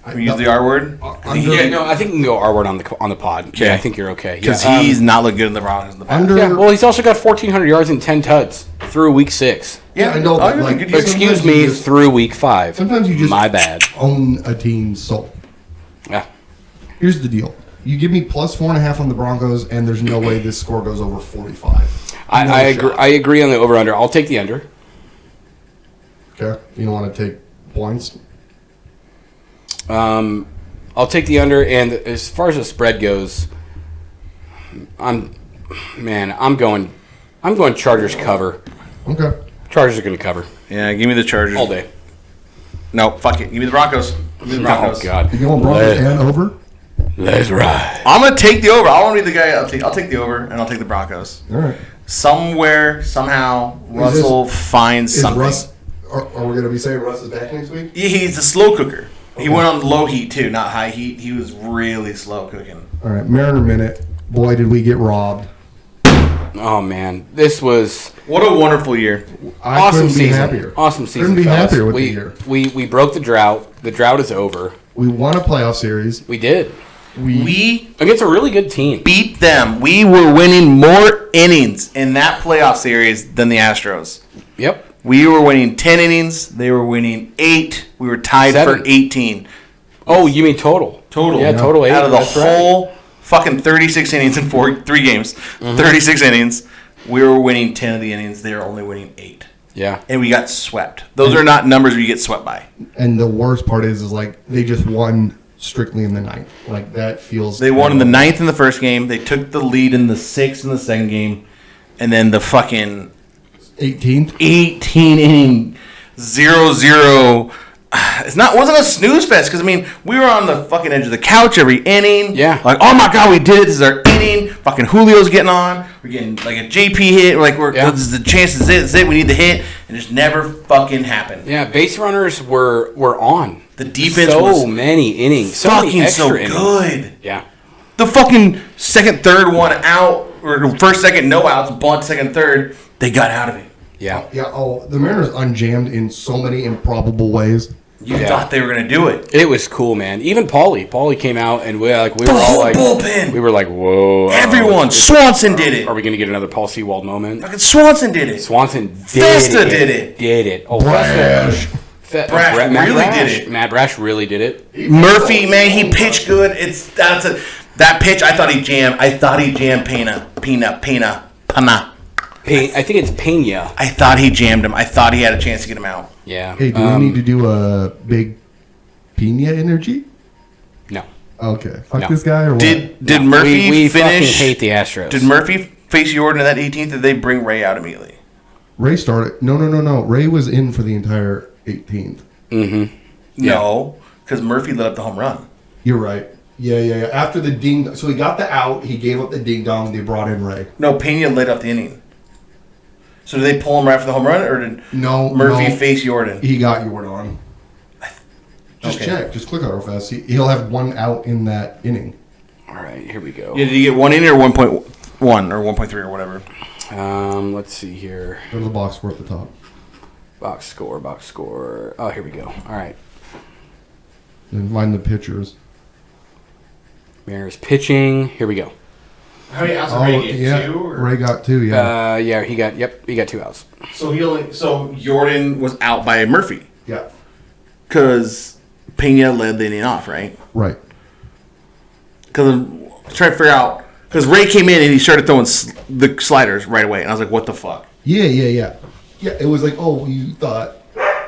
Can we use the R word? Under, Yeah, no, I think you can go R word on the pod. Okay. Yeah, I think you're okay. Because Yeah, he's not looked good in the Broncos in the past. under. yeah, well, he's also got 1,400 yards and 10 tuds through week 6. Yeah, I know, but, like, good But use. Excuse sometimes you me, just- through week 5. sometimes you just My bad. own a team's soul. Yeah. Here's the deal: you give me plus 4.5 on the Broncos, and there's no way this score goes over 45. I No agree. shot. I agree on the over under. I'll take the under. Okay, you don't want to take points. I'll take the under. And as far as the spread goes, I'm going Chargers cover. Okay. Chargers are going to cover Yeah, give me the Chargers. all day. No, fuck it. Give me the Broncos. Give me the Broncos. Oh God. You going Broncos and over? Let's ride. I'm going to take the over. I want to be the guy. I'll take the over, and I'll take the Broncos. All right. Somewhere, somehow, Russell finds Is something. Russ? Are we going to be saying Russ is back next week? He's a slow cooker. He went on low heat, too, not high heat. He was really slow cooking. All right, Mariner Minute. Boy, did we get robbed. Oh man, this was What a wonderful year. I awesome couldn't be season. happier. Awesome season. Couldn't be fellas. happier with we, the year. We broke the drought. The drought is over. We won a playoff series. We did We against a really good team. beat them. We were winning more innings in that playoff series than the Astros. Yep. We were winning 10 innings. They were winning 8. We were tied 7. for 18. Oh, you mean total? Total. Yeah, Yeah. total 8. Out of the That's right. whole fucking 36 innings in 3 games, 36 innings, we were winning 10 of the innings. They were only winning 8. Yeah. And we got swept. Those are not numbers where you get swept by. And the worst part is like they just won strictly in the ninth. Like that feels. They won in the 9th in the first game. They took the lead in the 6th in the second game. And then the fucking 18th. 18 inning 0-0. Wasn't a snooze fest because I mean we were on the fucking edge of the couch every inning. Yeah. Like, oh my god, we did it. This is our inning. Fucking Julio's getting on. We're getting like a JP hit. We're like, this is the chance. This is it. We need the hit, and it just never fucking happened. Yeah, base runners were on. The defense so was many innings, so many fucking extra so innings. good. Yeah. The fucking second, third one out, or first, second, no outs, bunt, second, third. They got out of it. Yeah. Yeah. Oh, the Mariners unjammed in so many improbable ways. You Yeah. thought they were gonna do it. It was cool, man. Even Paulie came out and we were The all whole like, bullpen. we were like, whoa. Everyone. Swanson did it. Are we gonna get another Paul Sewald moment? Fucking Swanson did it. Swanson Festa did it. Did it. Oh, Brash. Brash Matt really Brash. did it. Matt Brash really did it. Murphy, man, he pitched good. That pitch. I thought he jammed. Pena. I think it's Pena. I thought he jammed him. I thought he had a chance to get him out. Yeah. Hey, do we need to do a big Pena energy? No. Okay. Fuck No. this guy or what? Did No. Murphy we finish? fucking hate the Astros. Did Murphy face Jordan in that 18th? Did they bring Ray out immediately? Ray started? No. Ray was in for the entire 18th. No, because Murphy lit up the home run. You're right. Yeah. After the ding, so he got the out. He gave up the ding dong. They brought in Ray. No, Pena lit up the inning. So did they pull him right after the home run, or did Murphy face Jordan? He got Jordan. Just Okay. check. Just click on it real fast. He'll have one out in that inning. All right, here we go. Yeah, did he get 1 inning or 1.1 or 1.3 or whatever? Let's see here. Go to the box score at the top. Box score. Oh, here we go. All right. And find the pitchers. Mariners pitching. Here we go. How many outs did Oh, Ray get? yeah. 2? Or? Ray got 2, yeah. He got 2 outs. So Jordan was out by Murphy Yeah. because Pena led the inning off, right? Right. Because I'm trying to figure out because Ray came in and he started throwing the sliders right away, and I was like, "What the fuck?" Yeah. Yeah, it was like, oh, you thought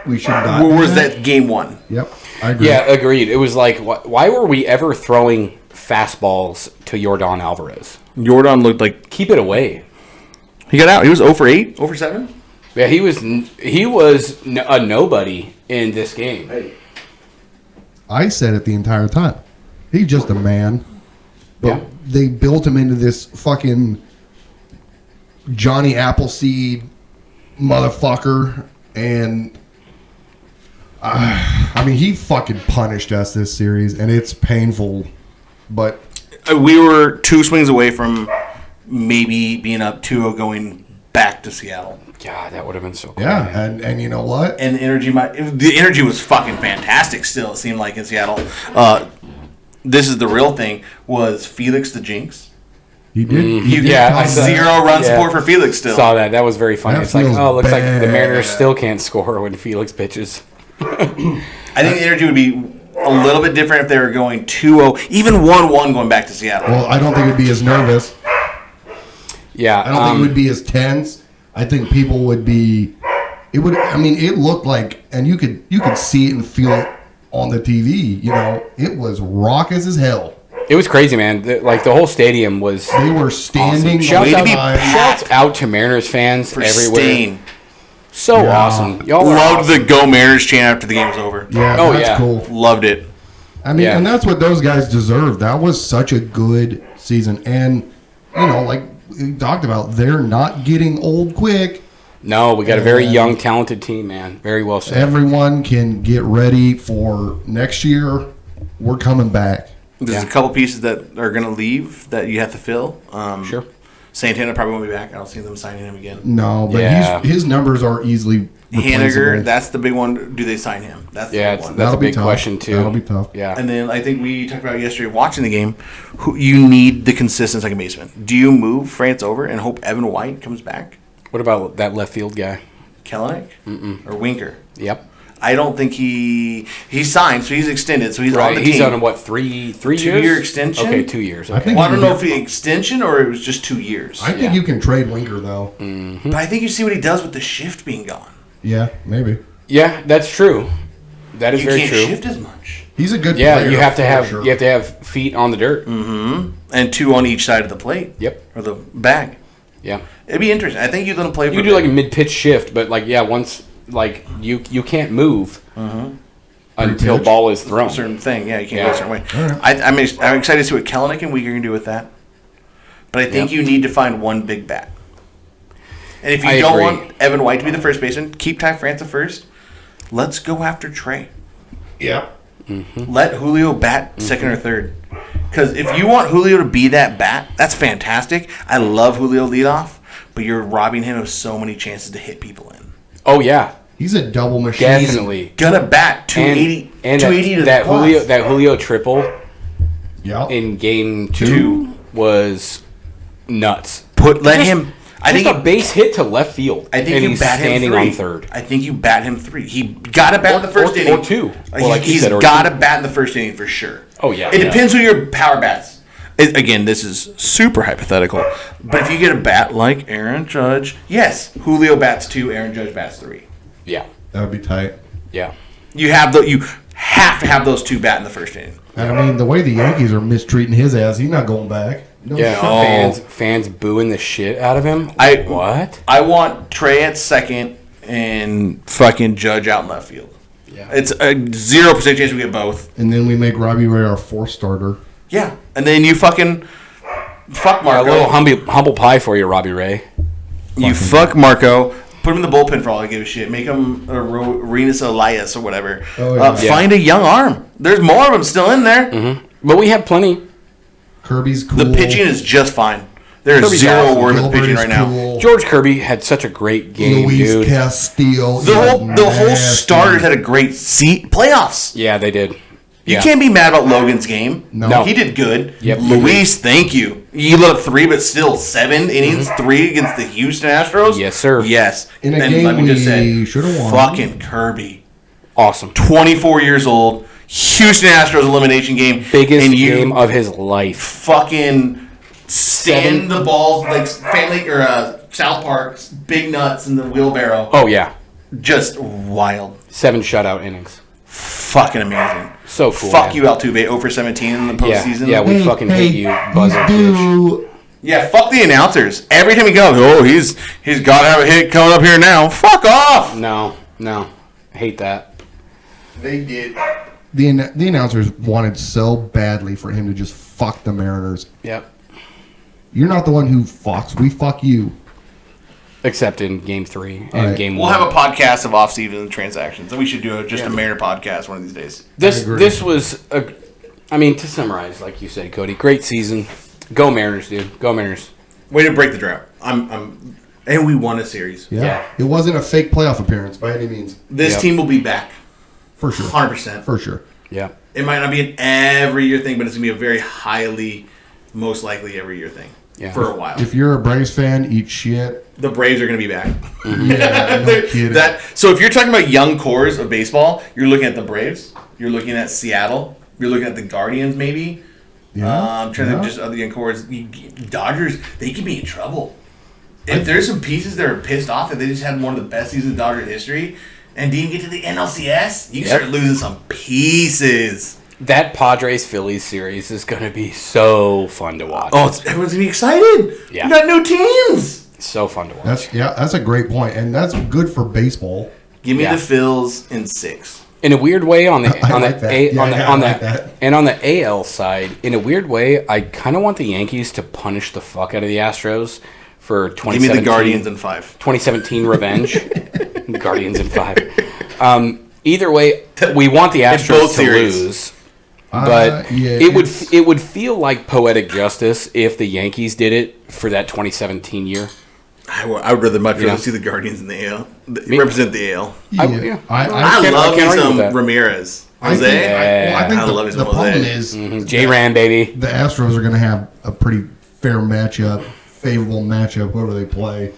we should not. Where was that game 1? Yep. I agree. Yeah, agreed. It was like, why were we ever throwing fastballs to Yordan Alvarez? Jordan looked like Keep it away. he got out. He was 0 for 8, 0 for 7. Yeah, he was a nobody in this game. I said it the entire time. He's just a man. But Yeah. they built him into this fucking Johnny Appleseed motherfucker. And, I mean, he fucking punished us this series. And it's painful. But We were 2 swings away from maybe being up 2-0 going back to Seattle. God, that would have been so cool. yeah, and you know what? And the energy was fucking fantastic still, it seemed like, in Seattle. This is the real thing, was Felix the Jinx. He did. You Yeah, got I saw- 0 run support for Felix still. Saw that. That was very funny. That It's like, feels oh, looks like the bad. Mariners still can't score when Felix pitches. I think the energy would be a little bit different if they were going 2-0, even 1-1 going back to Seattle. Well, I don't think it'd be as nervous. Yeah, I don't think it would be as tense. I think people would be. It would. I mean, it looked like, and you could see it and feel it on the TV. You know, it was raucous as hell. It was crazy, man. The whole stadium was. They were standing. Shouts Way to out, be shouts out to Mariners fans everywhere. Pristine. So Yeah. awesome. Y'all are Loved awesome. the Go Mariners chant after the game was over. Yeah, Oh, that's yeah. cool. Loved it. I mean, Yeah. and that's what those guys deserve. That was such a good season, and you know, like we talked about, they're not getting old quick. No, we got a very And- young, talented team, man. Very well said. Everyone can get ready for next year. We're coming back. There's Yeah. a couple pieces that are going to leave that you have to fill. Sure. Santana probably won't be back. I don't see them signing him again. No, but Yeah. his numbers are easily Haniger, replaceable. that's the big one. Do they sign him? That's the Yeah, big it's, one. that's a That'll be big tough. question too. That'll be tough. Yeah. And then I think we talked about yesterday watching the game. You need the consistent second baseman. Do you move France over and hope Evan White comes back? What about that left field guy? Kellenic or Winker? Yep. I don't think he signed, so he's extended, so he's on Right. the He's team. on a what? Three years? 2-year extension? Okay, 2 years. I Okay. think- Well, I don't know if he extension or it was just 2 years. I think Yeah. you can trade Winker though. But I think you see what he does with the shift being gone. Yeah, maybe. Yeah, that's true. That is You very can't true. shift as much. He's a good Yeah, player. you have to for have sure. you have to have feet on the dirt. And 2 on each side of the plate. Yep. Or the bag. Yeah. It'd be interesting. I think you'd let him play for You do like a mid pitch shift, but like once like you can't move until Pre-pitch? ball is a thrown. certain thing. Yeah, you can't Yeah. go a certain way. All right. I'm excited to see what Kellenic and Weegar can do with that. But I think Yeah. you need to find one big bat. And if you I don't agree. want Evan White to be the first baseman, keep Ty France at first. Let's go after Trey. Yeah. Let Julio bat second or third. Because if you want Julio to be that bat, that's fantastic. I love Julio leadoff, but you're robbing him of so many chances to hit people in. Oh yeah, He's a double machine. definitely. Gonna bat 280, And 280 to that the plus. Julio triple Yeah. in game two was nuts. Let Just- him. I Just think a base hit to left field. I think and you he's bat him standing 3. on third. I think you bat him 3. He got to bat in the first or inning. 2. Well, like you He's said, or got 2. to bat in the first inning for sure. Oh, yeah, It yeah. depends who your power bats. Again, this is super hypothetical, but if you get a bat like Aaron Judge, yes, Julio bats 2, Aaron Judge bats 3. Yeah, That would be tight. yeah. You have to have those 2 bat in the first inning. And I mean, the way the Yankees are mistreating his ass, he's not going back. No Yeah, shit. fans booing the shit out of him. What? I want Trey at second and fucking Judge out in left field. Yeah. It's a 0% chance we get both. And then we make Robbie Ray our fourth starter. Yeah, and then you fuck A Marco. little humble pie for you, Robbie Ray. You fuck Marco. Put him in the bullpen for all I give a shit. Make him a Renus Elias or whatever. Oh, yeah. Yeah. Find a young arm. There's more of them still in there. But we have plenty. Kirby's cool. The pitching is just fine. There's Kirby's zero awesome. word with the pitching Gilbert's right now. cool. George Kirby had such a great game, Luis dude. Castillo. The whole nasty. starters had a great playoffs. Yeah, they did. You Yeah. can't be mad about Logan's game. No. He did good. Yep. Luis, thank you. You let up 3, but still 7 innings, 3 against the Houston Astros. Yes, sir. Yes. In a and game let me just say, we should have won. fucking Kirby, Awesome. 24 years old, Houston Astros elimination game, Biggest and you game of his life. fucking stand the balls like family or South Park's big nuts in the wheelbarrow. Oh, yeah. Just wild. 7 shutout innings. Fucking amazing. So cool. Fuck man. you, Altuve, 0 for 17 in the postseason. Yeah, we fucking hate you, buzzer bitch. Yeah, fuck the announcers. Every time he goes, he's got to have a hit coming up here now. Fuck off. No. I hate that. They did. The announcers wanted so badly for him to just fuck the Mariners. Yep. You're not the one who fucks. We fuck you. Except in Game 3 and Right. Game 1. We'll have a podcast of off-season transactions. And we should do a Mariner podcast one of these days. This was to summarize, like you said, Cody, great season. Go Mariners, dude. Go Mariners. Way to break the drought. And we won a series. Yeah. It wasn't a fake playoff appearance by any means. This team will be back. For sure. 100%. For sure. Yeah. It might not be an every year thing, but it's going to be a very highly, most likely every year thing. Yeah. For a while. If you're a Braves fan, eat shit. The Braves are going to be back. Yeah, no kidding. So if you're talking about young cores of baseball, you're looking at the Braves. You're looking at Seattle. You're looking at the Guardians, maybe. Yeah. I'm trying to think just other young cores. Dodgers, they could be in trouble. If there's some pieces that are pissed off that they just had one of the best seasons in Dodger history and didn't get to the NLCS, you start losing some pieces. That Padres-Phillies series is going to be so fun to watch. Oh, everyone's going to be excited. Yeah. You got new teams. So fun to watch. That's a great point, and that's good for baseball. Give me the Phils in 6. In a weird way, on the AL side, in a weird way, I kind of want the Yankees to punish the fuck out of the Astros for 2017. Give me the Guardians in 5. 2017 revenge. Guardians in 5. Either way, we want the Astros to lose. But it would feel like poetic justice if the Yankees did it for that 2017 year. I would much rather see the Guardians in the AL. Represent the AL. I love me some Ramirez. Jose? I love the problem is J-Ran, baby. The Astros are going to have a pretty fair matchup, favorable matchup, whoever they play.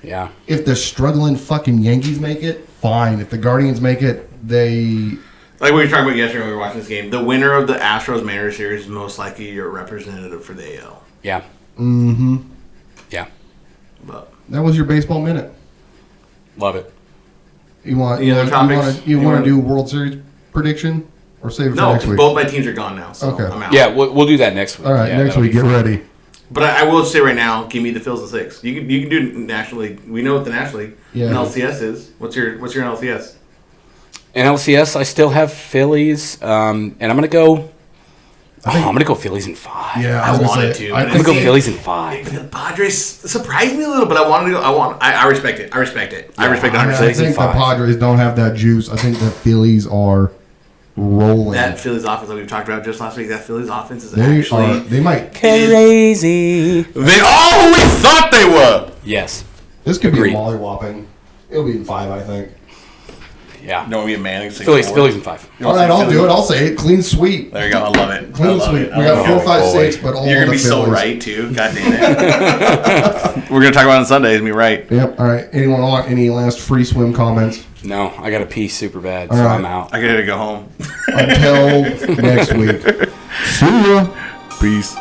Yeah. If the struggling fucking Yankees make it, fine. If the Guardians make it, they... Like we were talking about yesterday when we were watching this game, the winner of the Astros-Mariners series is most likely your representative for the AL. Yeah. Mm-hmm. Yeah. But that was your baseball minute. Love it. You want Any other topics? You want to do a World Series prediction or save it for next week? Both my teams are gone now, so Okay. I'm out. Yeah, we'll do that next week. All right, next week, get ready. But I will say right now, give me the Phils in 6. You can do it nationally. We know what the National League NLCS is. What's your NLCS? NLCS, I still have Phillies, and I'm gonna go. I'm gonna go Phillies in 5. Yeah, I wanted to. I'm gonna go Phillies in 5. The Padres surprised me a little, but I wanted to go. I respect it. I respect it. I respect it. I 100%. think the Padres don't have that juice. I think the Phillies are rolling. That Phillies offense that we've talked about just last week, that Phillies offense is they might crazy. They all we thought they were. Yes. This could Agreed. be a mollywhopping. It'll be in 5, I think. Yeah. No, we a man. Phillies in 5. All right, I'll do it. I'll say it. Clean sweep. There you go. I love it. Clean sweep. We got 4, 5, 6, but all You're the gonna be so Phillies. right too. God damn it. We're gonna talk about it on Sunday. It's gonna be right. Yep. All right. Anyone want any last free swim comments? No, I got to pee super bad, All so right. I'm out. I gotta go home. Until next week. See ya. Peace.